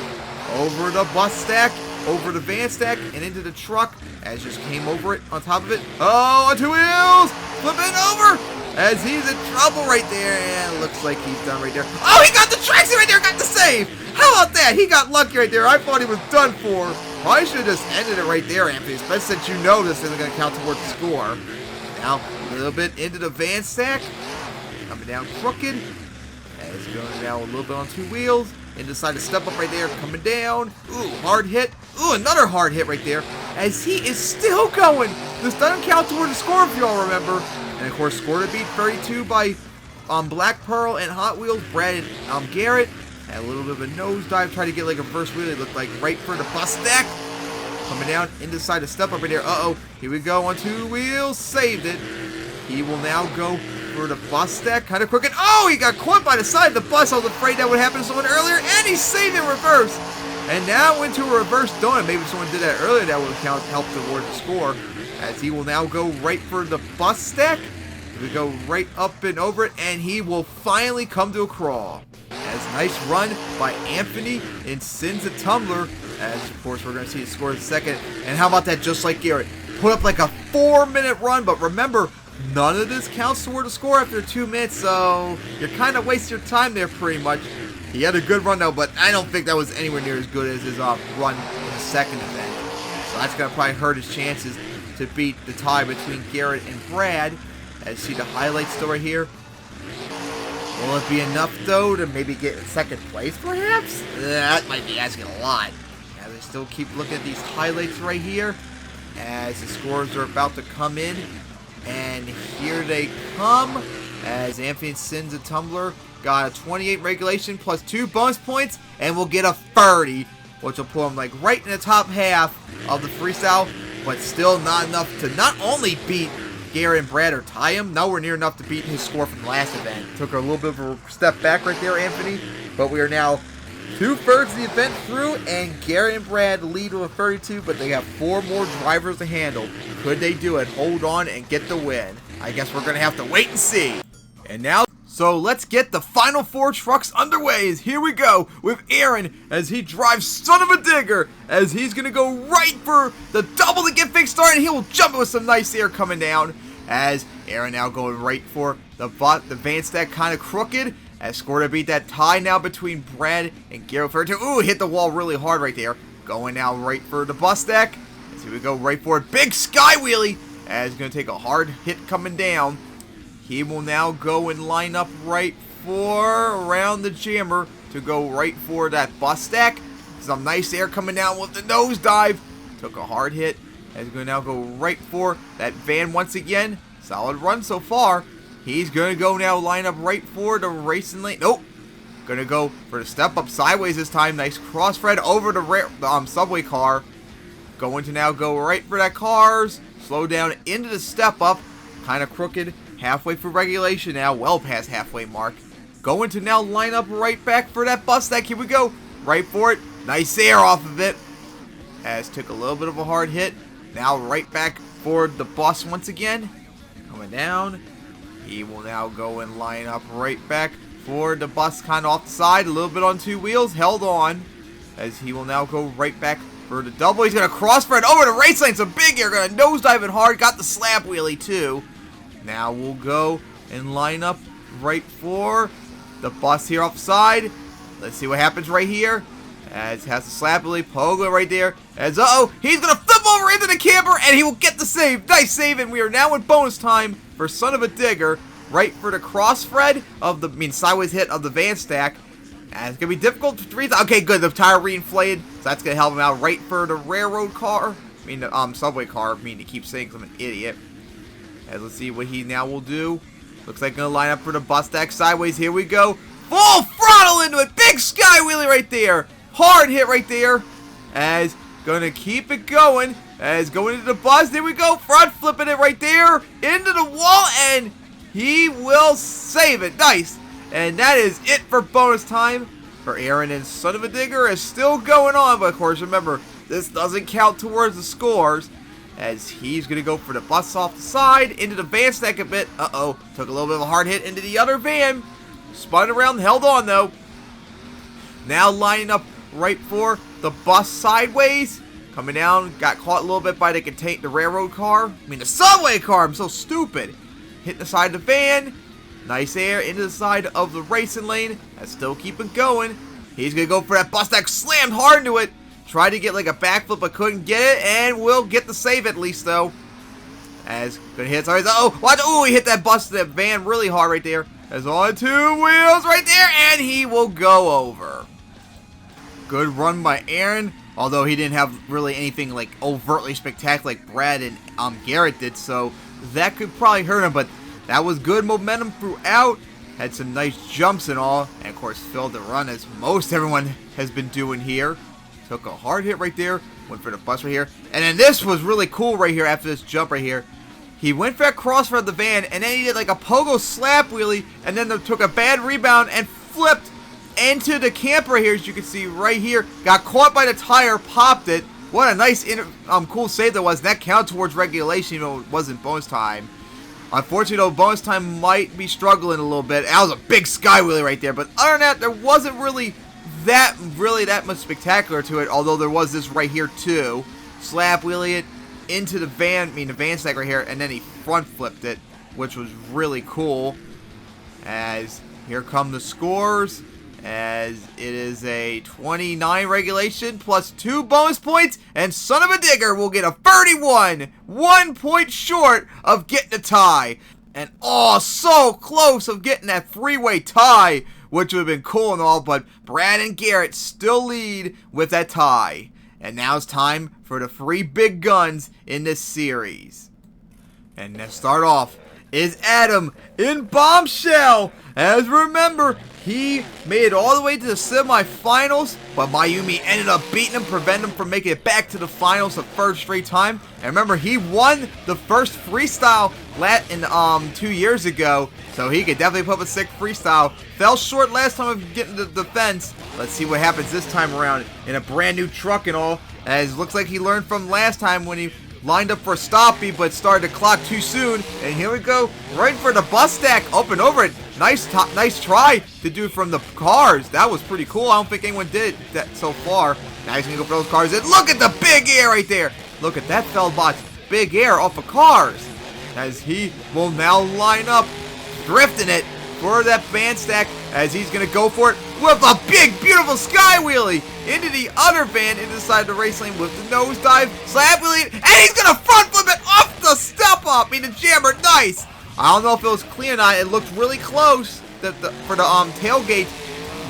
Over the bus stack, over the van stack, and into the truck. As just came over it, on top of it. On 2 wheels! Flipping over! As he's in trouble right there. And looks like he's done right there. He got the traction right there! Got the save! How about that? He got lucky right there. I thought he was done for. Probably should have just ended it right there, Anthony. Especially since you know this isn't going to count towards the score. Now, a little bit into the van stack. Coming down crooked. As going now a little bit on 2 wheels. And decide to step up right there, coming down. Ooh, hard hit. Ooh, another hard hit right there. As he is still going. This doesn't count toward the score if you all remember. And of course, score to beat 32 by Black Pearl and Hot Wheels. Brad and Garrett. Had a little bit of a nosedive. Tried to get like a reverse wheelie. It looked like right for the bus stack. Coming down and decide to step up right there. Here we go on 2 wheels. Saved it. He will now go for the bus stack, kind of crooked. He got caught by the side of the bus. I was afraid that would happen to someone earlier, and he saved it reverse. And now into a reverse donut. Maybe someone did that earlier. That would help towards the score. As he will now go right for the bus stack. We go right up and over it, and he will finally come to a crawl. As nice run by Anthony in Sins a Tumbler. As of course we're going to see the score in a second. And how about that? Just like Garrett, put up like a 4-minute run, but remember, none of this counts toward a score after 2 minutes, so you're kind of wasting your time there pretty much. He had a good run though, but I don't think that was anywhere near as good as his run in the second event. So that's going to probably hurt his chances to beat the tie between Garrett and Brad. As you see the highlights story here. Will it be enough though to maybe get second place perhaps? That might be asking a lot. As I still keep looking at these highlights right here. As the scores are about to come in. And here they come, as Anthony Sins a Tumbler got a 28 regulation plus 2 bonus points, and will get a 30, which will put him like right in the top half of the freestyle, but still not enough to not only beat Garrett and Brad or tie him, nowhere near enough to beat his score from the last event. Took a little bit of a step back right there, Anthony, but we are now 2/3 of the event through, and Garrett and Brad lead with a 32, but they have 4 more drivers to handle. Could they do it? Hold on and get the win? I guess we're going to have to wait and see. And now, so let's get the final 4 trucks underway. Here we go with Aaron as he drives son of a digger, as he's going to go right for the double to get things started. He will jump it with some nice air coming down, as Aaron now going right for the van stack, kind of crooked. As score to beat that tie now between Brad and Garrett. Ooh, hit the wall really hard right there. Going now right for the bus stack. As here we go right for it. Big sky wheelie. As going to take a hard hit coming down. He will now go and line up right for around the jammer to go right for that bus stack. Some nice air coming down with the nosedive. Took a hard hit. As going to now go right for that van once again. Solid run so far. He's going to go now line up right for the racing lane. Nope. Gonna go for the step up sideways this time. Nice cross thread over the subway car. Going to now go right for that cars. Slow down into the step up. Kind of crooked. Halfway through regulation now. Well past halfway mark. Going to now line up right back for that bus stack. Here we go. Right for it. Nice air off of it. As took a little bit of a hard hit. Now right back for the bus once again. Coming down. He will now go and line up right back for the bus kind of off the side. A little bit on two wheels. Held on. As he will now go right back for the double. He's going to cross thread over the race lane. Some big air. Going to nosedive it hard. Got the slap wheelie too. Now we'll go and line up right for the bus here off the side. Let's see what happens right here. As has the slap wheelie. Pogo right there. As he's going to flip over into the camper and he will get the save. Nice save. And we are now in bonus time for Son of a Digger. Right for the cross thread of the, sideways hit of the van stack. And it's going to be difficult to breathe. Okay, good. The tire reinflated. So that's going to help him out. Right for the railroad car. The subway car. To keep saying 'cause I'm an idiot. And let's see what he now will do. Looks like going to line up for the bus stack sideways. Here we go. Full throttle into it. Big sky wheelie right there. Hard hit right there. As going to keep it going. As going into the bus. There we go. Front flipping it right there. Into the wall. And he will save it. Nice. And that is it for bonus time for Aaron, and Son of a Digger is still going on. But of course, remember, this doesn't count towards the scores. As he's going to go for the bus off the side. Into the van stack a bit. Took a little bit of a hard hit into the other van. Spun around. Held on though. Now lining up right for the bus sideways. Coming down. Got caught a little bit by the railroad car. The subway car. I'm so stupid. Hitting the side of the van. Nice air into the side of the racing lane. That's still keeping going. He's going to go for that bus stack. Slammed hard into it. Tried to get like a backflip but couldn't get it. And will get the save at least though. As going to hit. Sorry. Watch. He hit that that van really hard right there. As on two wheels right there. And he will go over. Good run by Aaron. Although he didn't have really anything like overtly spectacular like Brad and Garrett did. So that could probably hurt him. But that was good momentum throughout. Had some nice jumps and all. And of course filled the run as most everyone has been doing here. Took a hard hit right there. Went for the bus right here. And then this was really cool right here after this jump right here. He went for that cross of the van. And then he did like a pogo slap wheelie. And then took a bad rebound and flipped into the camper here, as you can see right here. Got caught by the tire. Popped it. What a nice cool save that was. And that counted towards regulation even though it wasn't bonus time. Unfortunately, though, bonus time might be struggling a little bit. That was a big sky wheelie right there. But other than that, there wasn't really that much spectacular to it. Although there was this right here too. Slap wheelie it into the van. The van stack right here, and then he front flipped it, which was really cool. As here come the scores. As it is a 29 regulation plus 2 bonus points, and Son of a Digger will get a 31, 1 point short of getting a tie. And so close of getting that 3-way tie, which would have been cool and all, but Brad and Garrett still lead with that tie. And now it's time for the 3 big guns in this series. And let's start off is Adam in Bombshell. As remember, he made it all the way to the semifinals, but Mayumi ended up beating him, preventing him from making it back to the finals the first straight time. And remember, he won the first freestyle in 2 years ago, so he could definitely put up a sick freestyle. Fell short last time of getting the defense. Let's see what happens this time around in a brand new truck and all. As looks like he learned from last time when he lined up for a stoppie, but started to clock too soon. And here we go, right for the bus stack, up and over it. Nice try to do from the cars. That was pretty cool. I don't think anyone did that so far. Now he's gonna go for those cars. And look at the big air right there. Look at that Feldbot's big air off of cars. As he will now line up, drifting it for that van stack. As he's gonna go for it with a big, beautiful sky wheelie into the other van, into the side of the race lane with the nosedive, slap wheelie, and he's gonna front flip it off the step up. The jammer, nice. I don't know if it was clean or not. It looked really close for the tailgate,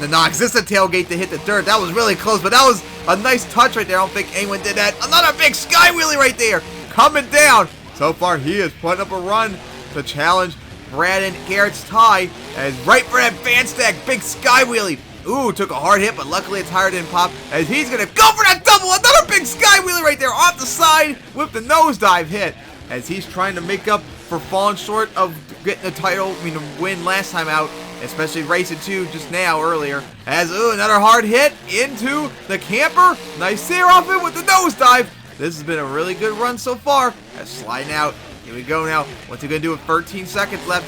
the non-existent tailgate to hit the dirt. That was really close, but that was a nice touch right there. I don't think anyone did that. Another big sky wheelie right there, coming down. So far, he is putting up a run to challenge Brad and Garrett's tie. As right for that van stack, big sky wheelie Ooh, took a hard hit, but luckily the tire didn't pop, as he's going to go for that double. Another big sky wheelie right there off the side with the nosedive hit, as he's trying to make up for falling short of getting the title, win last time out, especially racing 2 just now earlier. As, ooh, another hard hit into the camper. Nice steer off it with the nosedive. This has been a really good run so far. As sliding out. Here we go now. What's he going to do with 13 seconds left?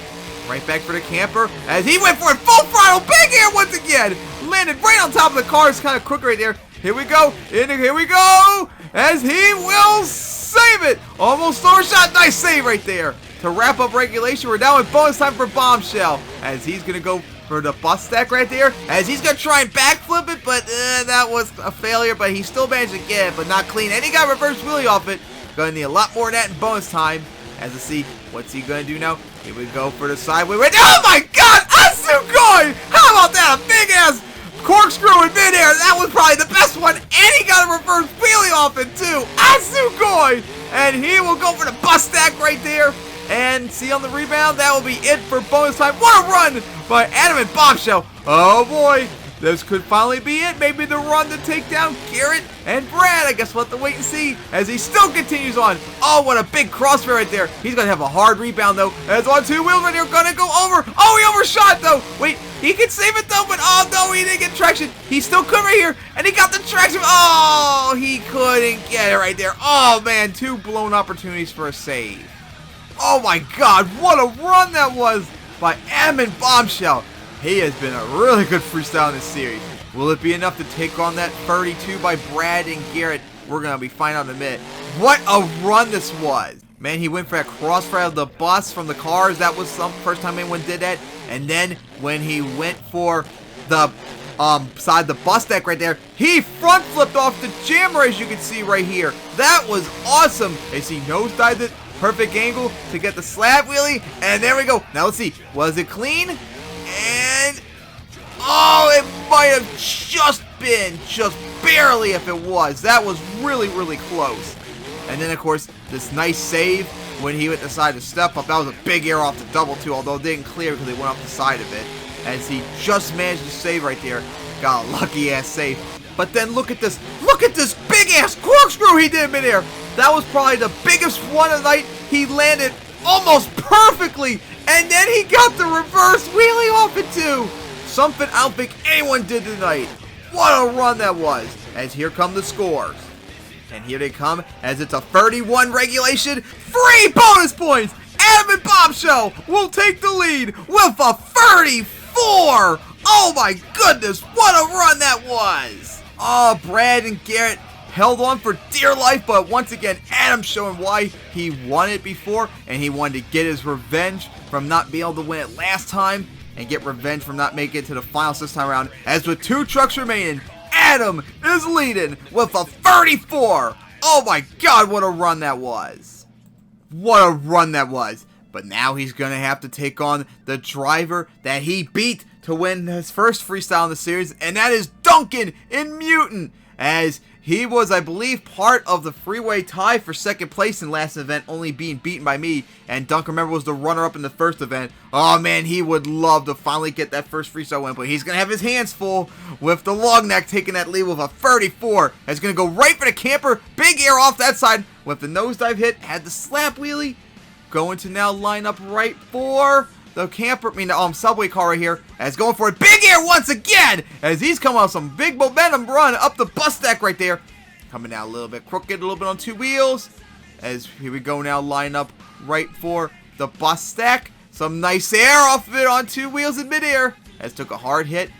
Right back for the camper, as he went for it, full throttle, big air once again, landed right on top of the car. It's kind of crooked right there. Here we go, here we go, as he will save it. Almost overshot, nice save right there. To wrap up regulation, we're now in bonus time for Bombshell, as he's going to go for the bus stack right there, as he's going to try and backflip it, but that was a failure, but he still managed to get it, but not clean, and he got reverse wheelie off it. Going to need a lot more than that in bonus time. As to see, what's he going to do now? Here we go for the sideway. Oh my god! Asukoi! How about that? A big ass corkscrew in midair. That was probably the best one. And he got a reverse wheelie off it too. Asukoi! And he will go for the bus stack right there. And see on the rebound, that will be it for bonus time. What a run by Adam and Bombshell. Oh boy. This could finally be it. Maybe the run to take down Garrett and Brad. I guess we'll have to wait and see as he still continues on. Oh, what a big crossfire right there. He's going to have a hard rebound, though. As on 2 wheels right here, going to go over. Oh, he overshot, though. Wait, he can save it, though, but oh, no, he didn't get traction. He still could right here, and he got the traction. Oh, he couldn't get it right there. Oh, man, 2 blown opportunities for a save. Oh, my God, what a run that was by Adam and Bombshell. He has been a really good freestyle in this series. Will it be enough to take on that 32 by Brad and Garrett? We're going to be finding out in a minute. What a run this was. Man, he went for that crossfire of the bus from the cars. That was the first time anyone did that. And then when he went for the side the bus deck right there, he front flipped off the jammer, as you can see right here. That was awesome. As he nosedived it, perfect angle to get the slab wheelie. And there we go. Now let's see. Was it clean? And, oh, it might have just been, just barely if it was. That was really, really close. And then, of course, this nice save when he went the side to step up. That was a big air off the double, too, although it didn't clear because he went off the side of it. As he just managed to save right there. Got a lucky-ass save. But then look at this big-ass corkscrew he did in midair. That was probably the biggest one of the night. He landed almost perfectly. And then he got the reverse wheelie off it too. Something I don't think anyone did tonight. What a run that was. As here come the scores. And here they come as it's a 31 regulation. 3 bonus points. Adam and Bombshell will take the lead with a 34. Oh my goodness. What a run that was. Oh, Brad and Garrett held on for dear life, but once again, Adam showing why he won it before, and he wanted to get his revenge from not being able to win it last time, and get revenge from not making it to the finals this time around. As with 2 trucks remaining, Adam is leading with a 34. Oh my god, what a run that was. What a run that was. But now he's going to have to take on the driver that he beat to win his first freestyle in the series, and that is Duncan in Mutant, as he was, I believe, part of the freeway tie for second place in last event, only being beaten by me. And Duncan, remember, was the runner-up in the first event. Oh, man, he would love to finally get that first freestyle win, but he's going to have his hands full with the long neck taking that lead with a 34. He's going to go right for the camper. Big air off that side with the nosedive hit. Had the slap wheelie. Going to now line up right for the camper, subway car right here, as going for a big air once again, as he's coming off some big momentum run up the bus stack right there. Coming out a little bit crooked, a little bit on 2 wheels, as here we go now, line up right for the bus stack. Some nice air off of it on 2 wheels in midair, as took a hard hit.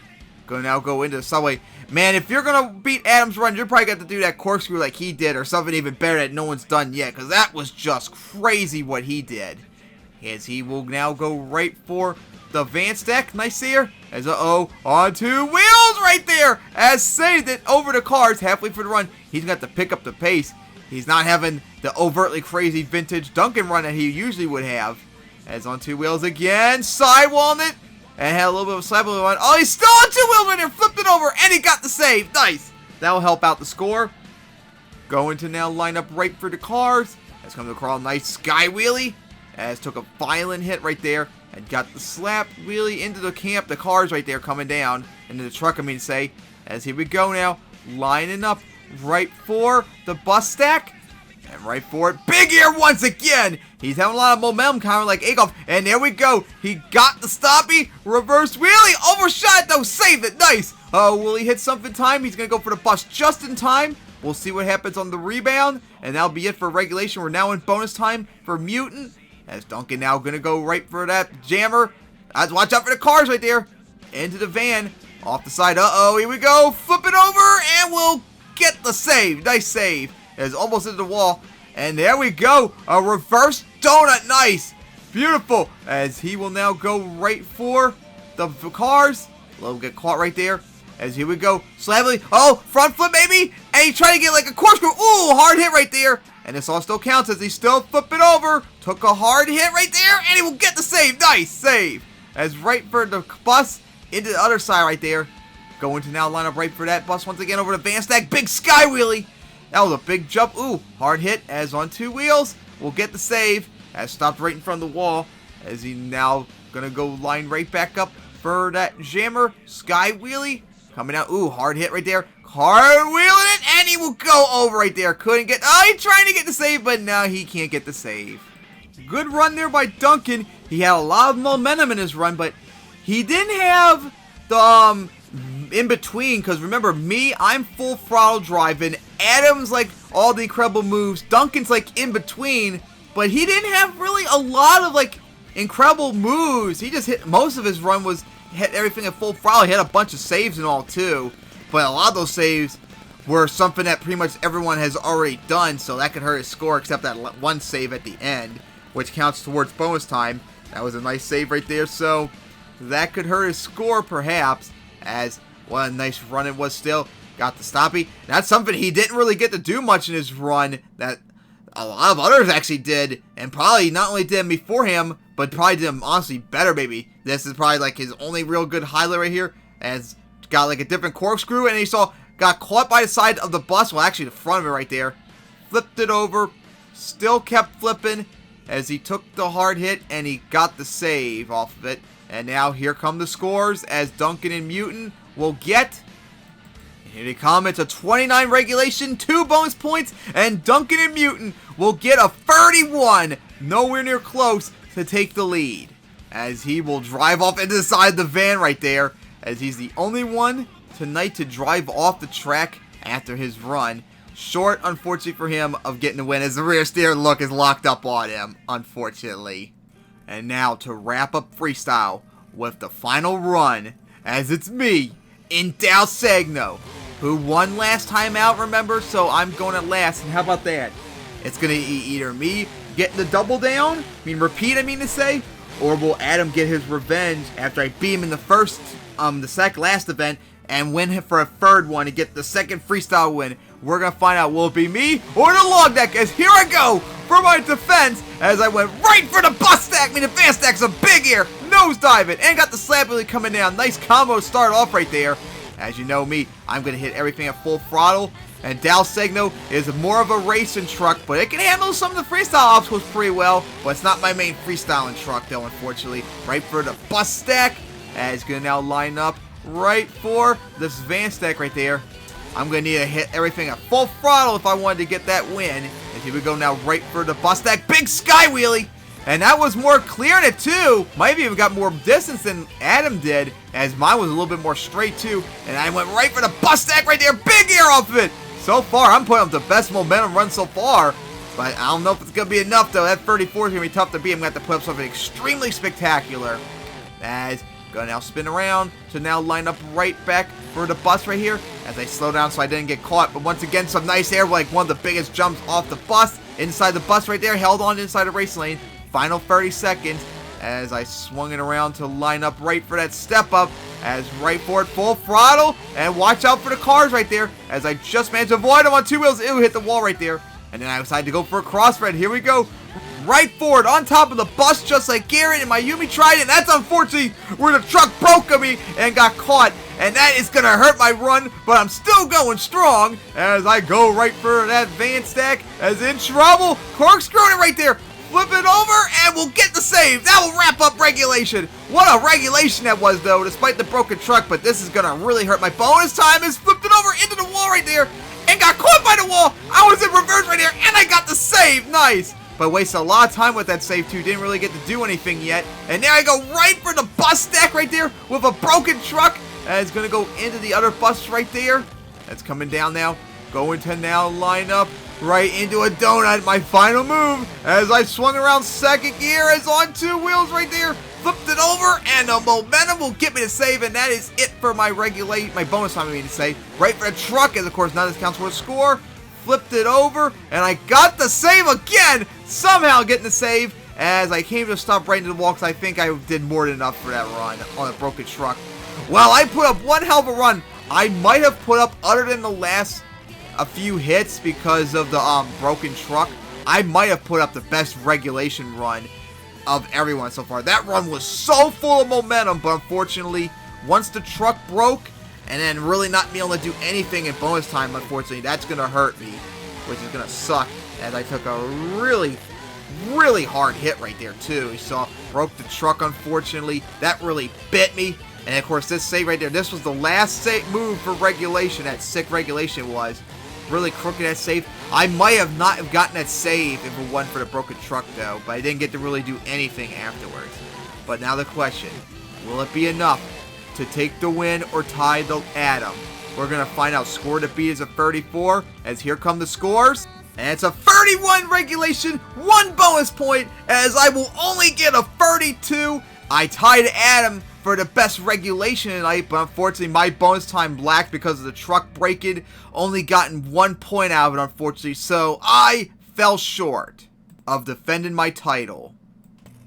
Gonna now go into the subway. Man, if you're gonna beat Adam's run, you're probably got to do that corkscrew like he did, or something even better that no one's done yet, because that was just crazy what he did. As he will now go right for the van stack. Nice here. As on 2 wheels right there. As saved it over the cars halfway for the run. He's got to pick up the pace. He's not having the overtly crazy vintage Duncan run that he usually would have. As on 2 wheels again. Sidewalling it. And had a little bit of a slap wheel on. Oh, he's still on 2 wheels right there. Flipped it over. And he got the save. Nice. That will help out the score. Going to now line up right for the cars. As comes across a nice sky wheelie. As took a violent hit right there. and got the slap wheelie into the camp. The cars right there coming down into the truck, I mean to say. As here we go now, lining up right for the bus stack. And right for it, big air once again. He's having a lot of momentum, kind of like Akoff. And there we go. He got the stoppie, reverse wheelie, overshot though, saved it, nice. Oh, will he hit something time? He's gonna go for the bus just in time. We'll see what happens on the rebound, and that'll be it for regulation. We're now in bonus time for Mutant. As Duncan now gonna go right for that jammer. Watch out for the cars right there. Into the van, off the side. Uh-oh, here we go. Flip it over, and we'll get the save. Nice save. It's almost into the wall. And there we go. A reverse donut. Nice. Beautiful. As he will now go right for the cars. We'll get caught right there. As here we go. Slavely. Oh, front flip maybe. And he's trying to get like a corkscrew. Ooh, hard hit right there. And this all still counts as he still flip it over. Took a hard hit right there. And he will get the save. Nice save. As right for the bus into the other side right there. Going to now line up right for that bus once again over the van stack. Big sky wheelie. That was a big jump. Ooh, hard hit as on two wheels. We'll get the save. As stopped right in front of the wall. As he now gonna go line right back up for that jammer. Sky wheelie. Coming out. Ooh, hard hit right there. Hard wheeling it. And he will go over right there. Couldn't get. Oh, he's trying to get the save. But now he can't get the save. Good run there by Duncan. He had a lot of momentum in his run. But he didn't have the in between, because remember me, I'm full throttle driving. Adam's like all the incredible moves. Duncan's like in between, but he didn't have really a lot of like incredible moves. He just hit most of his run was hit everything at full throttle. He had a bunch of saves and all too, but a lot of those saves were something that pretty much everyone has already done, so that could hurt his score, except that one save at the end, which counts towards bonus time. That was a nice save right there, so that could hurt his score perhaps. As what a nice run it was still. Got the stoppie. That's something he didn't really get to do much in his run that a lot of others actually did. And probably not only did him before him, but probably did him honestly better maybe. This is probably like his only real good highlight right here. As got like a different corkscrew. And he got caught by the side of the bus. Well, actually the front of it right there. Flipped it over. Still kept flipping. As he took the hard hit and he got the save off of it. And now here come the scores as Duncan and Mutant will get, here they come, it's a 29 regulation, 2 bonus points, and Duncan and Mutant will get a 31, nowhere near close to take the lead. As he will drive off into the side of the van right there, as he's the only one tonight to drive off the track after his run. Short, unfortunately for him, of getting the win as the rear steer look is locked up on him, unfortunately. And now to wrap up Freestyle with the final run, as it's me, in Dalsegno, who won last time out, remember? So I'm going at last, and how about that? It's going to be either me getting the double down, repeat, to say, or will Adam get his revenge after I beat him in the last event, and win him for a third one and get the second Freestyle win. We're going to find out, will it be me or the log deck? As here I go for my defense as I went right for the bus stack. The van stack's a big air, nose diving, and got the slap really coming down. Nice combo to start off right there. As you know me, I'm going to hit everything at full throttle. And Dalsegno is more of a racing truck, but it can handle some of the freestyle obstacles pretty well. But it's not my main freestyling truck though, unfortunately. Right for the bus stack, as going to now line up right for this van stack right there. I'm going to need to hit everything at full throttle if I wanted to get that win. And here we go now right for the bus stack. Big sky wheelie. And that was more clear in it too. Might even got more distance than Adam did, as mine was a little bit more straight too. And I went right for the bus stack right there. Big air off of it. So far, I'm putting up the best momentum run so far. But I don't know if it's going to be enough though. That 34 is going to be tough to beat. I'm going to have to put up something extremely spectacular. As gonna now spin around to now line up right back for the bus right here as I slow down so I didn't get caught. But once again, some nice air, like one of the biggest jumps off the bus, inside the bus right there, held on inside the race lane. Final 30 seconds as I swung it around to line up right for that step up, as right for it, full throttle, and watch out for the cars right there as I just managed to avoid them on two wheels. Ew, hit the wall right there. And then I decided to go for a crossfred. Here we go. Right forward on top of the bus, just like Garrett, and my Yumi tried it, and that's unfortunately where the truck broke on me and got caught, and that is gonna hurt my run, but I'm still going strong as I go right for that van stack, as in trouble, corkscrewing it right there, flip it over, and we'll get the save. That will wrap up regulation. What a regulation that was, though, despite the broken truck, but this is going to really hurt. My bonus time is flipped it over into the wall right there and got caught by the wall. I was in reverse right there, and I got the save. Nice. But I wasted a lot of time with that save, too. Didn't really get to do anything yet. And there I go right for the bus stack right there with a broken truck. And it's going to go into the other bus right there. That's coming down now. Going to now line up right into a donut. My final move as I swung around second gear is on two wheels right there. Flipped it over, and the momentum will get me to save, and that is it for my bonus time, I mean to say. Right for the truck, as of course none of this counts for a score. Flipped it over, and I got the save again. Somehow getting the save as I came to a stop right into the wall because I think I did more than enough for that run on a broken truck. Well, I put up one hell of a run. I might have put up, other than the last a few hits because of the broken truck, I might have put up the best regulation run of everyone so far. That run was so full of momentum, but unfortunately, once the truck broke, and then really not being able to do anything in bonus time, unfortunately, that's going to hurt me, which is going to suck, as I took a really, really hard hit right there, too. You saw, broke the truck, unfortunately. That really bit me. And, of course, this save right there, this was the last move for regulation. That sick regulation was. Really crooked that save. I might have not have gotten that save if it wasn't for the broken truck, though. But I didn't get to really do anything afterwards. But now the question, will it be enough to take the win or tie the Adam? We're going to find out. Score to beat is a 34, as here come the scores. And it's a 31 regulation, 1 bonus point, as I will only get a 32. I tied Adam for the best regulation tonight, but unfortunately my bonus time lacked because of the truck breaking. Only gotten 1 point out of it, unfortunately, so I fell short of defending my title.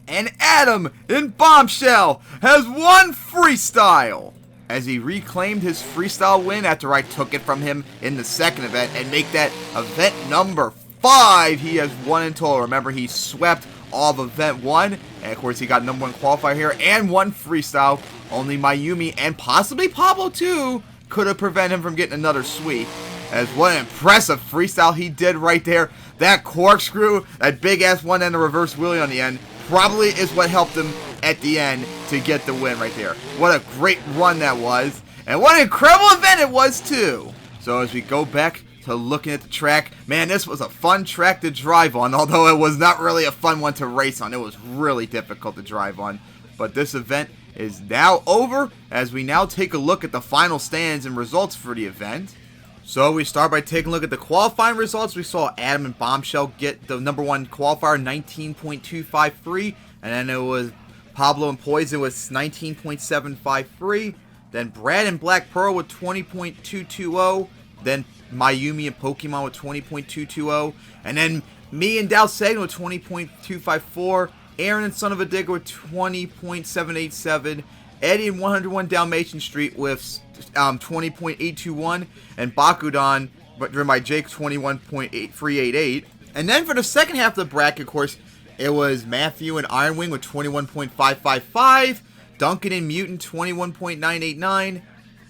And Adam in Bombshell has won Freestyle, as he reclaimed his Freestyle win after I took it from him in the second event and make that event number 5 he has won in total. Remember, he swept all of event 1, and of course he got number 1 qualifier here and won Freestyle. Only Mayumi and possibly Pablo too could have prevented him from getting another sweep. As what an impressive Freestyle he did right there. That corkscrew, that big ass one and a reverse wheelie on the end, probably is what helped him at the end to get the win right there. What a great run that was, and what an incredible event it was too. So as we go back to looking at the track, man, this was a fun track to drive on, although it was not really a fun one to race on. It was really difficult to drive on. But this event is now over, as we now take a look at the final stands and results for the event. So we start by taking a look at the qualifying results. We saw Adam and Bombshell get the number 1 qualifier, 19.253, and then it was Pablo and Poison with 19.753. Then Brad and Black Pearl with 20.220. Then Mayumi and Pokemon with 20.220. And then me and Dal Sagan with 20.254. Aaron and Son of a Digger with 20.787. Eddie and 101 Dalmatian Street with 20.821. And Bakudan, driven by Jake, 21.388. And then for the second half of the bracket, of course, it was Matthew and Iron Wing with 21.555. Duncan and Mutant, 21.989.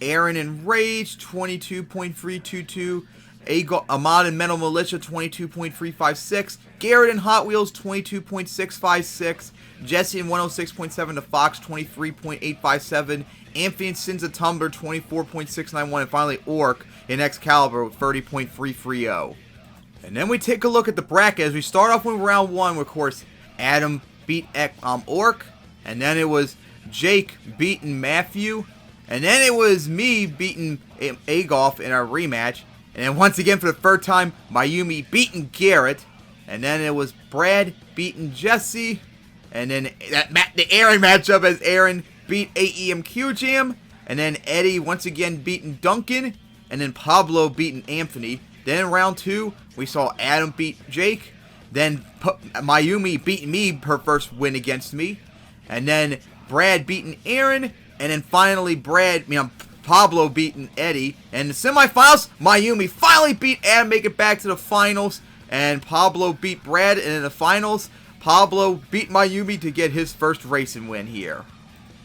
Aaron and Rage, 22.322. Ahmad and Mental Militia, 22.356. Garrett and Hot Wheels, 22.656. Jesse and 106.7 to Fox, 23.857. Anthony and Sins of Tumblr, 24.691. And finally, Orc in Excalibur with 30.330. And then we take a look at the bracket as we start off with round 1. Of course, Adam beat Orc. And then it was Jake beating Matthew. And then it was me beating Agolf in our rematch. And then once again for the third time, Mayumi beating Garrett. And then it was Brad beating Jesse. And then the Aaron matchup as Aaron beat AEMQ Jam. And then Eddie once again beating Duncan. And then Pablo beating Anthony. Then in round 2, we saw Adam beat Jake. Then Mayumi beating me, her first win against me. And then Brad beating Aaron. And then finally Pablo beating Eddie. And in the semifinals, Mayumi finally beat Adam, make it back to the finals. And Pablo beat Brad. And in the finals, Pablo beat Mayumi to get his first racing win here.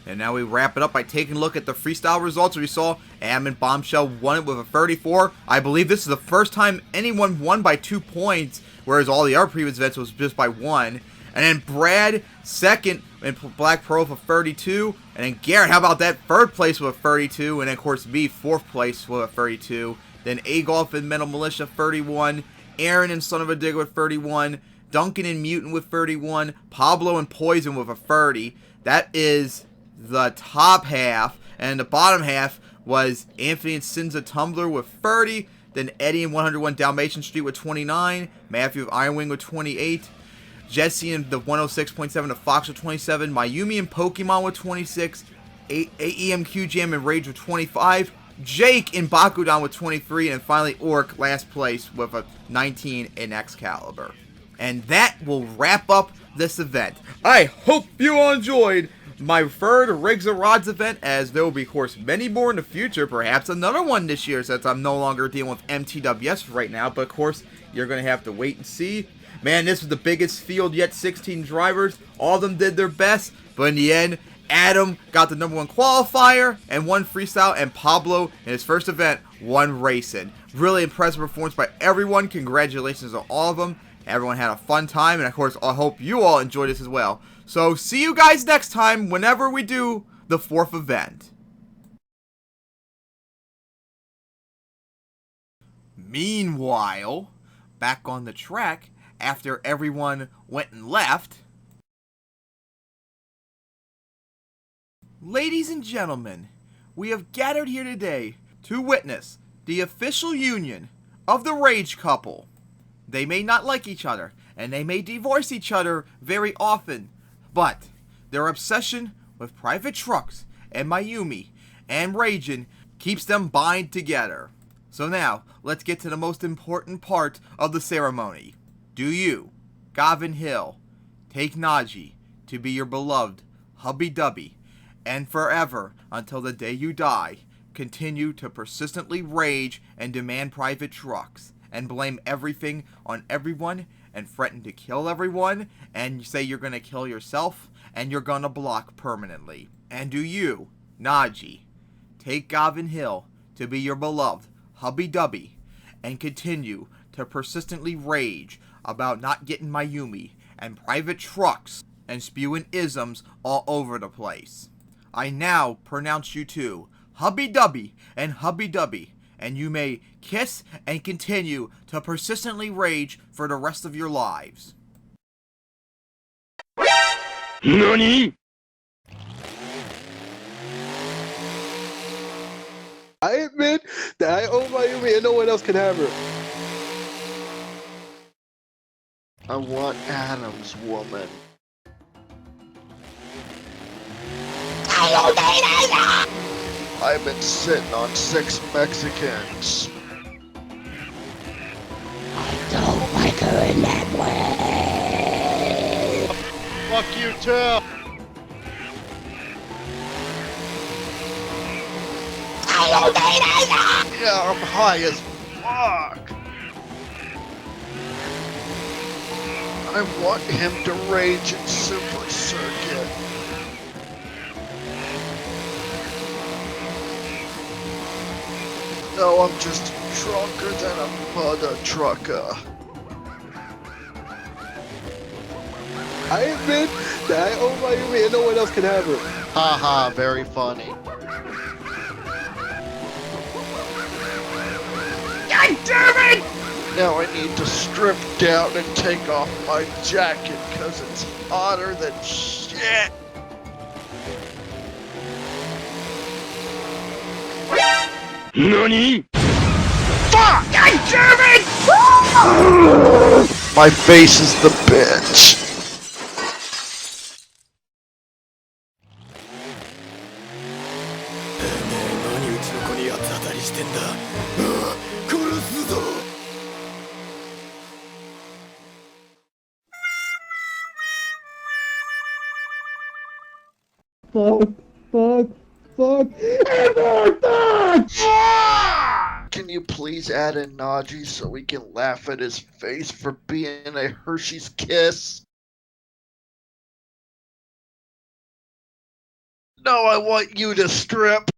And now we wrap it up by taking a look at the freestyle results. We saw Adam and Bombshell won it with a 34. I believe this is the first time anyone won by 2 points, whereas all the other previous events was just by 1. And then Brad, second in Black Pearl for 32. And then Garrett, how about that? Third place with a 32. And then, of course, me, fourth place with a 32. Then A-Golf and Metal Militia, 31. Aaron and Son of a Digger with 31. Duncan and Mutant with 31. Pablo and Poison with a 30. That is the top half. And the bottom half was Anthony and Sins of Tumblr with 30. Then Eddie and 101 Dalmatian Street with 29. Matthew of Iron Wing with 28. Jesse and the 106.7 of Fox with 27. Mayumi and Pokemon with 26. AEMQ Jam and Rage with 25. Jake in Bakudan with 23. And finally Orc last place with a 19 in Excalibur. And that will wrap up this event. I hope you all enjoyed my third Rigs and Rods event, as there will be, of course, many more in the future. Perhaps another one this year, since I'm no longer dealing with MTWS right now. But, of course, you're going to have to wait and see. Man, this was the biggest field yet, 16 drivers. All of them did their best. But in the end, Adam got the #1 qualifier and won freestyle. And Pablo, in his first event, won racing. Really impressive performance by everyone. Congratulations on all of them. Everyone had a fun time. And, of course, I hope you all enjoyed this as well. So, see you guys next time whenever we do the 4th event. Meanwhile, back on the track, after everyone went and left, ladies and gentlemen, we have gathered here today to witness the official union of the Rage couple. They may not like each other, and they may divorce each other very often, but their obsession with private trucks and Mayumi and Ragin keeps them bind together. So now, let's get to the most important part of the ceremony. Do you, Gavin Hill, take Naji to be your beloved hubby-dubby, and forever, until the day you die, continue to persistently rage and demand private trucks, and blame everything on everyone, and threaten to kill everyone, and say you're gonna kill yourself, and you're gonna block permanently? And do you, Naji, take Gavin Hill to be your beloved hubby-dubby, and continue to persistently rage about not getting Mayumi and private trucks, and spewing isms all over the place? I now pronounce you two hubby-dubby and hubby-dubby, and you may kiss and continue to persistently rage for the rest of your lives. NANI?! I admit that I own Mayumi and no one else can have her. I want Adam's woman. I've been sitting on 6 Mexicans. I don't like her in that way. Fuck you too! Yeah, I'm high as fuck! I want him to rage in Super Circuit. No, I'm just drunker than a mother trucker. I admit that I own Mayumi and no one else can have her. Haha, very funny. God damn it! Now I need to strip down and take off my jacket because it's hotter than shit. NANI?! Fuck! God damn it! My face is the bitch. Can you please add in Naji so we can laugh at his face for being a Hershey's Kiss? No, I want you to strip.